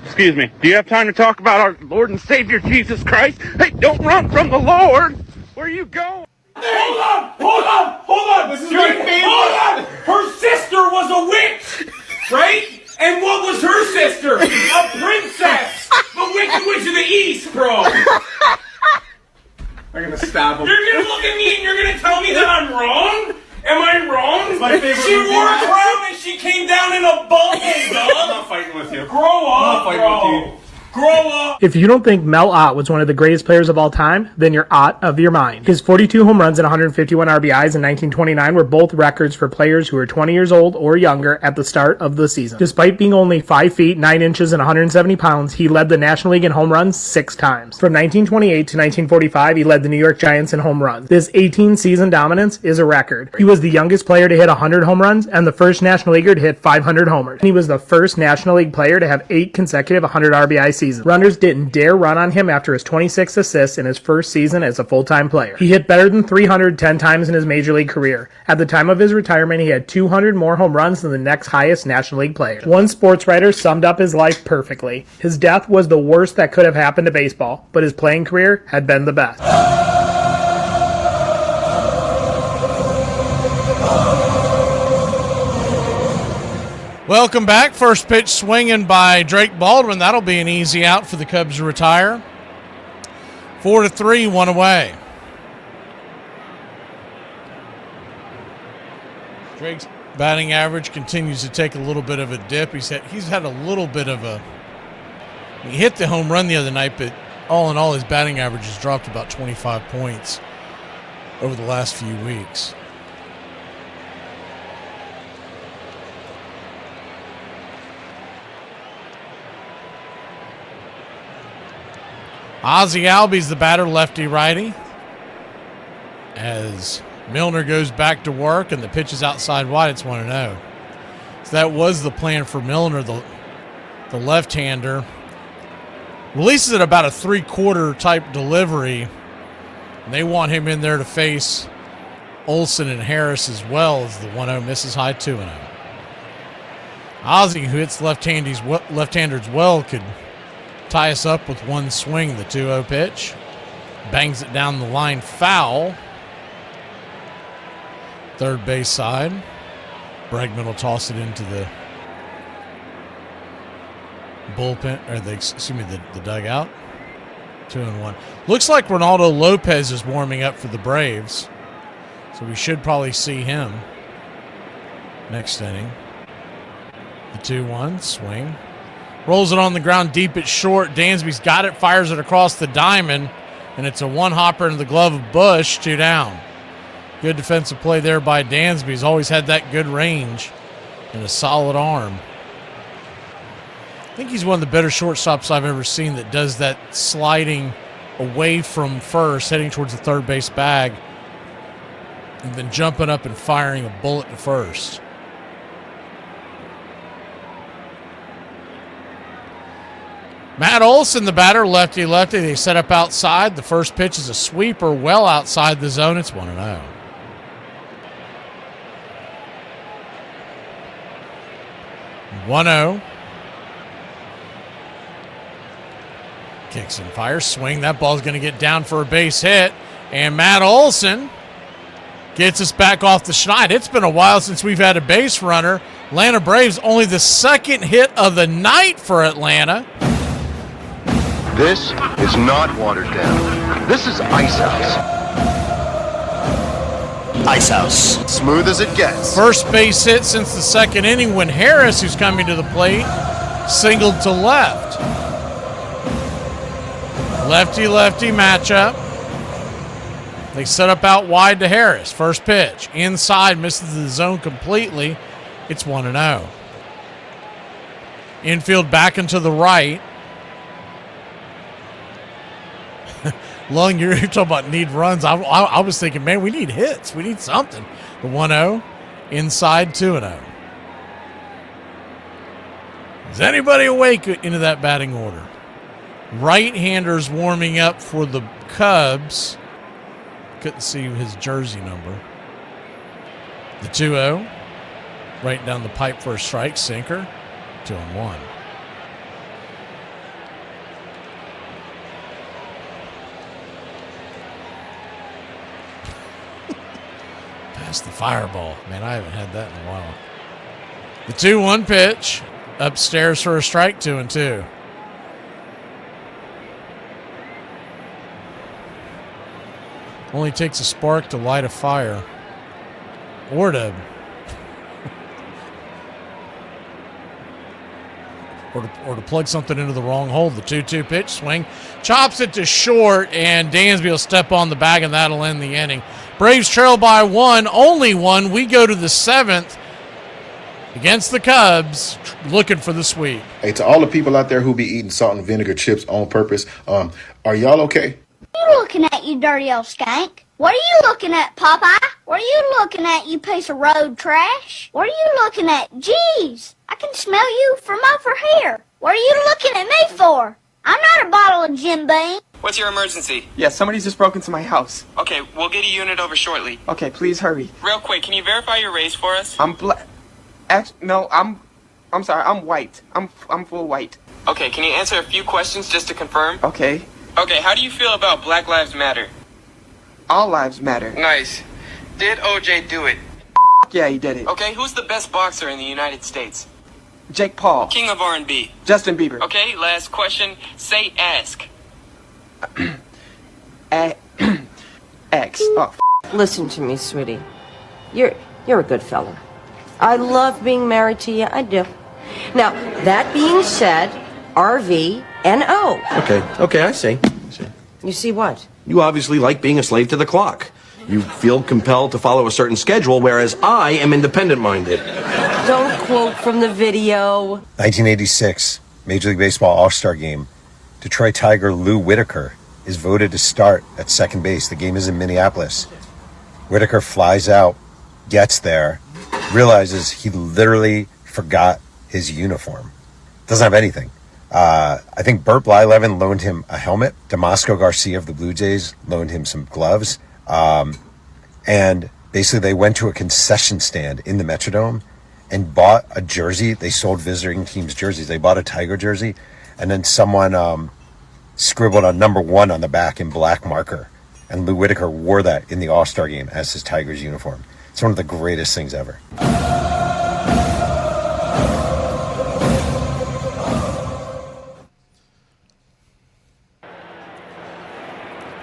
Excuse me. Do you have time to talk about our Lord and Savior Jesus Christ? Hey, don't run from the Lord. Where are you going? Hold on! This is my favorite. Hold on! Her sister was a witch, right? And what was her sister? A princess! The Wicked Witch of the East, bro! I'm gonna stab him. You're gonna look at me and you're gonna tell me that I'm wrong? Am I wrong? It's my favorite She movie. wore a crown and she came down in a bubble, dog! I'm not fighting with you. Grow up, I'm not bro! fighting with you. Grow up! If you don't think Mel Ott was one of the greatest players of all time, then you're Ott of your mind. His 42 home runs and 151 RBIs in 1929 were both records for players who were 20 years old or younger at the start of the season. Despite being only 5 feet, 9 inches, and 170 pounds, he led the National League in home runs 6 times. From 1928 to 1945, he led the New York Giants in home runs. This 18-season dominance is a record. He was the youngest player to hit 100 home runs and the first National Leaguer to hit 500 homers. And he was the first National League player to have 8 consecutive 100 RBI seasons. Runners didn't dare run on him after his 26 assists in his first season as a full-time player. He hit better than 310 times in his major league career. At the time of his retirement, he had 200 more home runs than the next highest National League player. One sports writer summed up his life perfectly. His death was the worst that could have happened to baseball, but his playing career had been the best. Welcome back. First pitch swinging by Drake Baldwin. That'll be an easy out for the Cubs to retire. 4-3, 1 away. Drake's batting average continues to take a little bit of a dip. He's had a little bit of a... He hit the home run the other night, but all in all, his batting average has dropped about 25 points over the last few weeks. Ozzie Albies the batter, lefty-righty. As Milner goes back to work and the pitch is outside wide, it's 1-0. So that was the plan for Milner, the left-hander. Releases it about a 3/4 type delivery. And they want him in there to face Olsen and Harris as well, as the 1-0 misses high, 2-0. Ozzie, who hits left-handers well, could tie us up with one swing. The 2-0 pitch. Bangs it down the line, foul. Third base side. Bregman will toss it into the bullpen, or the dugout. 2-1. Looks like Ronaldo Lopez is warming up for the Braves, so we should probably see him next inning. The 2-1 swing. Rolls it on the ground deep at short. Dansby's got it, fires it across the diamond, and it's a one-hopper into the glove of Bush, 2 down. Good defensive play there by Dansby. He's always had that good range and a solid arm. I think he's one of the better shortstops I've ever seen that does that sliding away from first, heading towards the third base bag, and then jumping up and firing a bullet to first. Matt Olson, the batter, lefty-lefty. They set up outside. The first pitch is a sweeper well outside the zone. It's 1-0. Kicks and fires, swing. That ball's going to get down for a base hit. And Matt Olson gets us back off the schneid. It's been a while since we've had a base runner. Atlanta Braves only the second hit of the night for Atlanta. This is not watered down. This is Ice House. Ice House. Smooth as it gets. First base hit since the second inning when Harris, who's coming to the plate, singled to left. Lefty-lefty matchup. They set up out wide to Harris. First pitch. Inside, misses the zone completely. It's 1-0. Infield back into the right. Lung, you're talking about need runs. I was thinking, man, we need hits. We need something. The 1-0. Inside, 2-0. Is anybody awake into that batting order? Right-handers warming up for the Cubs. Couldn't see his jersey number. The 2-0. Right down the pipe for a strike. Sinker. 2-1. Past the fireball. Man, I haven't had that in a while. The 2-1 pitch. Upstairs for a strike. 2-2. Only takes a spark to light a fire. Or to plug something into the wrong hole. The 2-2 pitch swing. Chops it to short, and Dansby will step on the bag, and that'll end the inning. Braves trail by 1, only 1. We go to the 7th against the Cubs, looking for the sweep. Hey, to all the people out there who be eating salt and vinegar chips on purpose, are y'all okay? What are you looking at, you dirty old skank? What are you looking at, Popeye? What are you looking at, you piece of road trash? What are you looking at? Jeez, I can smell you from over here. What are you looking at me for? I'm not a bottle of Jim Beam. What's your emergency? Yeah, somebody's just broke into my house. Okay, we'll get a unit over shortly. Okay, please hurry. Real quick, can you verify your race for us? I'm black. No, I'm sorry. I'm white. I'm full white. Okay, can you answer a few questions just to confirm? Okay. Okay, how do you feel about Black Lives Matter? All lives matter. Nice. Did OJ do it? Yeah, he did it. Okay, who's the best boxer in the United States? Jake Paul. King of R&B. Justin Bieber. Okay, last question. Say ask. X. Oh, Listen to me, sweetie. You're a good fella. I love being married to you. I do. Now, that being said, RV and O. Okay, I see. You see what? You obviously like being a slave to the clock. You feel compelled to follow a certain schedule, whereas I am independent-minded. Don't quote from the video. 1986, Major League Baseball All-Star Game. Detroit Tiger Lou Whitaker is voted to start at second base. The game is in Minneapolis. Whitaker flies out, gets there, realizes he literally forgot his uniform. Doesn't have anything. I think Burt Blyleven loaned him a helmet. Damasco Garcia of the Blue Jays loaned him some gloves. And basically they went to a concession stand in the Metrodome and bought a jersey. They sold visiting teams jerseys. They bought a Tiger jersey, and then someone scribbled a number 1 on the back in black marker. And Lou Whitaker wore that in the All-Star game as his Tigers uniform. It's one of the greatest things ever.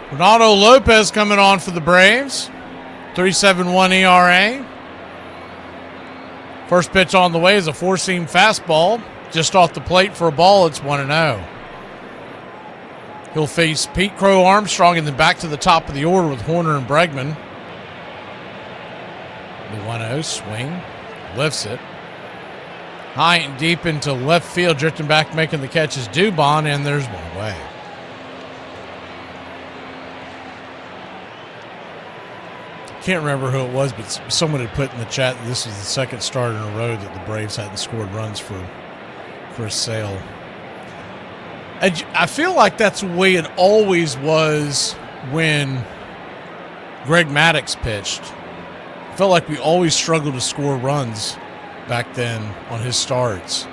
Ronaldo Lopez coming on for the Braves. 3.71 ERA. First pitch on the way is a four-seam fastball. Just off the plate for a ball. It's 1-0. He'll face Pete Crow Armstrong and then back to the top of the order with Horner and Bregman. The 1-0 swing. Lifts it. High and deep into left field. Drifting back, making the catch is Dubon, and there's one away. Can't remember who it was, but someone had put in the chat that this was the second start in a row that the Braves hadn't scored runs for a Sale. I feel like that's the way it always was when Greg Maddux pitched. I felt like we always struggled to score runs back then on his starts.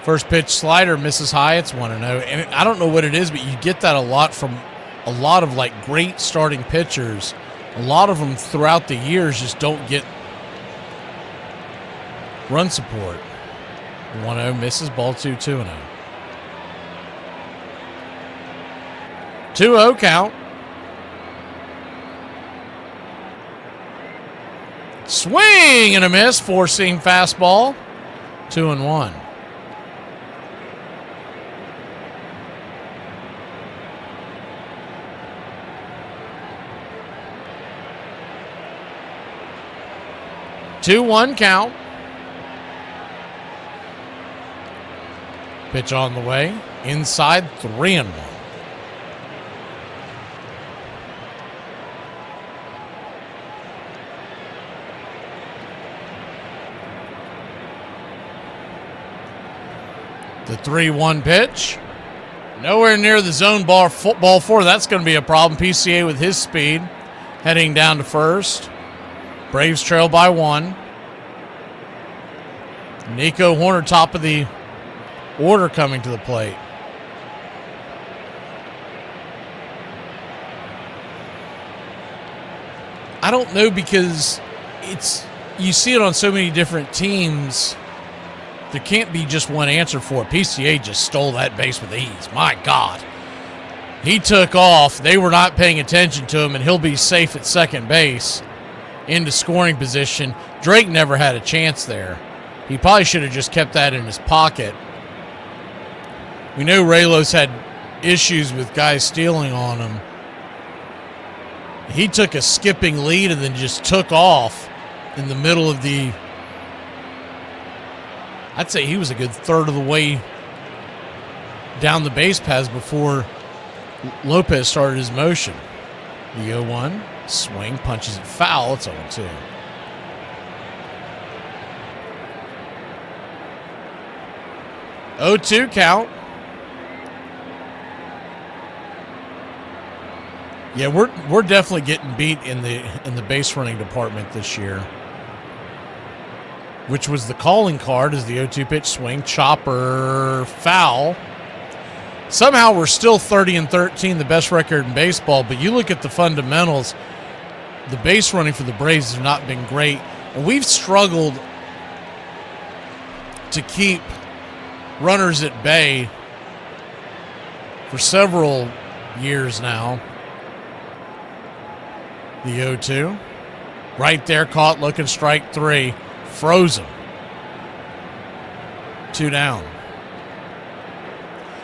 First pitch slider misses high. It's 1-0. And I don't know what it is, but you get that a lot from a lot of like great starting pitchers. A lot of them throughout the years just don't get run support. 1-0 misses, ball 2-0. 2-0 count. Swing and a miss, four-seam fastball. 2-1. 2-1 count. Pitch on the way. Inside, 3-1. The 3-1 pitch. Nowhere near the zone ball four. That's going to be a problem. PCA with his speed. Heading down to first. Braves trail by 1. Nico Horner, top of the order, coming to the plate. I don't know, because you see it on so many different teams. There can't be just one answer for it. PCA just stole that base with ease. My God. He took off. They were not paying attention to him, and he'll be safe at second base into scoring position. Drake never had a chance there. He probably should have just kept that in his pocket. We know Raylos had issues with guys stealing on him. He took a skipping lead and then just took off in the middle of the... I'd say he was a good third of the way down the base paths before Lopez started his motion. The 0-1 swing, punches it foul. It's 0-2. (0-2) count. Yeah, we're definitely getting beat in the base running department this year, which was the calling card as the 0-2 pitch swing, chopper, foul. Somehow we're still 30-13, the best record in baseball, but you look at the fundamentals, the base running for the Braves has not been great, and we've struggled to keep runners at bay for several years now. The 0-2. Right there, caught, looking, strike 3. Froze him. 2 down.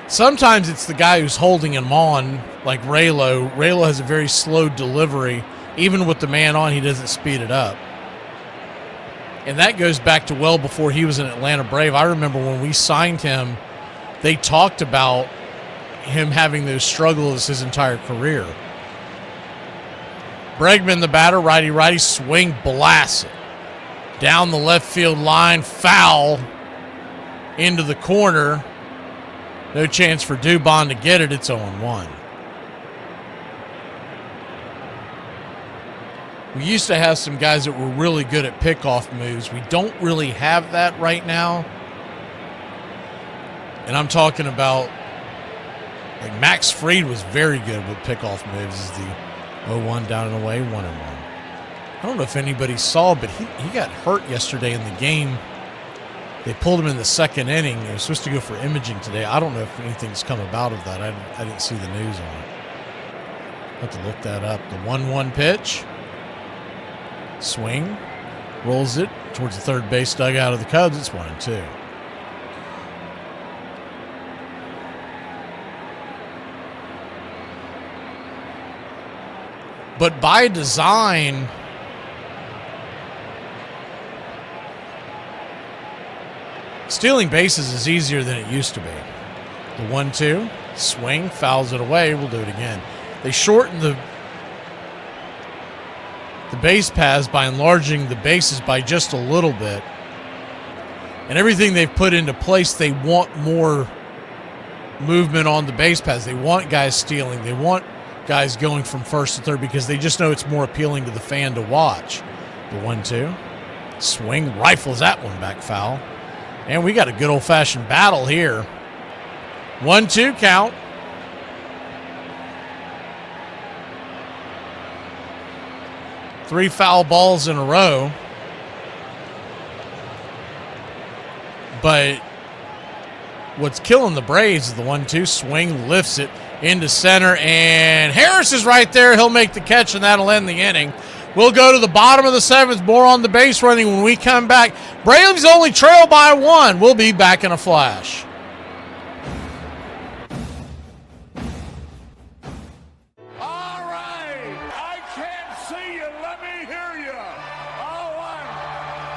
Sometimes it's the guy who's holding him on, like Raylo. Raylo has a very slow delivery. Even with the man on, he doesn't speed it up. And that goes back to well before he was an Atlanta Brave. I remember when we signed him, they talked about him having those struggles his entire career. Bregman, the batter, righty-righty, swing, blast it. Down the left field line, foul into the corner. No chance for Dubon to get it. It's 0-1. We used to have some guys that were really good at pickoff moves. We don't really have that right now. And I'm talking about, like, Max Fried was very good with pickoff moves. Is the 0-1 down and away, 1-1. I don't know if anybody saw, but he got hurt yesterday in the game. They pulled him in the second inning. He was supposed to go for imaging today. I don't know if anything's come about of that. I didn't see the news on it. I'll have to look that up. The 1-1 pitch. Swing. Rolls it towards the third base dugout of the Cubs. It's 1-2. But by design, stealing bases is easier than it used to be. The 1-2, swing, fouls it away. We'll do it again. They shortened the base paths by enlarging the bases by just a little bit. And everything they've put into place, they want more movement on the base paths. They want guys stealing. They want guys going from first to third because they just know it's more appealing to the fan to watch. The 1-2, swing, rifles that one back, foul. And we got a good old-fashioned battle here. 1-2 count. Three foul balls in a row. But what's killing the Braves is the 1-2 swing, lifts it into center, and Harris is right there. He'll make the catch, and that'll end the inning. We'll go to the bottom of the seventh. More on the base running when we come back. Braves only trail by 1. We'll be back in a flash. All right. I can't see you. Let me hear you. All right.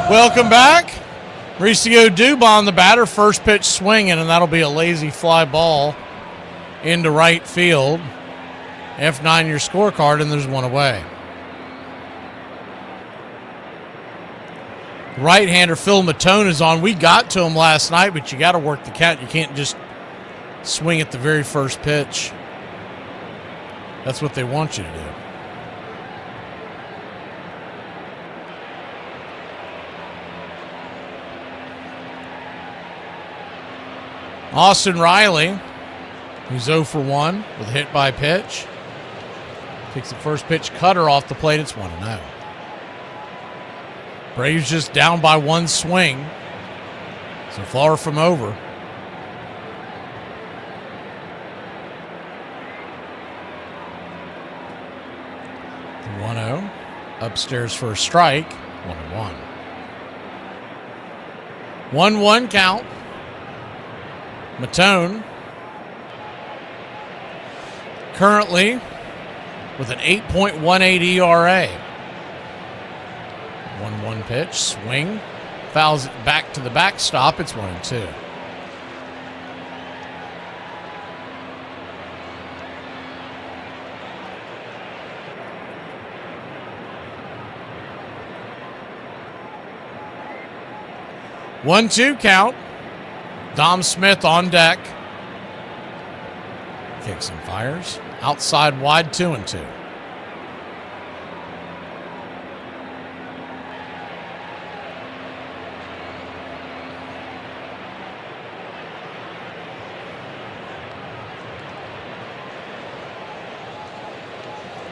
Welcome back. Mauricio Dubon, the batter, first pitch swinging, and that'll be a lazy fly ball into right field. F9 your scorecard, and there's one away. Right-hander Phil Matone is on. We got to him last night, but you got to work the count. You can't just swing at the very first pitch. That's what they want you to do. Austin Riley, who's 0 for 1 with a hit by pitch. Takes the first pitch cutter off the plate. It's 1-0. Braves just down by one swing. So far from over. The 1-0. Upstairs for a strike. 1-1. 1-1 count. Matone currently with an 8.18 ERA. 1-1 pitch, swing, fouls it back to the backstop. It's 1-2. One-two count. Dom Smith on deck. Kicks and fires. Outside wide, 2-2.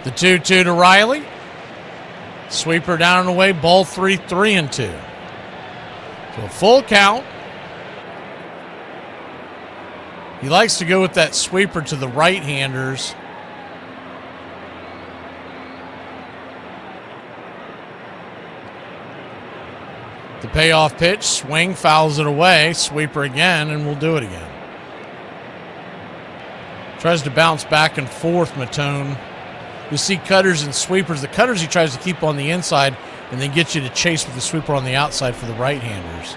The 2-2 to Riley. Sweeper down and away. Ball 3, 3-2. So a full count. He likes to go with that sweeper to the right-handers. The payoff pitch, swing, fouls it away, sweeper again, and we'll do it again. Tries to bounce back and forth, Matone. You see cutters and sweepers. The cutters he tries to keep on the inside and then get you to chase with the sweeper on the outside for the right-handers.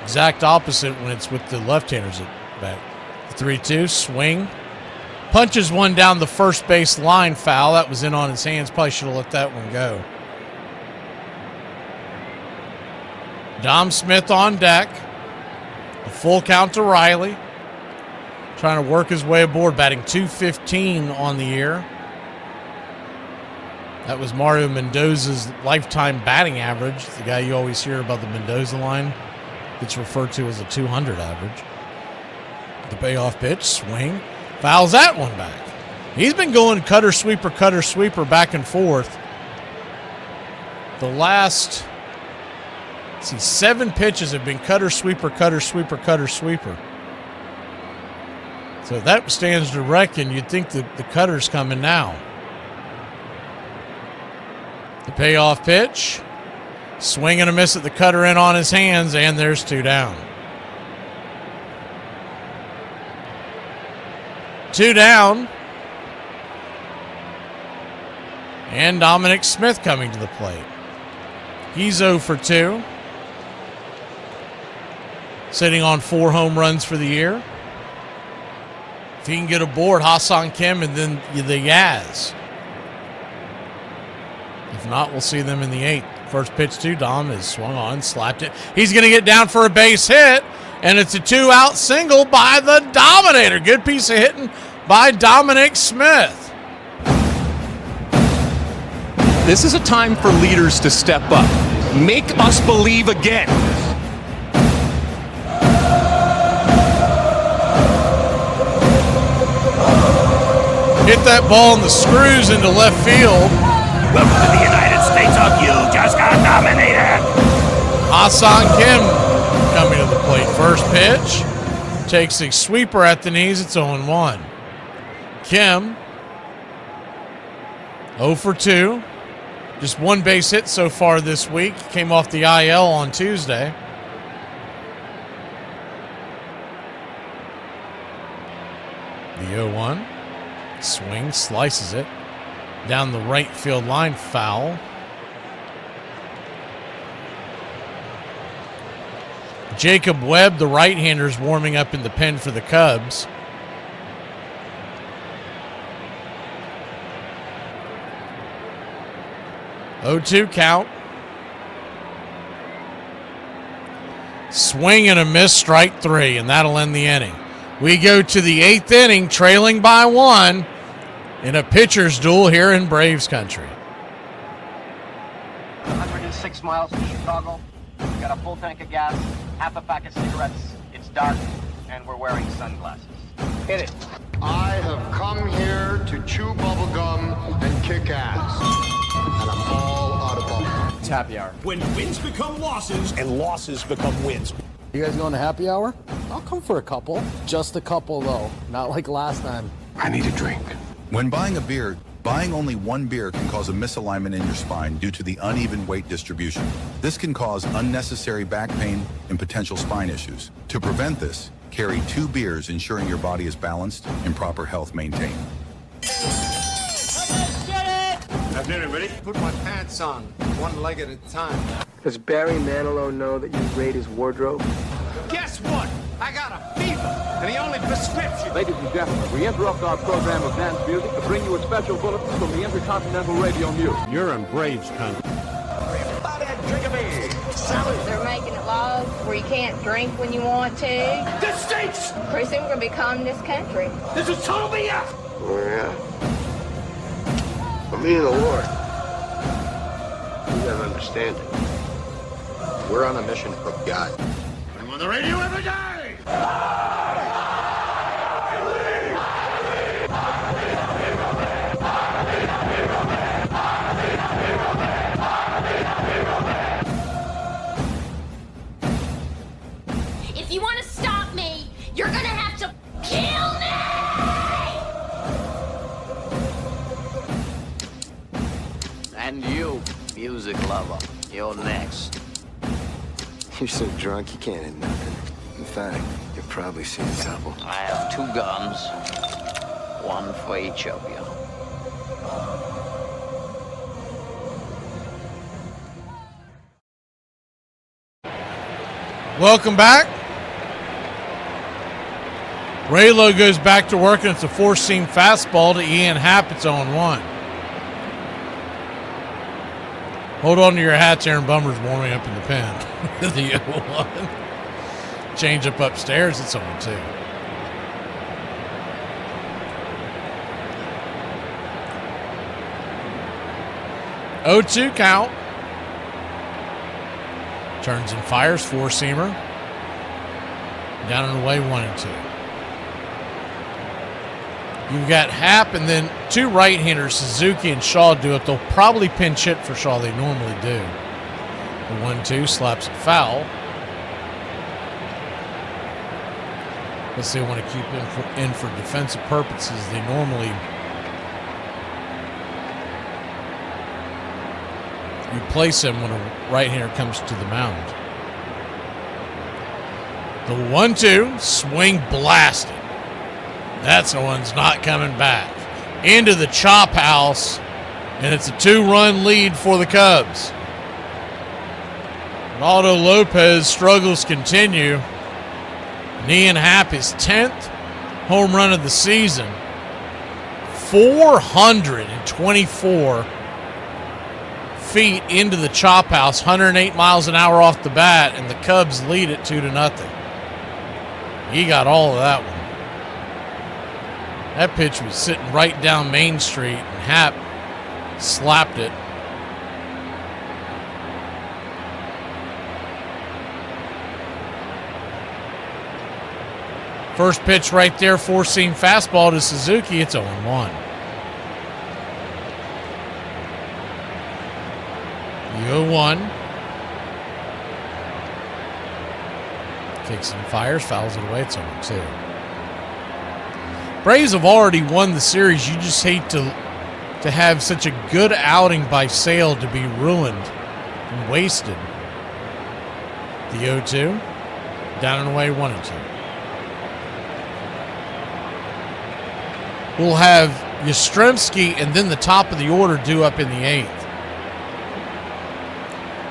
Exact opposite when it's with the left-handers at back. The 3-2, swing. Punches one down the first base line, foul. That was in on his hands. Probably should have let that one go. Dom Smith on deck. A full count to Riley. Trying to work his way aboard, batting .215 on the year. That was Mario Mendoza's lifetime batting average. The guy you always hear about, the Mendoza line. It's referred to as a 200 average. The payoff pitch, swing, fouls that one back. He's been going cutter, sweeper, back and forth. The last, 7 pitches have been cutter, sweeper. So that stands to reckon. You'd think that the cutter's coming now. The payoff pitch. Swing and a miss at the cutter in on his hands, and there's 2 down. 2 down. And Dominic Smith coming to the plate. He's 0 for 2. Sitting on 4 home runs for the year. If he can get aboard Hassan Kim and then the Yaz. If not, we'll see them in the 8th. First pitch to Dom is swung on, slapped it. He's going to get down for a base hit, and it's a 2-out single by the Dominator. Good piece of hitting by Dominic Smith. This is a time for leaders to step up. Make us believe again. Hit that ball in the screws into left field. Welcome to the United States of you just got nominated. Hassan Kim coming to the plate. First pitch. Takes a sweeper at the knees. It's 0-1. Kim, 0 for 2. Just 1 base hit so far this week. Came off the IL on Tuesday. The 0-1. Swing, slices it. Down the right field line, foul. Jacob Webb, the right-hander, is warming up in the pen for the Cubs. (0-2) count. Swing and a miss, strike 3, and that'll end the inning. We go to the 8th inning, trailing by 1 in a pitcher's duel here in Braves country. 106 miles from Chicago. We've got a full tank of gas, half a pack of cigarettes. It's dark, and we're wearing sunglasses. Hit it. I have come here to chew bubblegum and kick ass. And I'm all out of bubblegum. It's happy hour. When wins become losses And losses become wins. You guys going to happy hour? I'll come for a couple. Just a couple, though. Not like last time. I need a drink. When buying a beer, buying only one beer can cause a misalignment in your spine due to the uneven weight distribution. This can cause unnecessary back pain and potential spine issues. To prevent this, carry 2 beers, ensuring your body is balanced and proper health maintained. Afternoon, everybody. Put my pants on, one leg at a time. Does Barry Manilow know that you raid his wardrobe? Guess what? I got a fever, and the only prescription. Ladies and gentlemen, we interrupt our program of dance music to bring you a special bulletin from the Intercontinental Radio News. You're in Braves country. Everybody drink a beer. They're making it laws where you can't drink when you want to. This stinks! Pretty soon we're going to become this country. This is total BS! Oh, yeah. For me and the Lord, you gotta understand it. We're on a mission from God. I'm on the radio every day! If you want to stop me, you're gonna have to kill me! And you, music lover, you're next. You're so drunk you can't hit nothing. In fact, you'll probably see the double. I have 2 guns, one for each of you. Welcome back. Raylo goes back to work, and it's a 4-seam fastball to Ian Happ. It's 0-1. Hold on to your hats. Aaron Bummer's warming up in the pen. The 0-1. Change up upstairs. It's 0-2. (0-2) count. Turns and fires. 4-seamer. Down and away. 1-2. You've got Happ and then 2 right-handers, Suzuki and Shaw, do it. They'll probably pinch hit for Shaw. They normally do. The 1-2 slaps it foul. Unless they want to keep in for defensive purposes, they normally replace him when a right-hander comes to the mound. The 1-2, swing blasted. That's the one's not coming back. Into the chop house, and it's a 2-run lead for the Cubs. Ronaldo Lopez struggles continue. Ian Happ, his 10th home run of the season. 424 feet into the chop house, 108 miles an hour off the bat, and the Cubs lead it 2-0. He got all of that one. That pitch was sitting right down Main Street, and Happ slapped it. First pitch right there, 4-seam fastball to Suzuki. It's 0-1. The 0-1. Kicks and fires, fouls it away. It's 0-2. Braves have already won the series. You just hate to have such a good outing by Sale to be ruined and wasted. The 0-2. Down and away, 1-2. We'll have Yastrzemski and then the top of the order due up in the 8th.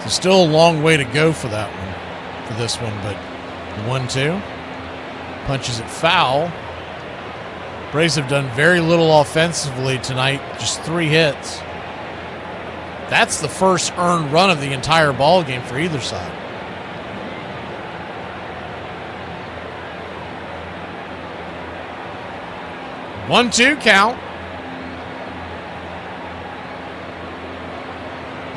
So still a long way to go for that one. for this one, but 1-2. Punches it foul. Braves have done very little offensively tonight, just 3 hits. That's the first earned run of the entire ball game for either side. One-two count.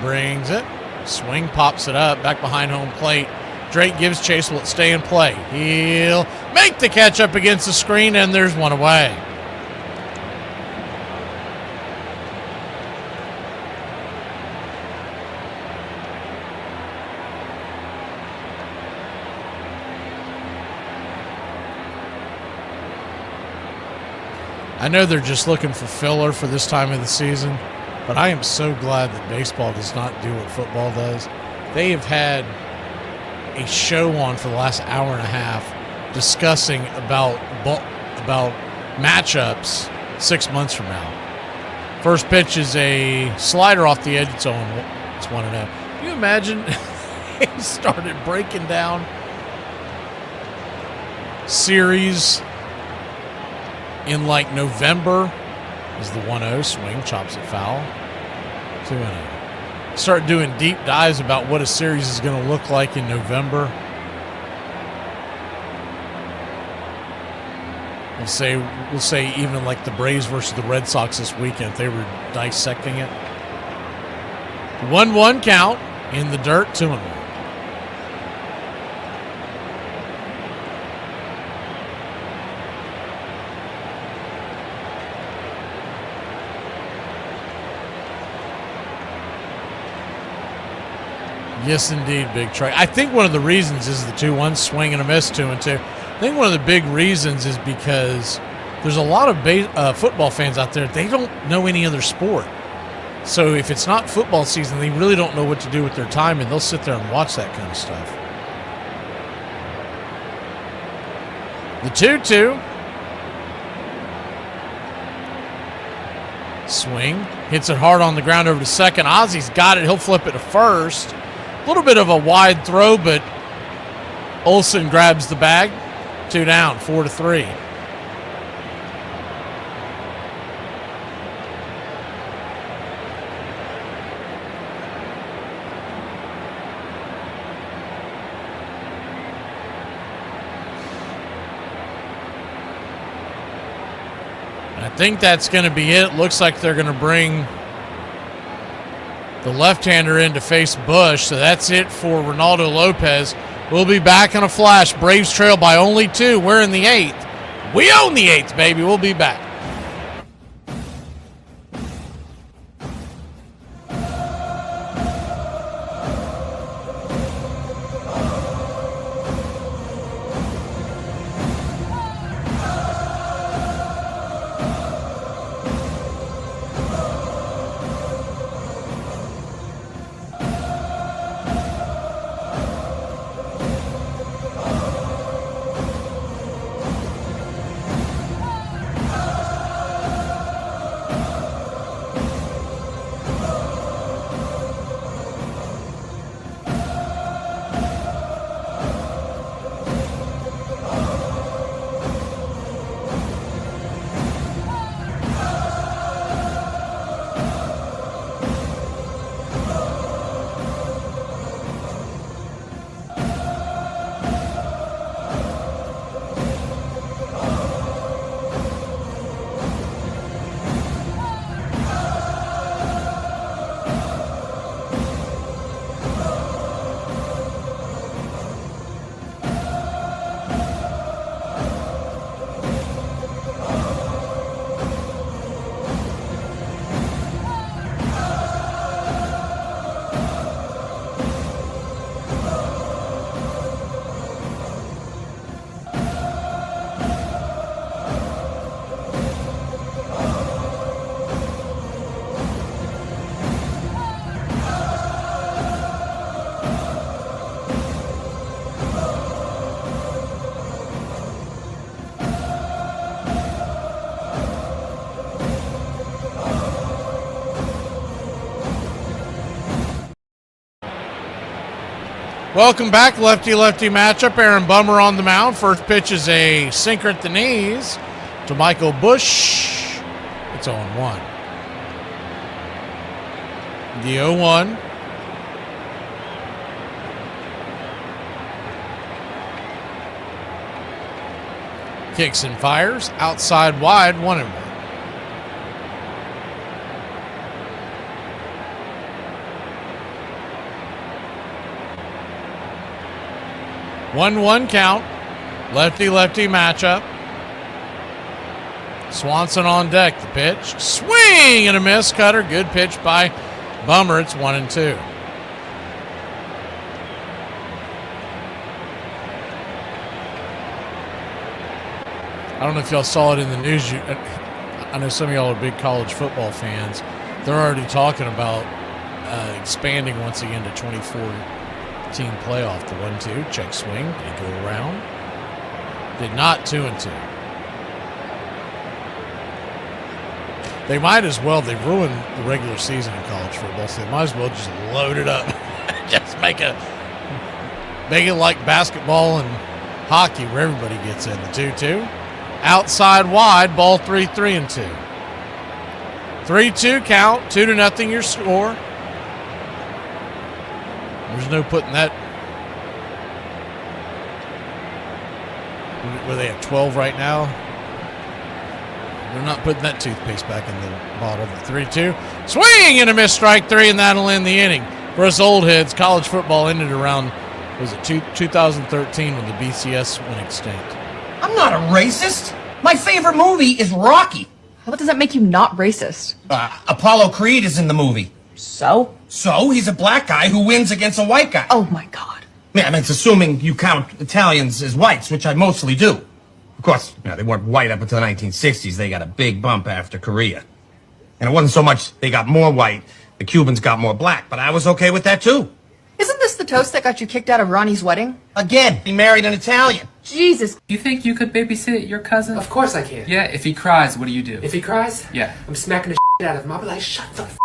Brings it. Swing, pops it up, back behind home plate. Drake gives chase, will it stay in play? He'll make the catch up against the screen, and there's one away. I know they're just looking for filler for this time of the season, but I am so glad that baseball does not do what football does. They have had a show on for the last hour and a half discussing about matchups 6 months from now. First pitch is a slider off the edge. It's 1-0. Can you imagine? He started breaking down series in like November. Is the 1-0 swing, chops it foul. 2-0. Start doing deep dives about what a series is going to look like in November. We'll say even like the Braves versus the Red Sox this weekend, if they were dissecting it. 1-1 count in the dirt, 2-1. Yes, indeed, Big Trey. I think one of the reasons is the 2-1 swing and a miss, 2-2. I think one of the big reasons is because there's a lot of football fans out there. They don't know any other sport. So if it's not football season, they really don't know what to do with their time, and they'll sit there and watch that kind of stuff. The 2-2. Swing. Hits it hard on the ground over to second. Ozzy's got it. He'll flip it to first. A little bit of a wide throw, but Olsen grabs the bag. 2 down, 4-3. And I think that's going to be it. Looks like they're going to bring the left-hander in to face Bush. So that's it for Ronaldo Lopez. We'll be back in a flash. Braves trail by only 2. We're in the 8th. We own the 8th, baby. We'll be back. Welcome back, lefty-lefty matchup. Aaron Bummer on the mound. First pitch is a sinker at the knees to Michael Bush. It's 0-1. The 0-1. Kicks and fires. Outside wide, 1-1. 1-1 count. Lefty-lefty matchup. Swanson on deck. The pitch. Swing and a miss. Cutter. Good pitch by Bummer. It's 1-2. I don't know if y'all saw it in the news. I know some of y'all are big college football fans. They're already talking about expanding once again to 24-team playoff. The 1-2. Check swing. Did he go around? Did not. 2-2. They might as well. They've ruined the regular season in college football, so they might as well just load it up. Just make it like basketball and hockey where everybody gets in. The 2-2. Outside wide, ball 3-2. 3-2 count, 2-0 your score. There's no putting that. Where they have 12 right now. They're not putting that toothpaste back in the bottle. The 3-2. Swing and a miss, strike three, and that'll end the inning. For us old heads, college football ended around, was it 2013 when the BCS went extinct. I'm not a racist. My favorite movie is Rocky. What does that make you not racist? Apollo Creed is in the movie. So? So, he's a black guy who wins against a white guy. Oh my God. Yeah, I mean, it's assuming you count Italians as whites, which I mostly do. Of course, they weren't white up until the 1960s. They got a big bump after Korea. And it wasn't so much they got more white, the Cubans got more black, but I was okay with that too. Isn't this the toast that got you kicked out of Ronnie's wedding? Again, he married an Italian. Jesus. You think you could babysit your cousin? Of course I can. Yeah, if he cries, what do you do? If he cries? Yeah. I'm smacking the shit out of him. I'll be like, shut the f***.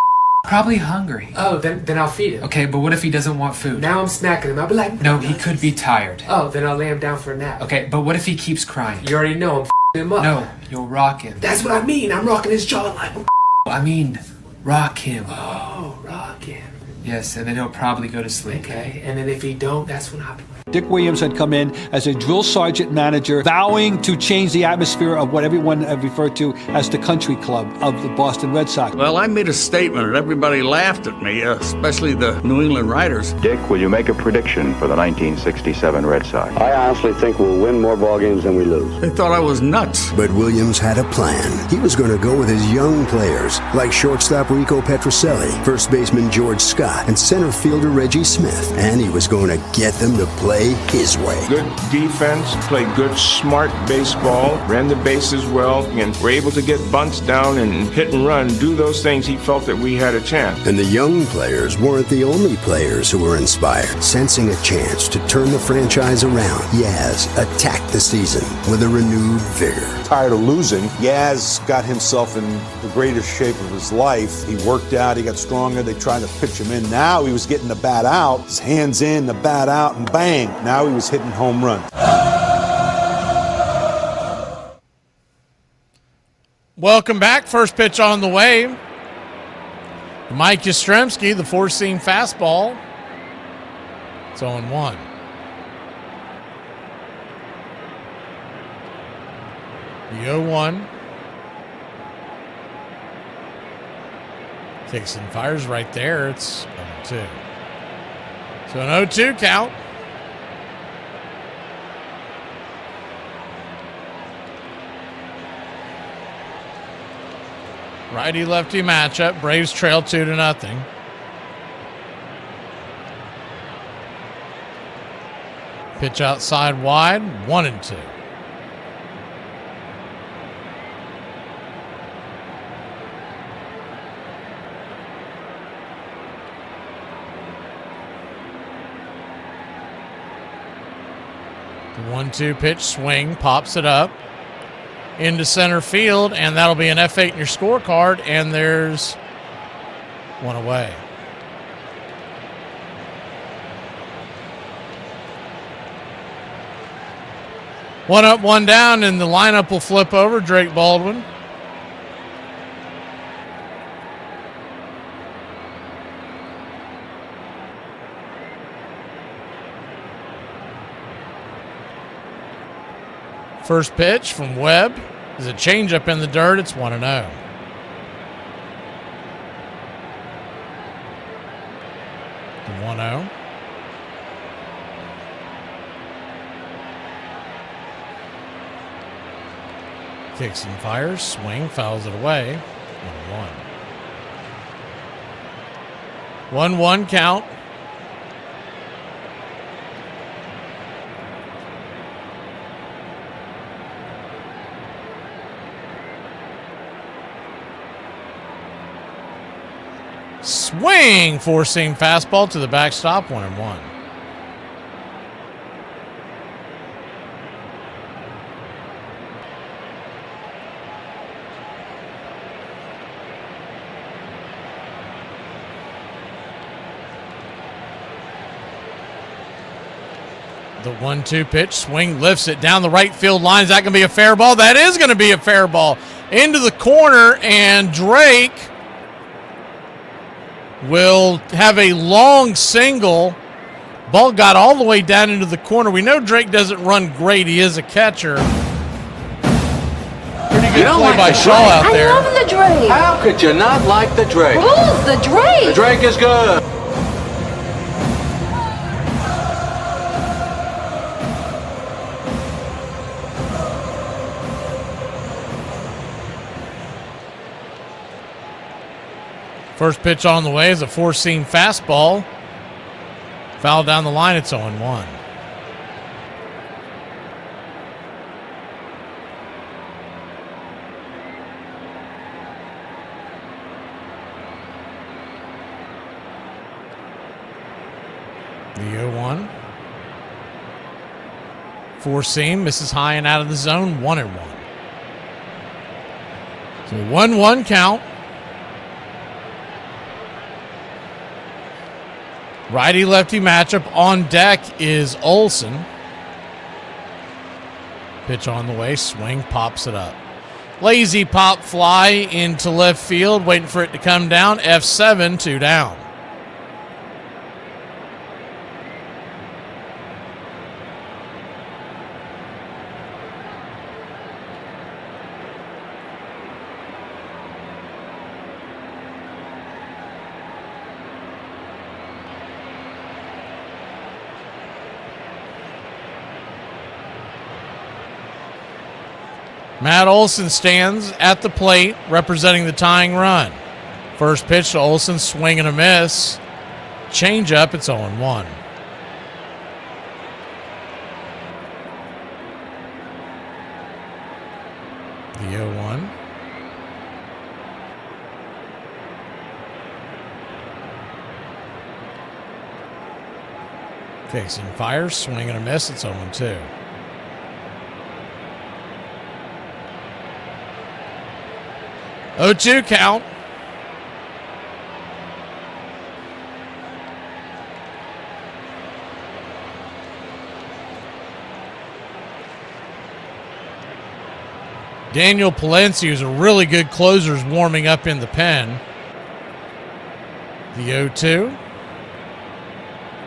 Probably hungry. Oh, then I'll feed him. Okay, but what if he doesn't want food? Now I'm smacking him. I'll be like... No, he could be tired. Oh, then I'll lay him down for a nap. Okay, but what if he keeps crying? You already know I'm f***ing him up. No, you'll rock him. That's what I mean. I'm rocking his jawline. I mean, rock him. Oh, rock him. Yes, and then he'll probably go to sleep. Okay, and then if he don't, that's when I'll be... Dick Williams had come in as a drill sergeant manager, vowing to change the atmosphere of what everyone had referred to as the country club of the Boston Red Sox. Well, I made a statement and everybody laughed at me, especially the New England writers. Dick, will you make a prediction for the 1967 Red Sox? I honestly think we'll win more ball games than we lose. They thought I was nuts. But Williams had a plan. He was going to go with his young players, like shortstop Rico Petrocelli, first baseman George Scott, and center fielder Reggie Smith. And he was going to get them to play his way. Good defense, played good, smart baseball, ran the bases well, and were able to get bunts down and hit and run, do those things he felt that we had a chance. And the young players weren't the only players who were inspired. Sensing a chance to turn the franchise around, Yaz attacked the season with a renewed vigor. Tired of losing, Yaz got himself in the greatest shape of his life. He worked out, he got stronger, they tried to pitch him in. Now he was getting the bat out, his hands in, the bat out, and bang, now he was hitting home runs. Welcome back. First pitch on the way. Mike Yastrzemski, the four-seam fastball. It's 0-1. The 0-1. Kicks and fires right there. It's 0-2. So an 0-2 count. Righty-lefty matchup. Braves trail 2-0. Pitch outside wide. 1-2. The 1-2 pitch, swing, pops it up into center field, and that'll be an F8 in your scorecard, and there's one away. One up, one down, and the lineup will flip over. Drake Baldwin. First pitch from Webb is a changeup in the dirt. It's 1-0. The 1-0. Kicks and fires, swing, fouls it away. 1-1. 1-1 count. Swing, four-seam fastball to the backstop, 1-1. The 1-2 pitch, swing, lifts it down the right field line. Is that going to be a fair ball? That is going to be a fair ball. Into the corner, and Drake will have a long single. Ball got all the way down into the corner. We know Drake doesn't run great. He is a catcher. Pretty good play by Shaw out there. I love the Drake. How could you not like the Drake? Who's the Drake? The Drake is good. First pitch on the way is a four-seam fastball. Foul down the line, it's 0-1. The 0-1. Four-seam, misses high and out of the zone, 1-1. So 1-1 count. Righty-lefty matchup. On deck is Olsen. Pitch on the way. Swing, pops it up. Lazy pop fly into left field. Waiting for it to come down. F7, 2 down. Matt Olson stands at the plate representing the tying run. First pitch to Olson, swing and a miss. Change up, it's 0-1. The 0-1. Kicks and fires, swing and a miss, it's 0-2. 0-2 count. Daniel Palencia, who's a really good closer, is warming up in the pen. The 0-2.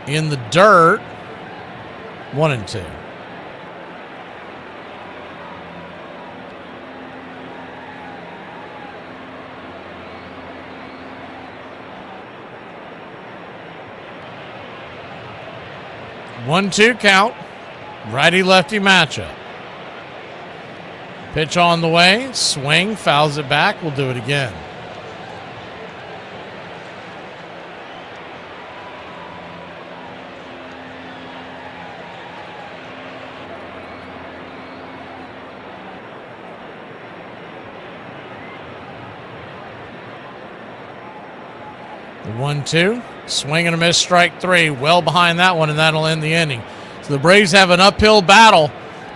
In the dirt. 1-2. One-two count. Righty-lefty matchup. Pitch on the way. Swing. Fouls it back. We'll do it again. The 1-2. Swing and a miss, strike three. Well behind that one, and that'll end the inning. So the Braves have an uphill battle.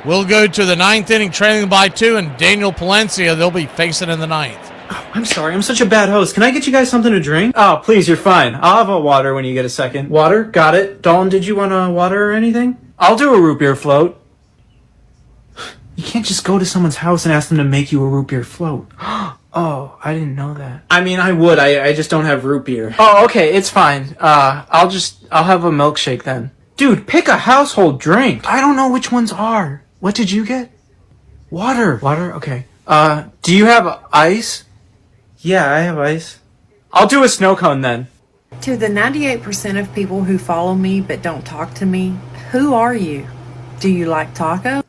We'll go to the ninth inning, trailing by 2, and Daniel Palencia, they'll be facing in the ninth. Oh, I'm sorry, I'm such a bad host. Can I get you guys something to drink? Oh, please, you're fine. I'll have a water when you get a second. Water? Got it. Dalton, did you want a water or anything? I'll do a root beer float. You can't just go to someone's house and ask them to make you a root beer float. Oh, I didn't know that. I mean, I would. I just don't have root beer. Oh, okay, it's fine. I'll have a milkshake then. Dude, pick a household drink. I don't know which ones are. What did you get? Water. Water? Okay. Do you have ice? Yeah, I have ice. I'll do a snow cone then. To the 98% of people who follow me but don't talk to me, who are you? Do you like taco?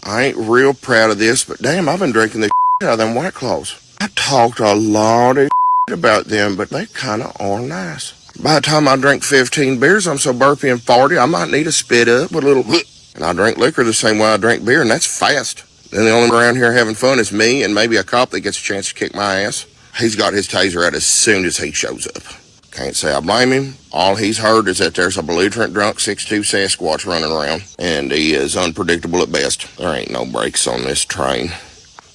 I ain't real proud of this, but damn, I've been drinking the out of them White Claws. I talked a lot of about them, but they kind of are nice. By the time I drink 15 beers, I'm so burpy and farty, I might need to spit up with a little. And I drink liquor the same way I drink beer, and that's fast. Then the only one around here having fun is me and maybe a cop that gets a chance to kick my ass. He's got his taser out as soon as he shows up. Can't say I blame him. All he's heard is that there's a belligerent drunk 6'2" Sasquatch running around, and he is unpredictable at best. There ain't no brakes on this train.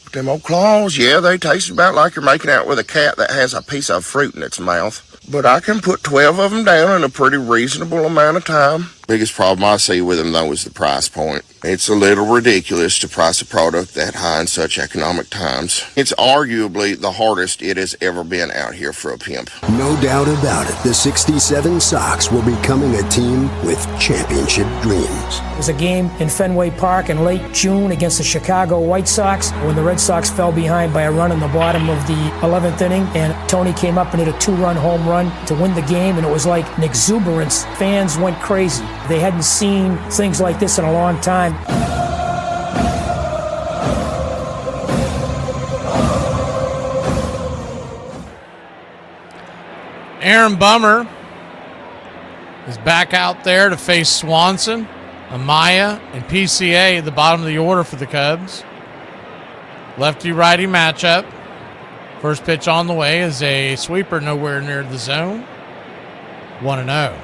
But them old claws, yeah, they taste about like you're making out with a cat that has a piece of fruit in its mouth. But I can put 12 of them down in a pretty reasonable amount of time. Biggest problem I see with them, though, is the price point. It's a little ridiculous to price a product that high in such economic times. It's arguably the hardest it has ever been out here for a pimp. No doubt about it, the 67 Sox will be becoming a team with championship dreams. It was a game in Fenway Park in late June against the Chicago White Sox when the Red Sox fell behind by a run in the bottom of the 11th inning, and Tony came up and hit a 2-run home run to win the game, and it was like an exuberance. Fans went crazy. They hadn't seen things like this in a long time. Aaron Bummer is back out there to face Swanson, Amaya, and PCA at the bottom of the order for the Cubs. Lefty-righty matchup. First pitch on the way is a sweeper nowhere near the zone. 1-0.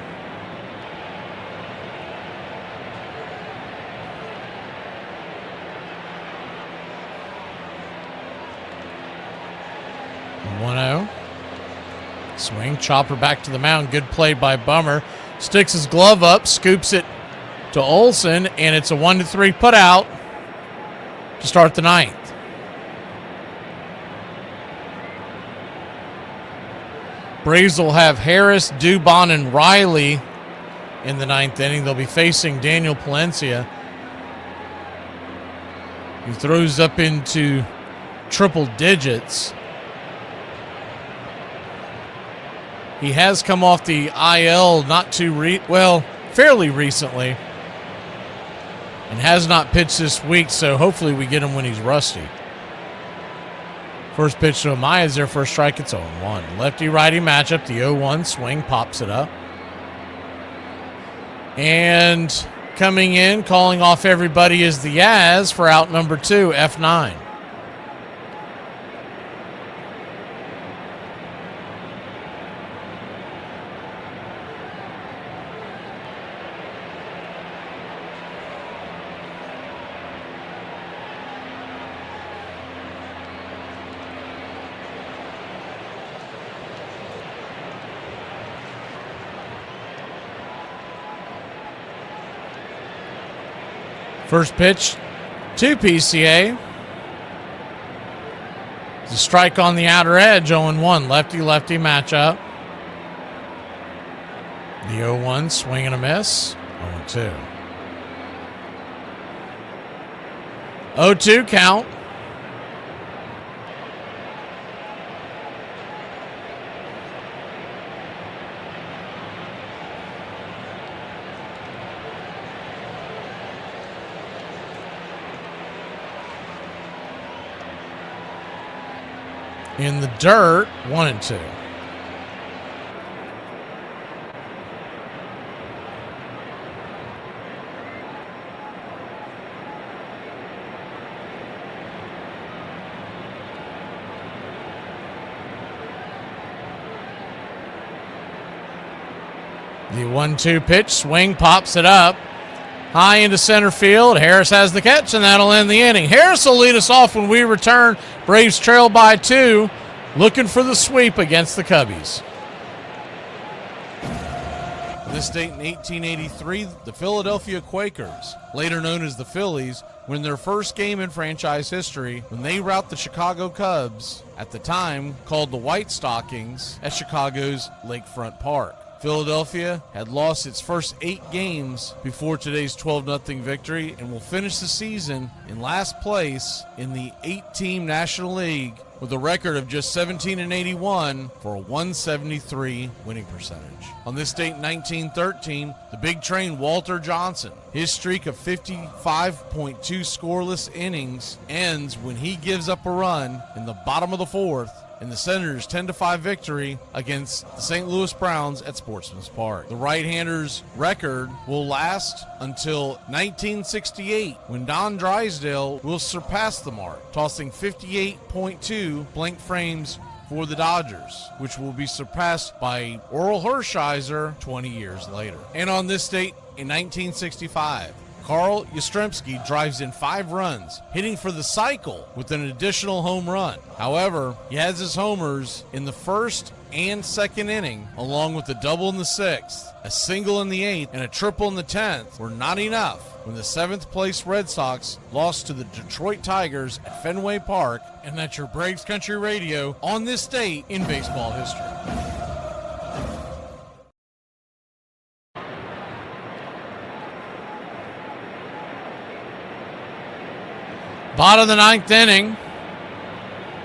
Swing, chopper back to the mound. Good play by Bummer. Sticks his glove up, scoops it to Olsen, and it's a 1-3 put out to start the ninth. Braves will have Harris, Dubon, and Riley in the ninth inning. They'll be facing Daniel Palencia, who throws up into triple digits. He has come off the IL fairly recently, and has not pitched this week, so hopefully we get him when he's rusty. First pitch to Amaya is their first strike. It's 0-1. Lefty-righty matchup. The 0-1 swing pops it up. And coming in, calling off everybody is the Yaz for out number 2, F9. First pitch to PCA. It's a strike on the outer edge, 0-1. Lefty-lefty matchup. The 0-1 swing and a miss, 0-2. 0-2 count. In the dirt, 1-2. The 1-2 pitch, swing, pops it up. High into center field. Harris has the catch, and that'll end the inning. Harris will lead us off when we return. Braves trail by 2, looking for the sweep against the Cubbies. this date in 1883, the Philadelphia Quakers, later known as the Phillies, win their first game in franchise history when they rout the Chicago Cubs, at the time called the White Stockings, at Chicago's Lakefront Park. Philadelphia had lost its first 8 games before today's 12-0 victory and will finish the season in last place in the 8-team National League with a record of just 17-81 for a 173 winning percentage. On this date in 1913, the big train Walter Johnson, his streak of 55.2 scoreless innings ends when he gives up a run in the bottom of the 4th in the Senators' 10-5 victory against the St. Louis Browns at Sportsman's Park. The right-hander's record will last until 1968, when Don Drysdale will surpass the mark, tossing 58.2 blank frames for the Dodgers, which will be surpassed by Orel Hershiser 20 years later. And on this date in 1965, Carl Yastrzemski drives in 5 runs, hitting for the cycle with an additional home run. However, he has his homers in the first and second inning, along with a double in the 6th, a single in the 8th, and a triple in the 10th were not enough when the 7th place Red Sox lost to the Detroit Tigers at Fenway Park. And that's your Braves Country Radio on this date in baseball history. Bottom of the 9th inning.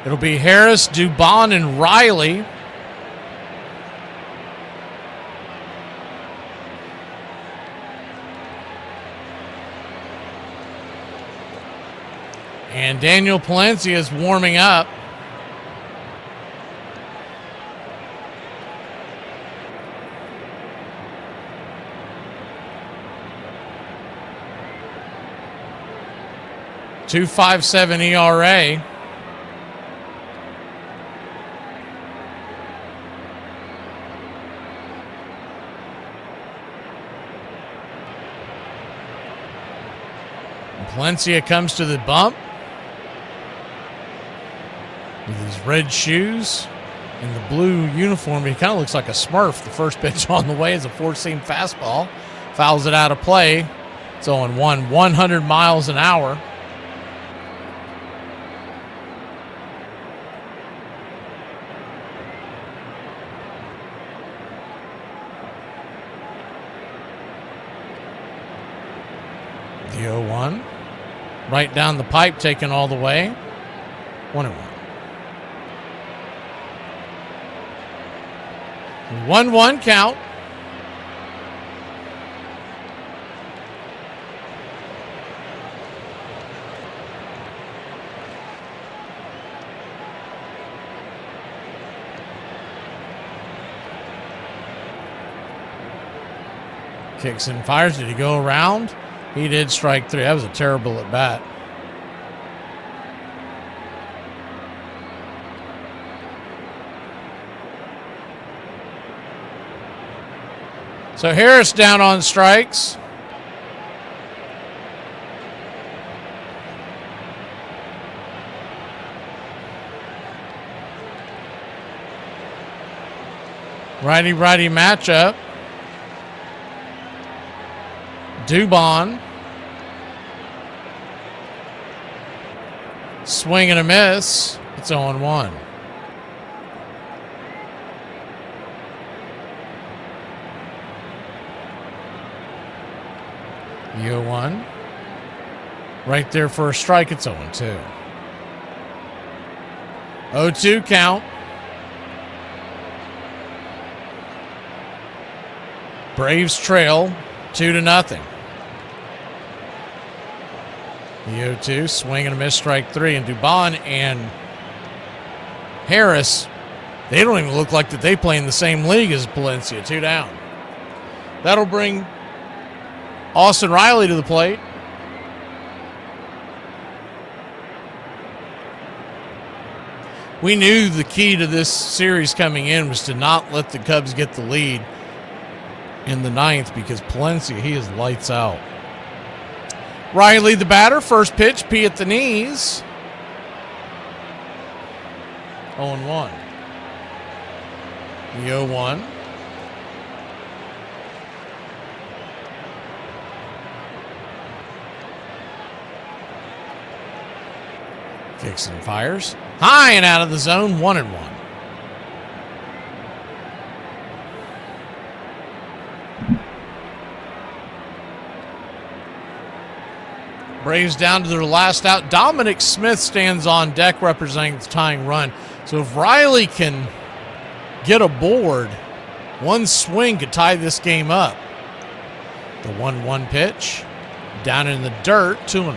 It'll be Harris, Dubon, and Riley. And Daniel Palencia is warming up. .257 ERA. Palencia comes to the bump with his red shoes and the blue uniform. He kind of looks like a Smurf. The first pitch on the way is a 4-seam fastball. Fouls it out of play. It's 0-1, 100 miles an hour. The 0-1. Right down the pipe, taken all the way. 1-1. 1-1 count. Kicks and fires. Did he go around? He did strike 3. That was a terrible at bat. So Harris down on strikes. Righty-righty matchup. Dubon. Swing and a miss. It's 0-1. The 0-1. Right there for a strike. It's 0-2. 0-2 count. Braves trail 2-0. The 0-2, swing and a miss, strike 3. And Dubon and Harris, they don't even look like that they play in the same league as Palencia. 2 down. That'll bring Austin Riley to the plate. We knew the key to this series coming in was to not let the Cubs get the lead in the 9th, because Palencia, he is lights out. Riley, the batter, first pitch, P at the knees. 0-1. The 0-1. Kicks and fires. High and out of the zone, 1-1. Braves down to their last out. Dominic Smith stands on deck representing the tying run. So if Riley can get aboard, one swing could tie this game up. The 1-1 pitch. Down in the dirt, 2-1.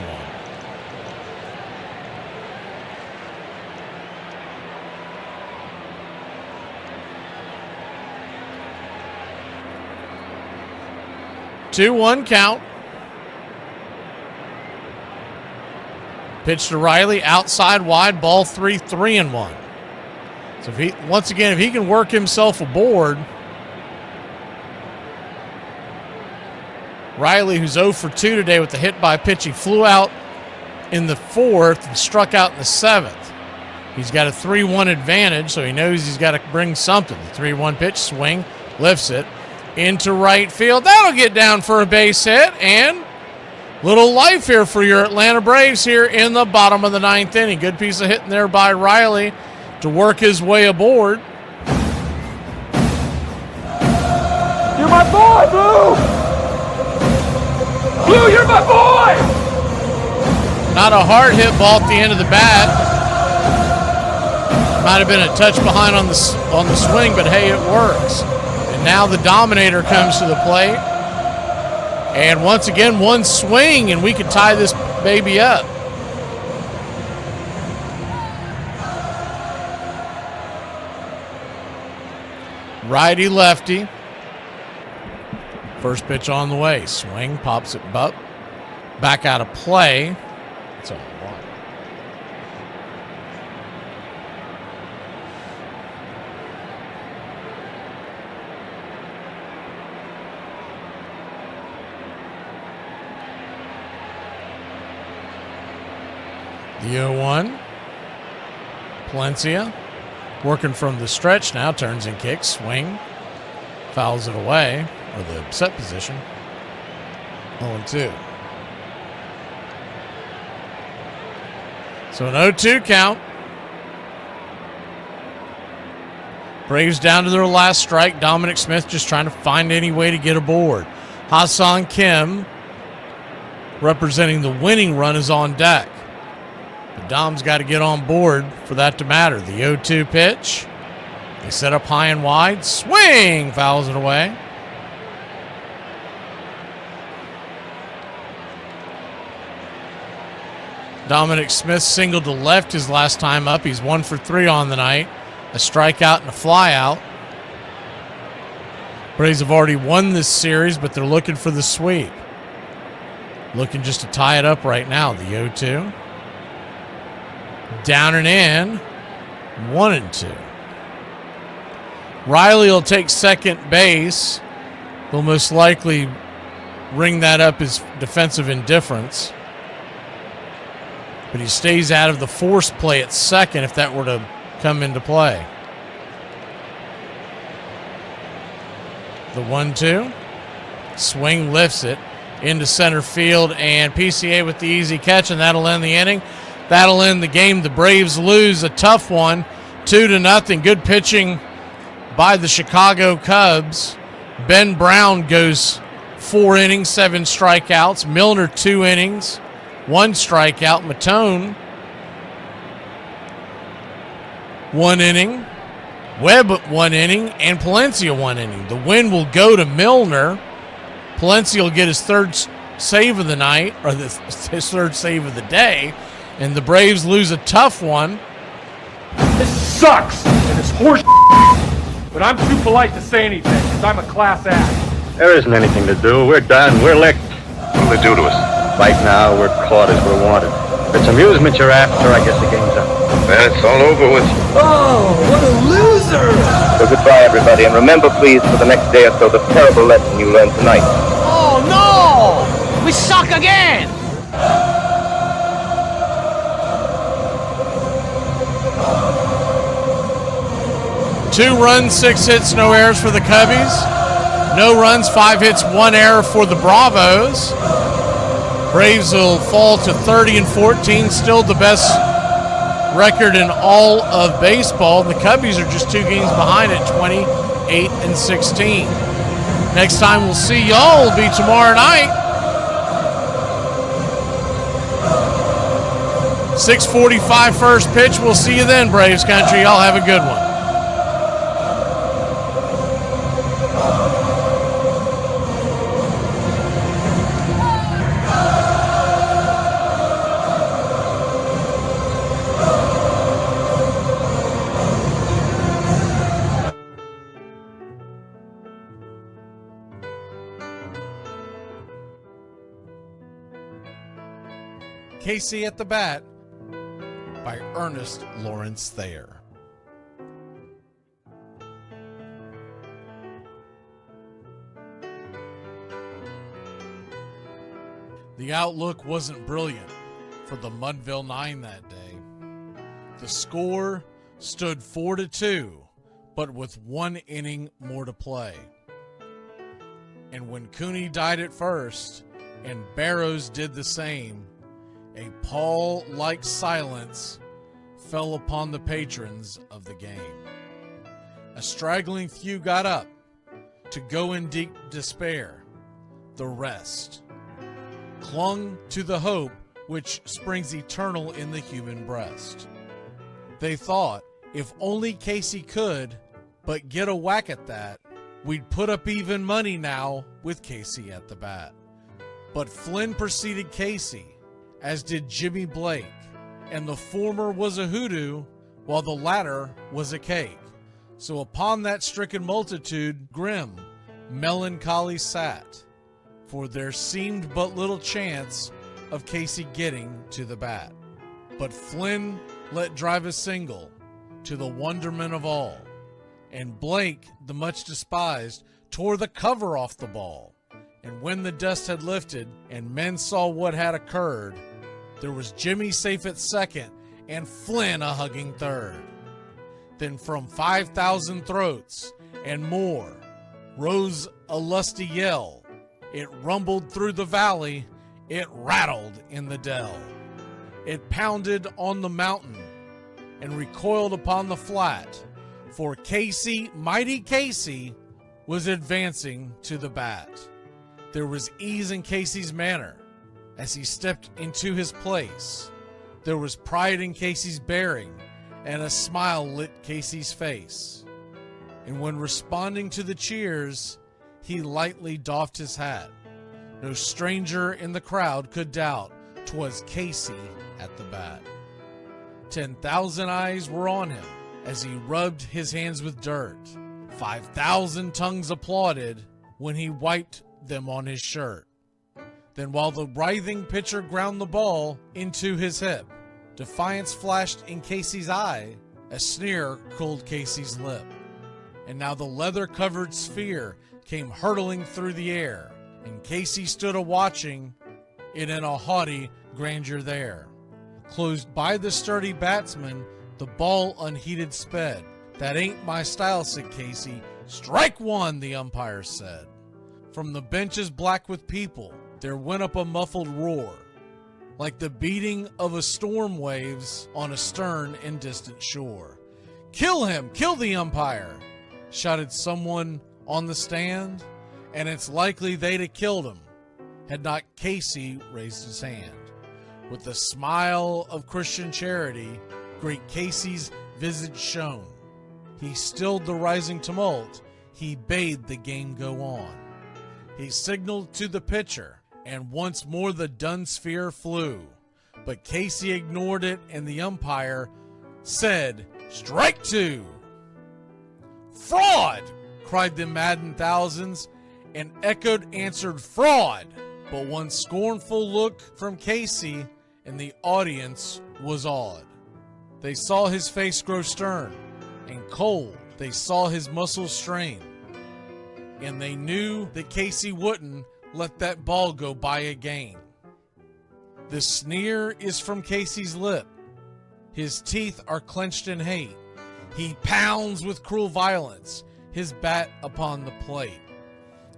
2-1 count. Pitch to Riley, outside wide, ball 3, 3-1. So if he, once again, if he can work himself aboard, Riley, who's 0 for 2 today with the hit by pitch, he flew out in the 4th and struck out in the 7th. He's got a 3-1 advantage, so he knows he's got to bring something. The 3-1 pitch, swing, lifts it into right field. That'll get down for a base hit, and little life here for your Atlanta Braves here in the bottom of the 9th inning. Good piece of hitting there by Riley to work his way aboard. You're my boy, Blue! Blue, you're my boy! Not a hard hit ball at the end of the bat. Might have been a touch behind on the swing, but hey, it works. And now the Dominator comes to the plate. And once again, one swing, and we could tie this baby up. Righty lefty. First pitch on the way. Swing, pops it back out of play. It's all one. The 0-1. Palencia working from the stretch now, turns and kicks, swing, fouls it away, or the set position. 0-2. So an 0-2 count. Braves down to their last strike. Dominic Smith just trying to find any way to get aboard. Hassan Kim, representing the winning run, is on deck. But Dom's got to get on board for that to matter. The 0-2 pitch. They set up high and wide. Swing! Fouls it away. Dominic Smith singled to left his last time up. He's 1 for 3 on the night. A strikeout and a flyout. Braves have already won this series, but they're looking for the sweep. Looking just to tie it up right now. The 0-2. Down and in. 1-2. Riley will take second base. They'll most likely ring that up as defensive indifference. But he stays out of the force play at second if that were to come into play. The 1-2. Swing, lifts it into center field, and PCA with the easy catch, and that'll end the inning. That'll end the game. The Braves lose a tough one, 2-0. Good pitching by the Chicago Cubs. Ben Brown goes 4 innings, 7 strikeouts. Milner 2 innings, 1 strikeout. Matone 1 inning. Webb 1 inning, and Palencia 1 inning. The win will go to Milner. Palencia will get his 3rd save of the night, or his 3rd save of the day, and the Braves lose a tough one. This sucks, and it's horse but I'm too polite to say anything, because I'm a class act. There isn't anything to do. We're done. We're licked. What'll they do to us? Right now, we're caught as we're wanted. If it's amusement you're after, I guess the game's up. Man, it's all over with. Oh, what a loser! So goodbye, everybody, and remember, please, for the next day or so, the terrible lesson you learned tonight. Oh no! We suck again! Two runs, 6 hits, no errors for the Cubbies. No runs, 5 hits, 1 error for the Bravos. Braves will fall to 30-14, still the best record in all of baseball. The Cubbies are just 2 games behind at 28-16. Next time we'll see y'all will be tomorrow night. 6:45 first pitch. We'll see you then, Braves country. Y'all have a good one. Casey at the Bat by Ernest Lawrence Thayer. The outlook wasn't brilliant for the Mudville Nine that day. The score stood 4-2, but with 1 inning more to play. And when Cooney died at first and Barrows did the same, a pall-like silence fell upon the patrons of the game. A straggling few got up to go in deep despair. The rest clung to the hope which springs eternal in the human breast. They thought, if only Casey could but get a whack at that, we'd put up even money now with Casey at the bat. But Flynn preceded Casey, as did Jimmy Blake, and the former was a hoodoo, while the latter was a cake. So upon that stricken multitude, grim, melancholy sat, for there seemed but little chance of Casey getting to the bat. But Flynn let drive a single, to the wonderment of all, and Blake, the much despised, tore the cover off the ball. And when the dust had lifted, and men saw what had occurred, there was Jimmy safe at second, and Flynn a hugging third. Then from 5,000 throats and more rose a lusty yell. It rumbled through the valley, it rattled in the dell. It pounded on the mountain and recoiled upon the flat, for Casey, mighty Casey, was advancing to the bat. There was ease in Casey's manner as he stepped into his place. There was pride in Casey's bearing, and a smile lit Casey's face. And when responding to the cheers, he lightly doffed his hat. No stranger in the crowd could doubt 'twas Casey at the bat. 10,000 eyes were on him as he rubbed his hands with dirt. 5,000 tongues applauded when he wiped them on his shirt. Then while the writhing pitcher ground the ball into his hip, defiance flashed in Casey's eye, a sneer curled Casey's lip. And now the leather-covered sphere came hurtling through the air, and Casey stood a-watching it in a haughty grandeur there. Closed by the sturdy batsman, the ball unheeded sped. That ain't my style, said Casey. Strike one, the umpire said. From the benches black with people, there went up a muffled roar, like the beating of a storm waves on a stern and distant shore. Kill him! Kill the umpire! Shouted someone on the stand, and it's likely they'd have killed him had not Casey raised his hand. With a smile of Christian charity, great Casey's visage shone. He stilled the rising tumult, he bade the game go on. He signaled to the pitcher, and once more the dun sphere flew. But Casey ignored it, and the umpire said, "Strike two!" "Fraud!" cried the maddened thousands, and echoed answered, "Fraud!" But one scornful look from Casey, and the audience was awed. They saw his face grow stern and cold. They saw his muscles strain, and they knew that Casey wouldn't let that ball go by again. The sneer is from Casey's lip. His teeth are clenched in hate. He pounds with cruel violence his bat upon the plate.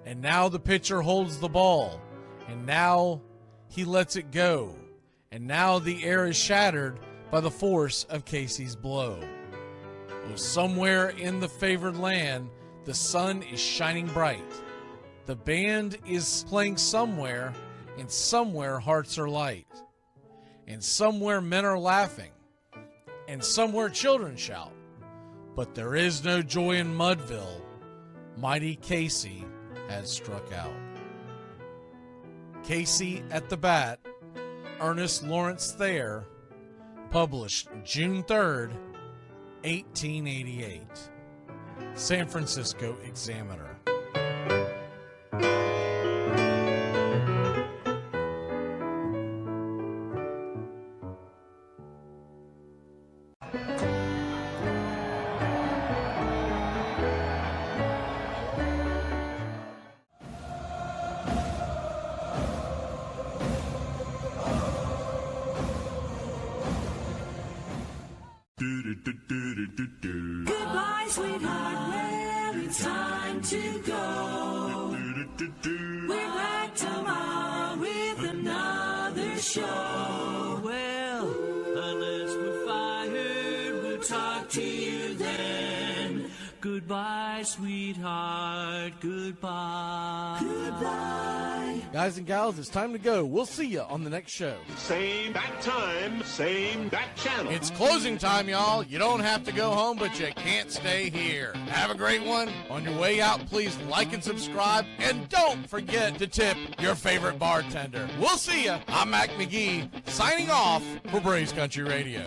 And now the pitcher holds the ball, and now he lets it go. And now the air is shattered by the force of Casey's blow. Oh, somewhere in the favored land, the sun is shining bright. The band is playing somewhere, and somewhere hearts are light. And somewhere men are laughing, and somewhere children shout. But there is no joy in Mudville. Mighty Casey has struck out. Casey at the Bat, Ernest Lawrence Thayer, published June 3rd, 1888. San Francisco Examiner. Goodbye, sweetheart, well, it's time to go. We're back tomorrow with another show. Well, unless we're fired, we'll talk to you then. Goodbye, sweetheart, goodbye. Goodbye. Guys and gals, it's time to go. We'll see you on the next show. Same bat time, same bat channel. It's closing time, y'all. You don't have to go home, but you can't stay here. Have a great one. On your way out, please like and subscribe. And don't forget to tip your favorite bartender. We'll see you. I'm Mac McGee, signing off for Braves Country Radio.